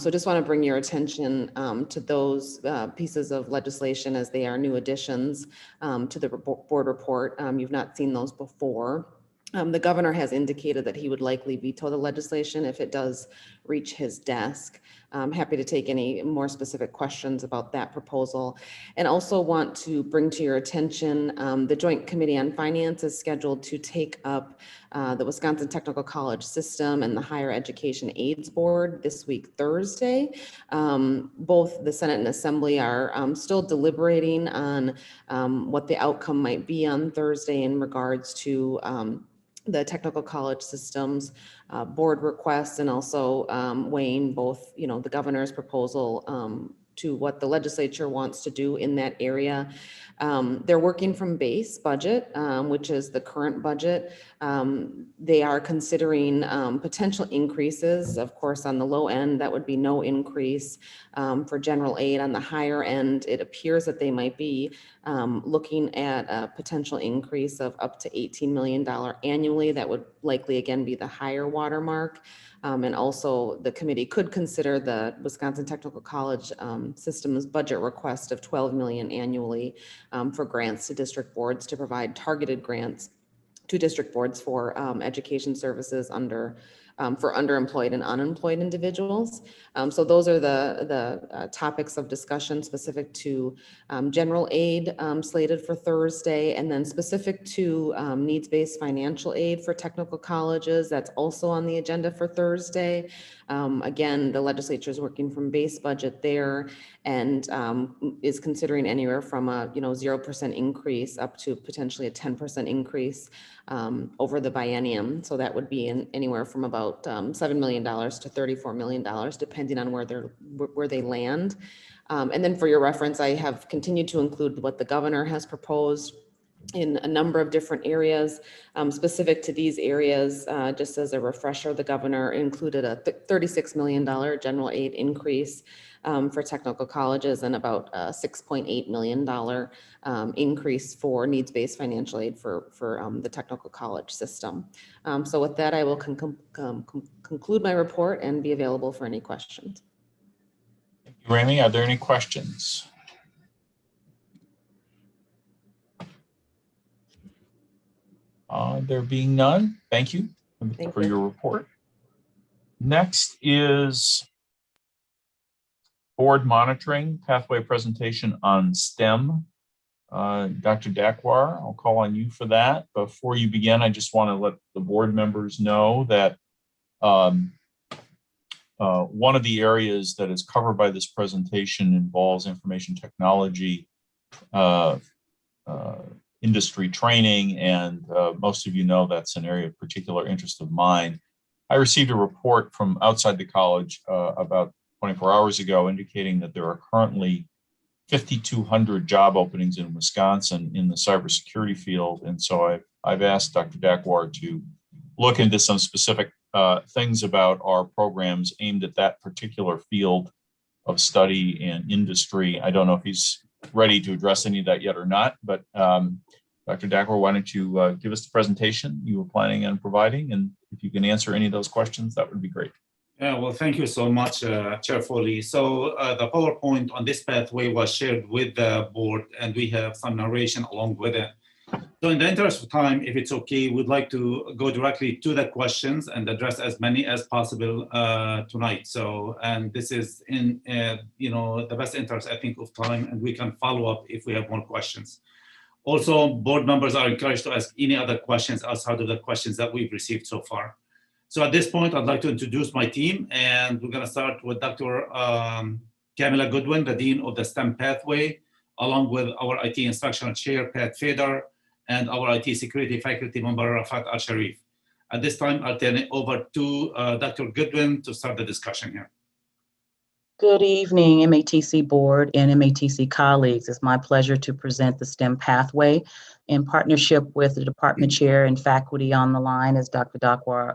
So just want to bring your attention to those pieces of legislation as they are new additions to the board report. You've not seen those before. The governor has indicated that he would likely veto the legislation if it does reach his desk. I'm happy to take any more specific questions about that proposal. And also want to bring to your attention, the Joint Committee on Finance is scheduled to take up the Wisconsin Technical College System and the Higher Education Aids Board this week, Thursday. Both the Senate and Assembly are still deliberating on what the outcome might be on Thursday in regards to the technical college systems board requests, and also weighing both, the governor's proposal to what the legislature wants to do in that area. They're working from base budget, which is the current budget. They are considering potential increases. Of course, on the low end, that would be no increase for general aid. On the higher end, it appears that they might be looking at a potential increase of up to $18 million annually. That would likely, again, be the higher watermark. And also the committee could consider the Wisconsin Technical College System's budget request of $12 million annually for grants to district boards to provide targeted grants to district boards for education services for underemployed and unemployed individuals. So those are the topics of discussion specific to general aid slated for Thursday, and then specific to needs-based financial aid for technical colleges. That's also on the agenda for Thursday. Again, the legislature is working from base budget there and is considering anywhere from a 0% increase up to potentially a 10% increase over the biennium. So that would be anywhere from about $7 million to $34 million, depending on where they land. And then for your reference, I have continued to include what the governor has proposed in a number of different areas. Specific to these areas, just as a refresher, the governor included a $36 million general aid increase for technical colleges and about a $6.8 million increase for needs-based financial aid for the technical college system. So with that, I will conclude my report and be available for any questions. Thank you, Rami. Are there any questions? There being none, thank you for your report. Next is board monitoring pathway presentation on STEM. Dr. Dakwar, I'll call on you for that. Before you begin, I just want to let the board members know that one of the areas that is covered by this presentation involves information technology industry training, and most of you know that's an area of particular interest of mine. I received a report from outside the college about 24 hours ago indicating that there are currently 5,200 job openings in Wisconsin in the cybersecurity field. And so I've asked Dr. Dakwar to look into some specific things about our programs aimed at that particular field of study and industry. I don't know if he's ready to address any of that yet or not, but Dr. Dakwar, why don't you give us the presentation you were planning on providing, and if you can answer any of those questions, that would be great. Yeah, well, thank you so much, Chair Foley. So the PowerPoint on this pathway was shared with the board, and we have some narration along with it. So in the interest of time, if it's okay, we'd like to go directly to the questions and address as many as possible tonight. So, and this is in, the best interest, I think, of time, and we can follow up if we have more questions. Also, board members are encouraged to ask any other questions outside of the questions that we've received so far. So at this point, I'd like to introduce my team, and we're going to start with Dr. Camila Goodwin, the Dean of the STEM Pathway, along with our IT Instructional Chair, Pat Feder, and our IT Security Faculty member, Rafat Al-Sharif. At this time, I'll turn it over to Dr. Goodwin to start the discussion here. Good evening, MATC board and MATC colleagues. It's my pleasure to present the STEM pathway in partnership with the department chair and faculty on the line, as Dr. Dakwar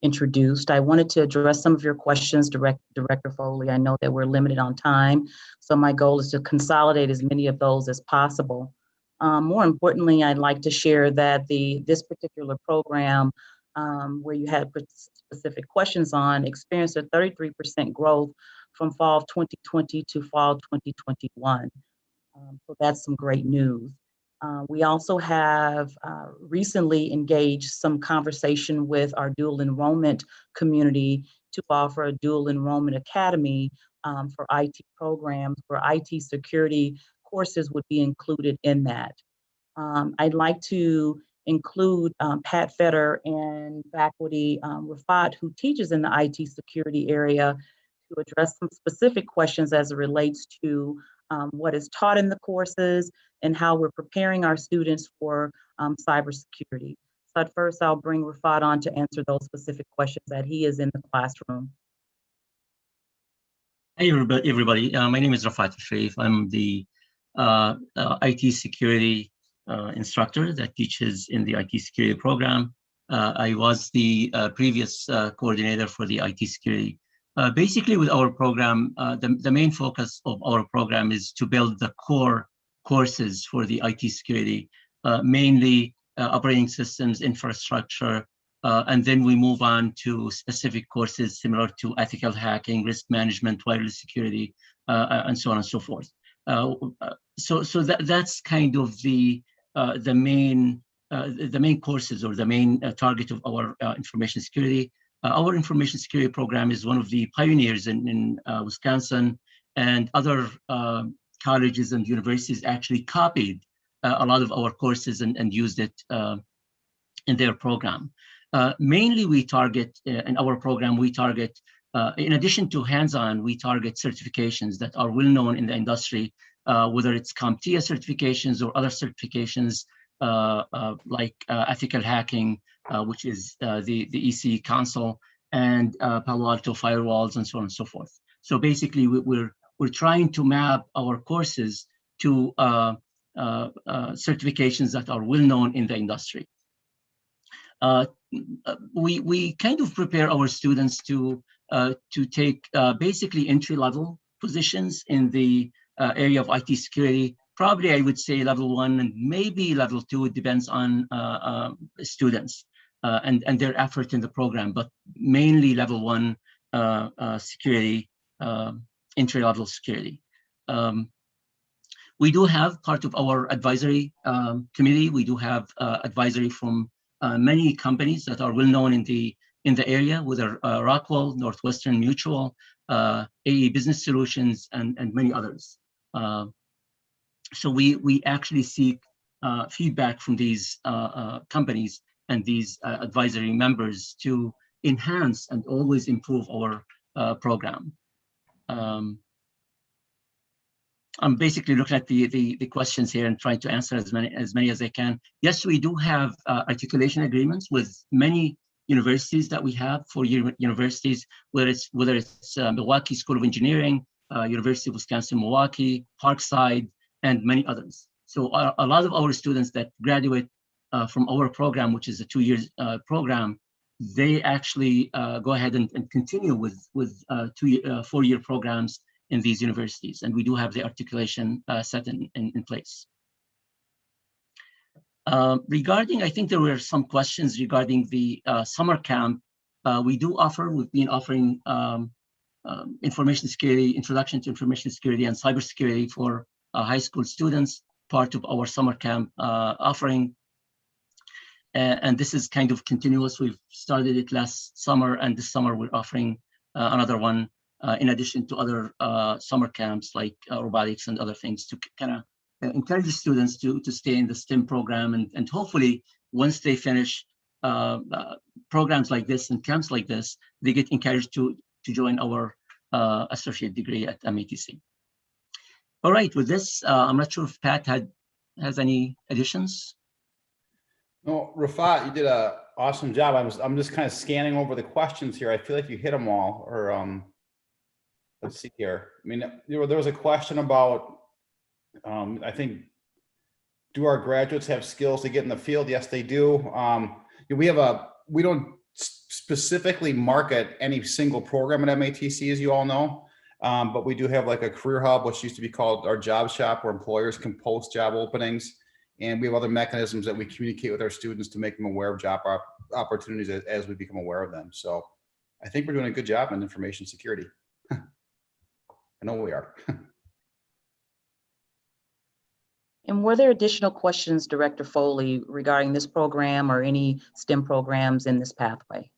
introduced. I wanted to address some of your questions, Director Foley. I know that we're limited on time, so my goal is to consolidate as many of those as possible. More importantly, I'd like to share that this particular program, where you had specific questions on, experienced a 33% growth from fall of 2020 to fall 2021. So that's some great news. We also have recently engaged some conversation with our dual enrollment community to offer a dual enrollment academy for IT programs where IT security courses would be included in that. I'd like to include Pat Fetter and faculty Rafat, who teaches in the IT security area, to address some specific questions as it relates to what is taught in the courses and how we're preparing our students for cybersecurity. So at first, I'll bring Rafat on to answer those specific questions that he is in the classroom. Hey everybody, my name is Rafat Sharif. I'm the IT security instructor that teaches in the IT security program. I was the previous coordinator for the IT security. Basically with our program, the main focus of our program is to build the core courses for the IT security, mainly operating systems, infrastructure, and then we move on to specific courses similar to ethical hacking, risk management, wireless security, and so on and so forth. So that's kind of the main courses or the main target of our information security. Our information security program is one of the pioneers in Wisconsin, and other colleges and universities actually copied a lot of our courses and used it in their program. Mainly we target, in our program, we target, in addition to hands-on, we target certifications that are well known in the industry, whether it's CompTIA certifications or other certifications like ethical hacking, which is the EC Council, and Palo Alto firewalls, and so on and so forth. So basically, we're trying to map our courses to certifications that are well known in the industry. We kind of prepare our students to take basically entry-level positions in the area of IT security. Probably I would say level 1 and maybe level 2. It depends on students and their effort in the program, but mainly level 1 security, entry-level security. We do have part of our advisory committee. We do have advisory from many companies that are well known in the area, whether Rockwell, Northwestern Mutual, AE Business Solutions, and many others. So we actually seek feedback from these companies and these advisory members to enhance and always improve our program. I'm basically looking at the questions here and trying to answer as many as I can. Yes, we do have articulation agreements with many universities that we have, 4-year universities, whether it's Milwaukee School of Engineering, University of Wisconsin-Milwaukee, Parkside, and many others. So a lot of our students that graduate from our program, which is a 2-year program, they actually go ahead and continue with 4-year programs in these universities, and we do have the articulation set in place. Regarding, I think there were some questions regarding the summer camp. We've been offering information security, introduction to information security and cybersecurity for high school students, part of our summer camp offering. And this is kind of continuous. We've started it last summer, and this summer we're offering another one, in addition to other summer camps like robotics and other things, to kind of encourage the students to stay in the STEM program, and hopefully once they finish programs like this and camps like this, they get encouraged to join our associate degree at MATC. All right, with this, I'm not sure if Pat has any additions. No, Rafat, you did an awesome job. I'm just kind of scanning over the questions here. I feel like you hit them all. Or let's see here. I mean, there was a question about, I think, do our graduates have skills to get in the field? Yes, they do. We don't specifically market any single program at MATC, as you all know, but we do have like a career hub, which used to be called our job shop, where employers can post job openings. And we have other mechanisms that we communicate with our students to make them aware of job opportunities as we become aware of them. So I think we're doing a good job in information security. I know we are. And were there additional questions, Director Foley, regarding this program or any STEM programs in this pathway?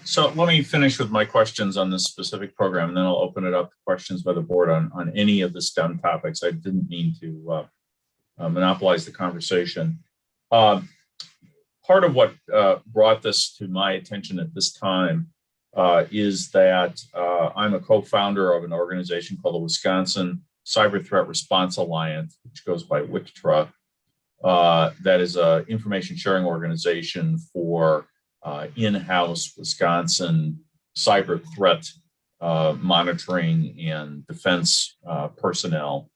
So let me finish with my questions on this specific program, and then I'll open it up to questions by the board on any of the STEM topics. I didn't mean to monopolize the conversation. Part of what brought this to my attention at this time is that I'm a co-founder of an organization called the Wisconsin Cyber Threat Response Alliance, which goes by WICTRA. That is an information sharing organization for in-house Wisconsin cyber threat monitoring and defense personnel.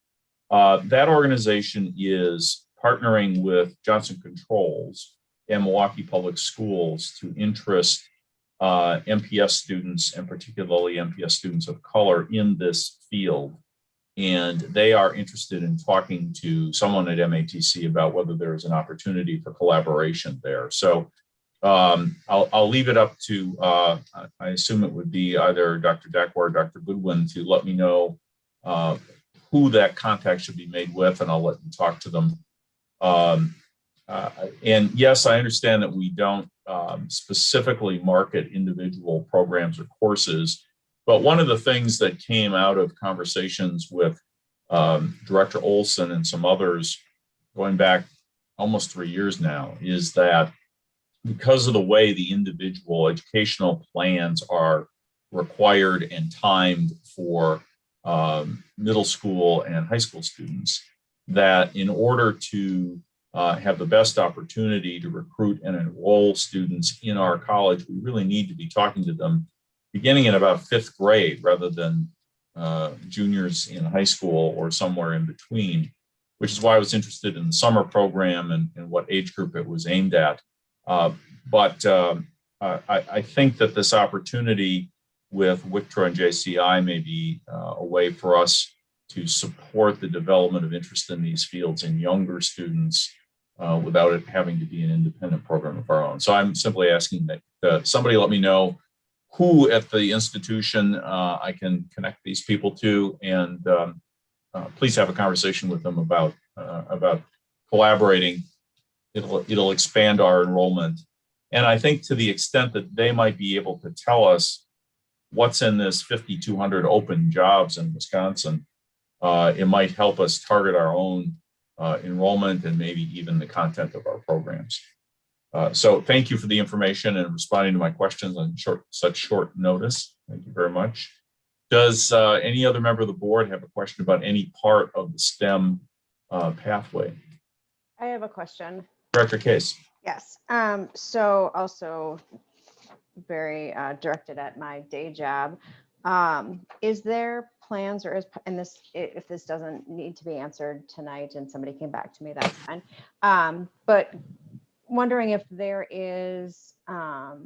That organization is partnering with Johnson Controls and Milwaukee Public Schools to interest MPS students, and particularly MPS students of color, in this field. And they are interested in talking to someone at MATC about whether there's an opportunity for collaboration there. So I'll leave it up to, I assume it would be either Dr. Deck or Dr. Goodwin to let me know who that contact should be made with, and I'll let them talk to them. And yes, I understand that we don't specifically market individual programs or courses, but one of the things that came out of conversations with Director Awilson and some others going back almost 3 years now is that because of the way the individual educational plans are required and timed for middle school and high school students, that in order to have the best opportunity to recruit and enroll students in our college, we really need to be talking to them beginning in about 5th grade rather than juniors in high school or somewhere in between, which is why I was interested in the summer program and what age group it was aimed at. But I think that this opportunity with WICTRA and JCI may be a way for us to support the development of interest in these fields in younger students without it having to be an independent program of our own. So I'm simply asking that somebody let me know who at the institution I can connect these people to, and please have a conversation with them about collaborating. It'll expand our enrollment. And I think to the extent that they might be able to tell us what's in this 5,200 open jobs in Wisconsin, it might help us target our own enrollment and maybe even the content of our programs. So thank you for the information and responding to my questions on such short notice. Thank you very much. Does any other member of the board have a question about any part of the STEM pathway? I have a question. Director Case. Yes. So also very directed at my day job. Is there plans, or if this doesn't need to be answered tonight and somebody came back to me, that's fine. But wondering if there is a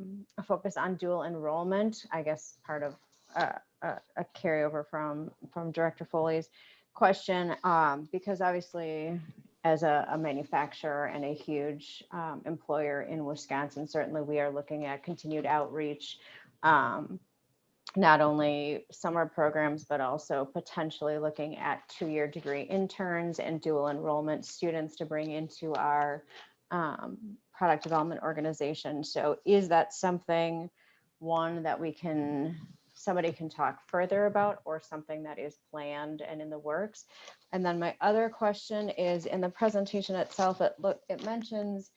focus on dual enrollment, I guess part of a carryover from Director Foley's question, because obviously as a manufacturer and a huge employer in Wisconsin, certainly we are looking at continued outreach, not only summer programs, but also potentially looking at 2-year degree interns and dual enrollment students to bring into our product development organization. So is that something, one, that somebody can talk further about, or something that is planned and in the works? And then my other question is, in the presentation itself, it mentions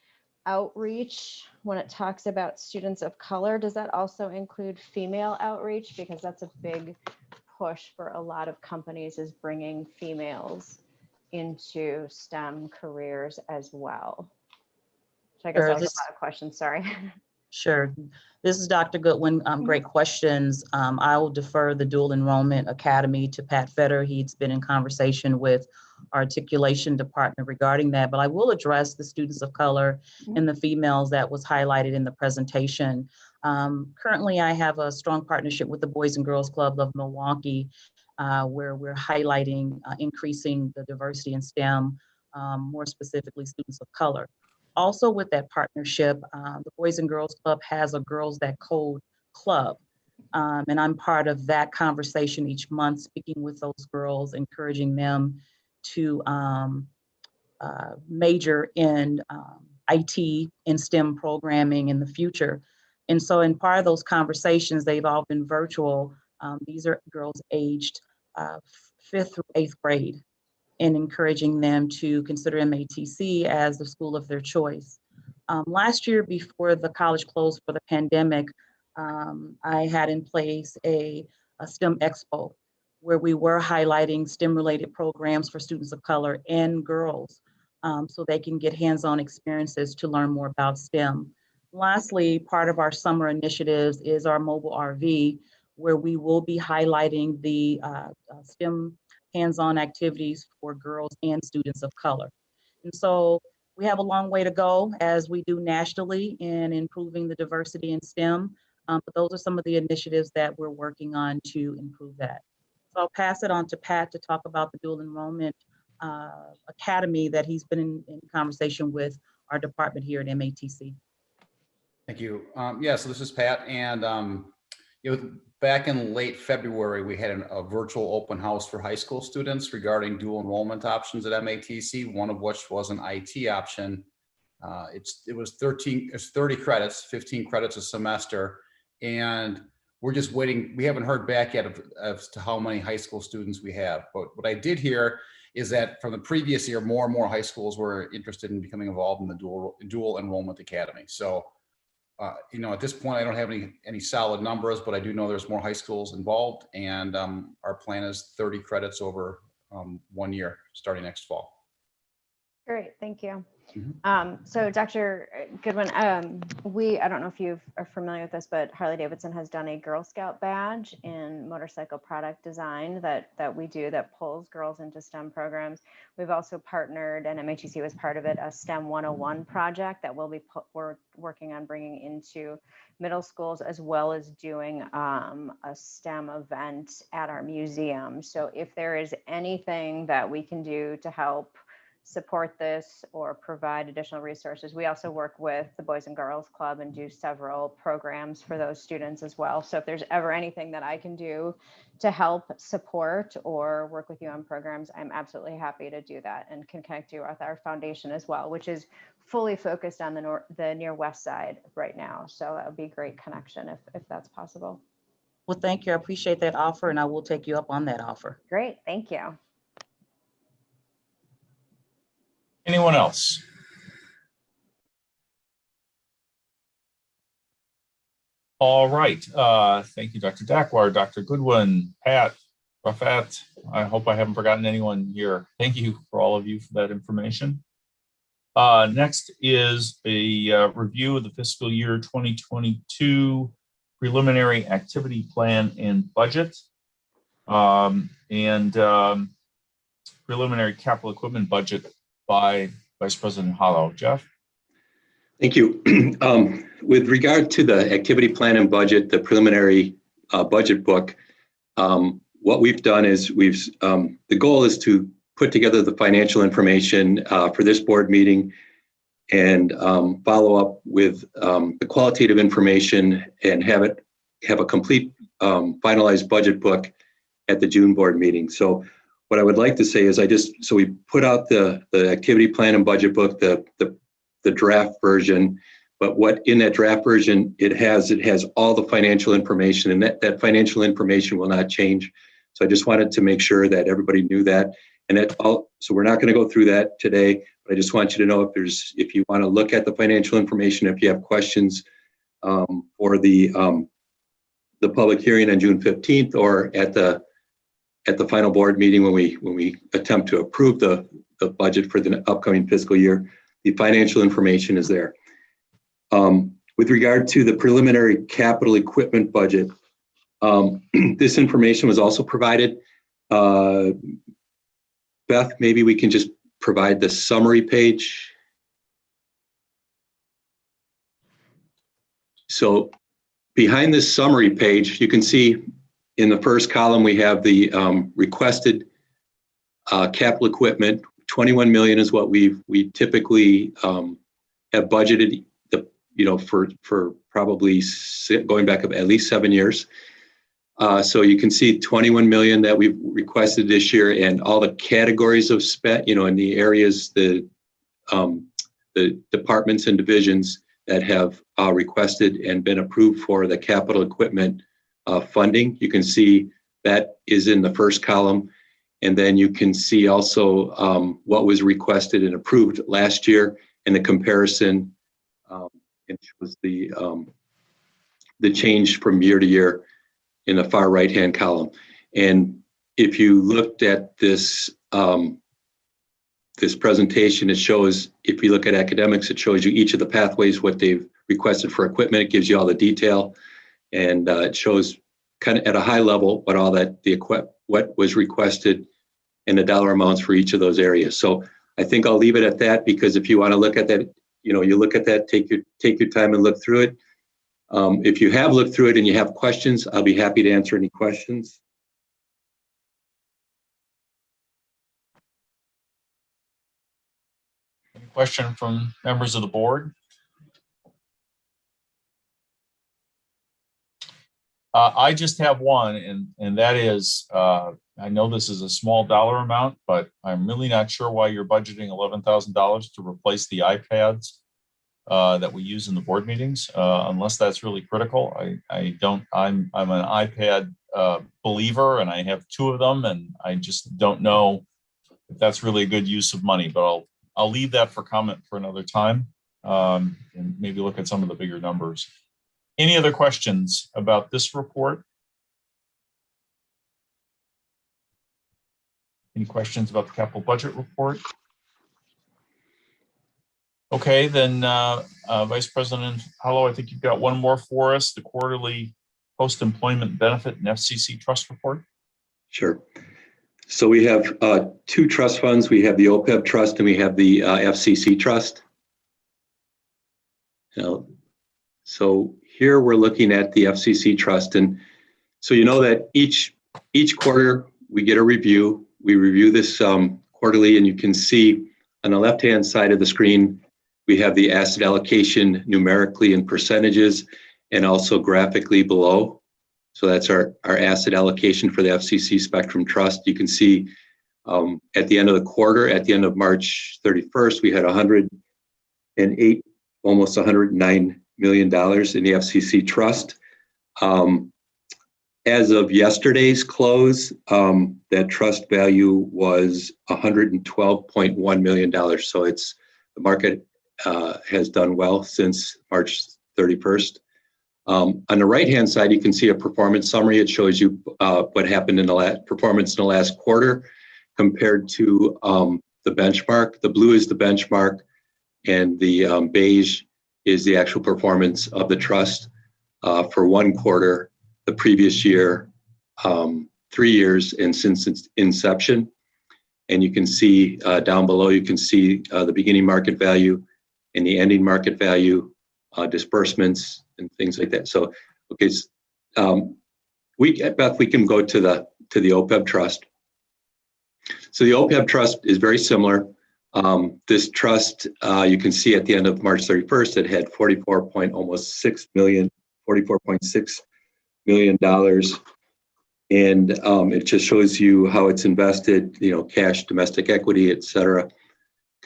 outreach when it talks about students of color. Does that also include female outreach? Because that's a big push for a lot of companies, is bringing females into STEM careers as well. So I guess that was a lot of questions, sorry. Sure. This is Dr. Goodwin. Great questions. I will defer the Dual Enrollment Academy to Pat Fetter. He's been in conversation with our articulation department regarding that, but I will address the students of color and the females that was highlighted in the presentation. Currently, I have a strong partnership with the Boys and Girls Club of Milwaukee, where we're highlighting increasing the diversity in STEM, more specifically students of color. Also with that partnership, the Boys and Girls Club has a Girls That Code club. And I'm part of that conversation each month, speaking with those girls, encouraging them to major in IT and STEM programming in the future. And so in part of those conversations, they've all been virtual. These are girls aged 5th through 8th grade, and encouraging them to consider MATC as the school of their choice. Last year, before the college closed for the pandemic, I had in place a STEM Expo where we were highlighting STEM-related programs for students of color and girls so they can get hands-on experiences to learn more about STEM. Lastly, part of our summer initiatives is our mobile RV, where we will be highlighting the STEM hands-on activities for girls and students of color. And so we have a long way to go, as we do nationally, in improving the diversity in STEM, but those are some of the initiatives that we're working on to improve that. So I'll pass it on to Pat to talk about the dual enrollment academy that he's been in conversation with our department here at MATC. Thank you. Yeah, so this is Pat, and back in late February, we had a virtual open house for high school students regarding dual enrollment options at MATC, one of which was an IT option. It was 30 credits, 15 credits a semester, and we're just waiting. We haven't heard back yet as to how many high school students we have. But what I did hear is that from the previous year, more and more high schools were interested in becoming involved in the dual enrollment academy. So, at this point, I don't have any solid numbers, but I do know there's more high schools involved, and our plan is 30 credits over 1 year starting next fall. Great, thank you. So Dr. Goodwin, I don't know if you are familiar with this, but Harley-Davidson has done a Girl Scout badge in motorcycle product design that we do that pulls girls into STEM programs. We've also partnered, and MATC was part of it, a STEM 101 project that we're working on bringing into middle schools, as well as doing a STEM event at our museum. So if there is anything that we can do to help support this or provide additional resources. We also work with the Boys and Girls Club and do several programs for those students as well. So if there's ever anything that I can do to help support or work with you on programs, I'm absolutely happy to do that, and can connect you with our foundation as well, which is fully focused on the near west side right now. So that would be a great connection if that's possible. Well, thank you. I appreciate that offer, and I will take you up on that offer. Great, thank you. Anyone else? All right. Thank you, Dr. Dakwar, Dr. Goodwin, Pat, Rafat. I hope I haven't forgotten anyone here. Thank you for all of you for that information. Next is a review of the fiscal year 2022 preliminary activity plan and budget, and preliminary capital equipment budget by Vice President Hollow. Jeff? Thank you. With regard to the activity plan and budget, the preliminary budget book, what we've done is the goal is to put together the financial information for this board meeting and follow up with the qualitative information and have a complete finalized budget book at the June board meeting. So what I would like to say is so we put out the activity plan and budget book, the draft version, but what in that draft version, it has all the financial information, and that financial information will not change. So I just wanted to make sure that everybody knew that. And so we're not going to go through that today, but I just want you to know if you want to look at the financial information, if you have questions for the public hearing on June 15th or at the final board meeting when we attempt to approve the budget for the upcoming fiscal year, the financial information is there. With regard to the preliminary capital equipment budget, this information was also provided. Beth, maybe we can just provide the summary page. So behind this summary page, you can see in the first column, we have the requested capital equipment. 21 million is what we typically have budgeted, for probably going back at least 7 years. So you can see 21 million that we've requested this year, and all the categories of spent, in the areas, the departments and divisions that have requested and been approved for the capital equipment funding. You can see that is in the first column. And then you can see also what was requested and approved last year, and the comparison. It shows the change from year to year in the far right-hand column. And if you looked at this this presentation, it shows, if you look at academics, it shows you each of the pathways, what they've requested for equipment. It gives you all the detail, and it shows kind of at a high level what all that what was requested and the dollar amounts for each of those areas. So I think I'll leave it at that, because if you want to look at that, you look at that, take your time and look through it. If you have looked through it and you have questions, I'll be happy to answer any questions. Any question from members of the board? I just have one, and that is, I know this is a small dollar amount, but I'm really not sure why you're budgeting $11,000 to replace the iPads that we use in the board meetings, unless that's really critical. I'm an iPad believer, and I have 2 of them, and I just don't know if that's really a good use of money, but I'll leave that for comment for another time, and maybe look at some of the bigger numbers. Any other questions about this report? Any questions about the capital budget report? Okay, then Vice President Hallow, I think you've got one more for us, the quarterly post-employment benefit and FCC trust report. Sure. So we have 2 trust funds. We have the OPEB trust and we have the FCC trust. So here we're looking at the FCC trust, and so you know that each quarter we get a review. We review this quarterly, and you can see on the left-hand side of the screen we have the asset allocation numerically in percentages and also graphically below. So that's our asset allocation for the FCC Spectrum Trust. You can see at the end of the quarter, at the end of March 31st, we had 108, almost $109 million in the FCC Trust. As of yesterday's close, that trust value was $112.1 million. So the market has done well since March 31st. On the right-hand side, you can see a performance summary. It shows you what happened in the performance in the last quarter compared to the benchmark. The blue is the benchmark, and the beige is the actual performance of the trust for 1 quarter, the previous year, 3 years, and since its inception. And you can see down below, you can see the beginning market value and the ending market value, disbursements and things like that. So, okay, Beth, we can go to the OPEB trust. So the OPEB trust is very similar. This trust, you can see at the end of March 31st, it had $44.6 million. And it just shows you how it's invested, cash, domestic equity, et cetera,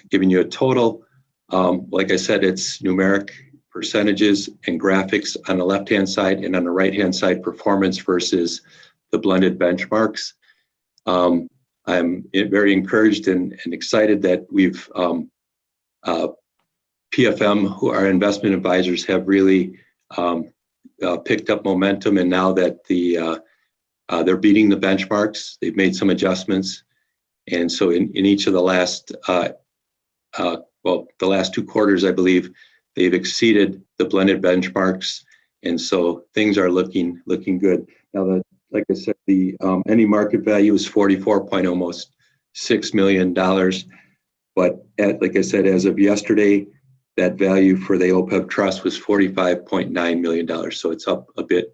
giving you a total. Like I said, it's numeric percentages and graphics on the left-hand side, and on the right-hand side, performance versus the blended benchmarks. I'm very encouraged and excited that we've PFM, who are investment advisors, have really picked up momentum, and now that they're beating the benchmarks, they've made some adjustments, and so in each of the last the last 2 quarters, I believe, they've exceeded the blended benchmarks, and so things are looking good. Now, like I said, the ending market value is $44.6 million, but like I said, as of yesterday, that value for the OPEB trust was $45.9 million. So it's up a bit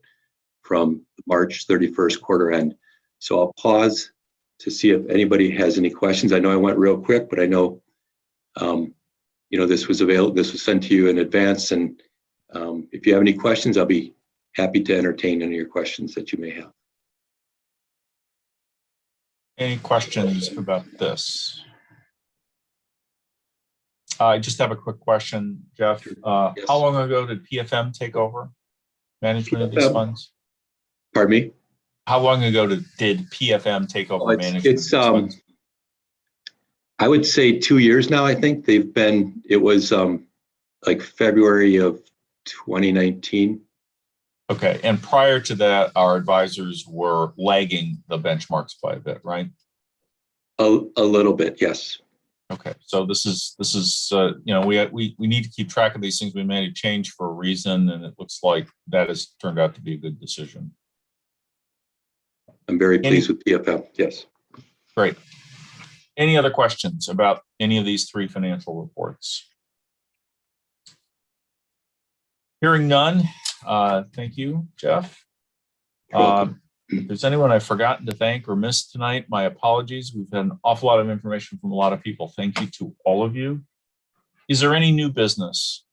from March 31st quarter end. So I'll pause to see if anybody has any questions. I know I went real quick, but I know this was available. This was sent to you in advance, and if you have any questions, I'll be happy to entertain any of your questions that you may have. Any questions about this? I just have a quick question, Jeff. How long ago did PFM take over management of these funds? Pardon me? How long ago did PFM take over management of these funds? I would say 2 years now. I think they've been. It was like February of 2019. Okay, and prior to that, our advisors were lagging the benchmarks by a bit, right? A little bit, yes. Okay, so this is you know, we need to keep track of these things. We made a change for a reason, and it looks like that has turned out to be a good decision. I'm very pleased with PFM. Yes. Great. Any other questions about any of these three financial reports? Hearing none. Thank you, Jeff. If there's anyone I've forgotten to thank or missed tonight, my apologies. We've had an awful lot of information from a lot of people. Thank you to all of you. Is there any new business?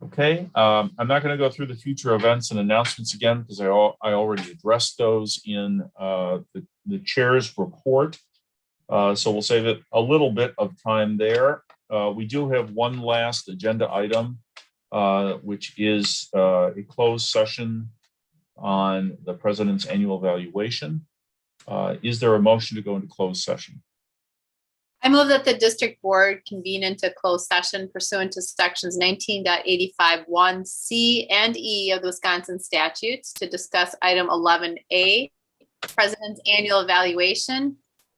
Okay, I'm not going to go through the future events and announcements again because I already addressed those in the chair's report. So we'll save it a little bit of time there. We do have one last agenda item, which is a closed session on the president's annual evaluation. Is there a motion to go into closed session? I move that the district board convene into closed session pursuant to sections 19.851C and E of the Wisconsin statutes to discuss item 11A, president's annual evaluation.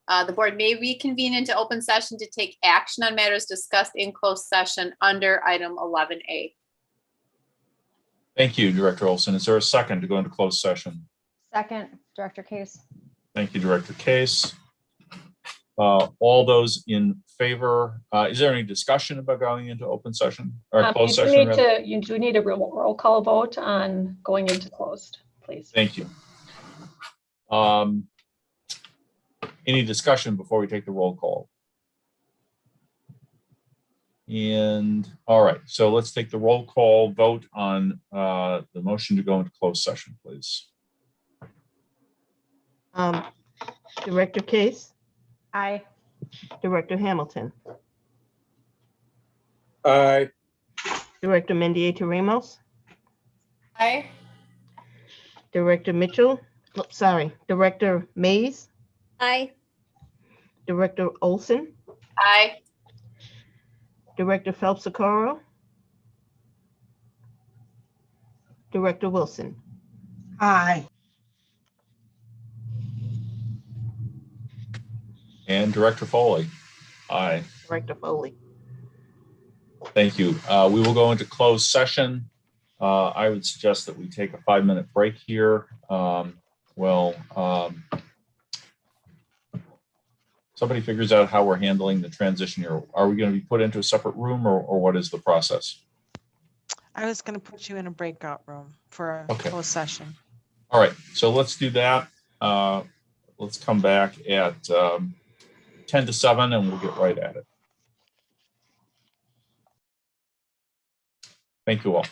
The board may reconvene into open session to take action on matters discussed in closed session under item 11A. Thank you, Director Olson. Is there a second to go into closed session? Second, Director Case. Thank you, Director Case. All those in favor, is there any discussion about going into open session or closed session? You do need a roll call vote on going into closed, please. Thank you. Any discussion before we take the roll call? And all right, so let's take the roll call vote on the motion to go into closed session, please. Director Case? Aye. Director Hamilton? Aye. Director Mendieta Ramos? Aye. Director Mitchell? Oh, sorry, Director Mays? Aye. Director Olson? Aye. Director Phelps-Socorro? Director Wilson? Aye. And Director Foley? Aye. Director Foley? Thank you. We will go into closed session. I would suggest that we take a 5-minute break here. Somebody figures out how we're handling the transition here. Are we going to be put into a separate room or what is the process? I was going to put you in a breakout room for a closed session. All right, so let's do that. Let's come back at 10 to 7 and we'll get right at it. Thank you all.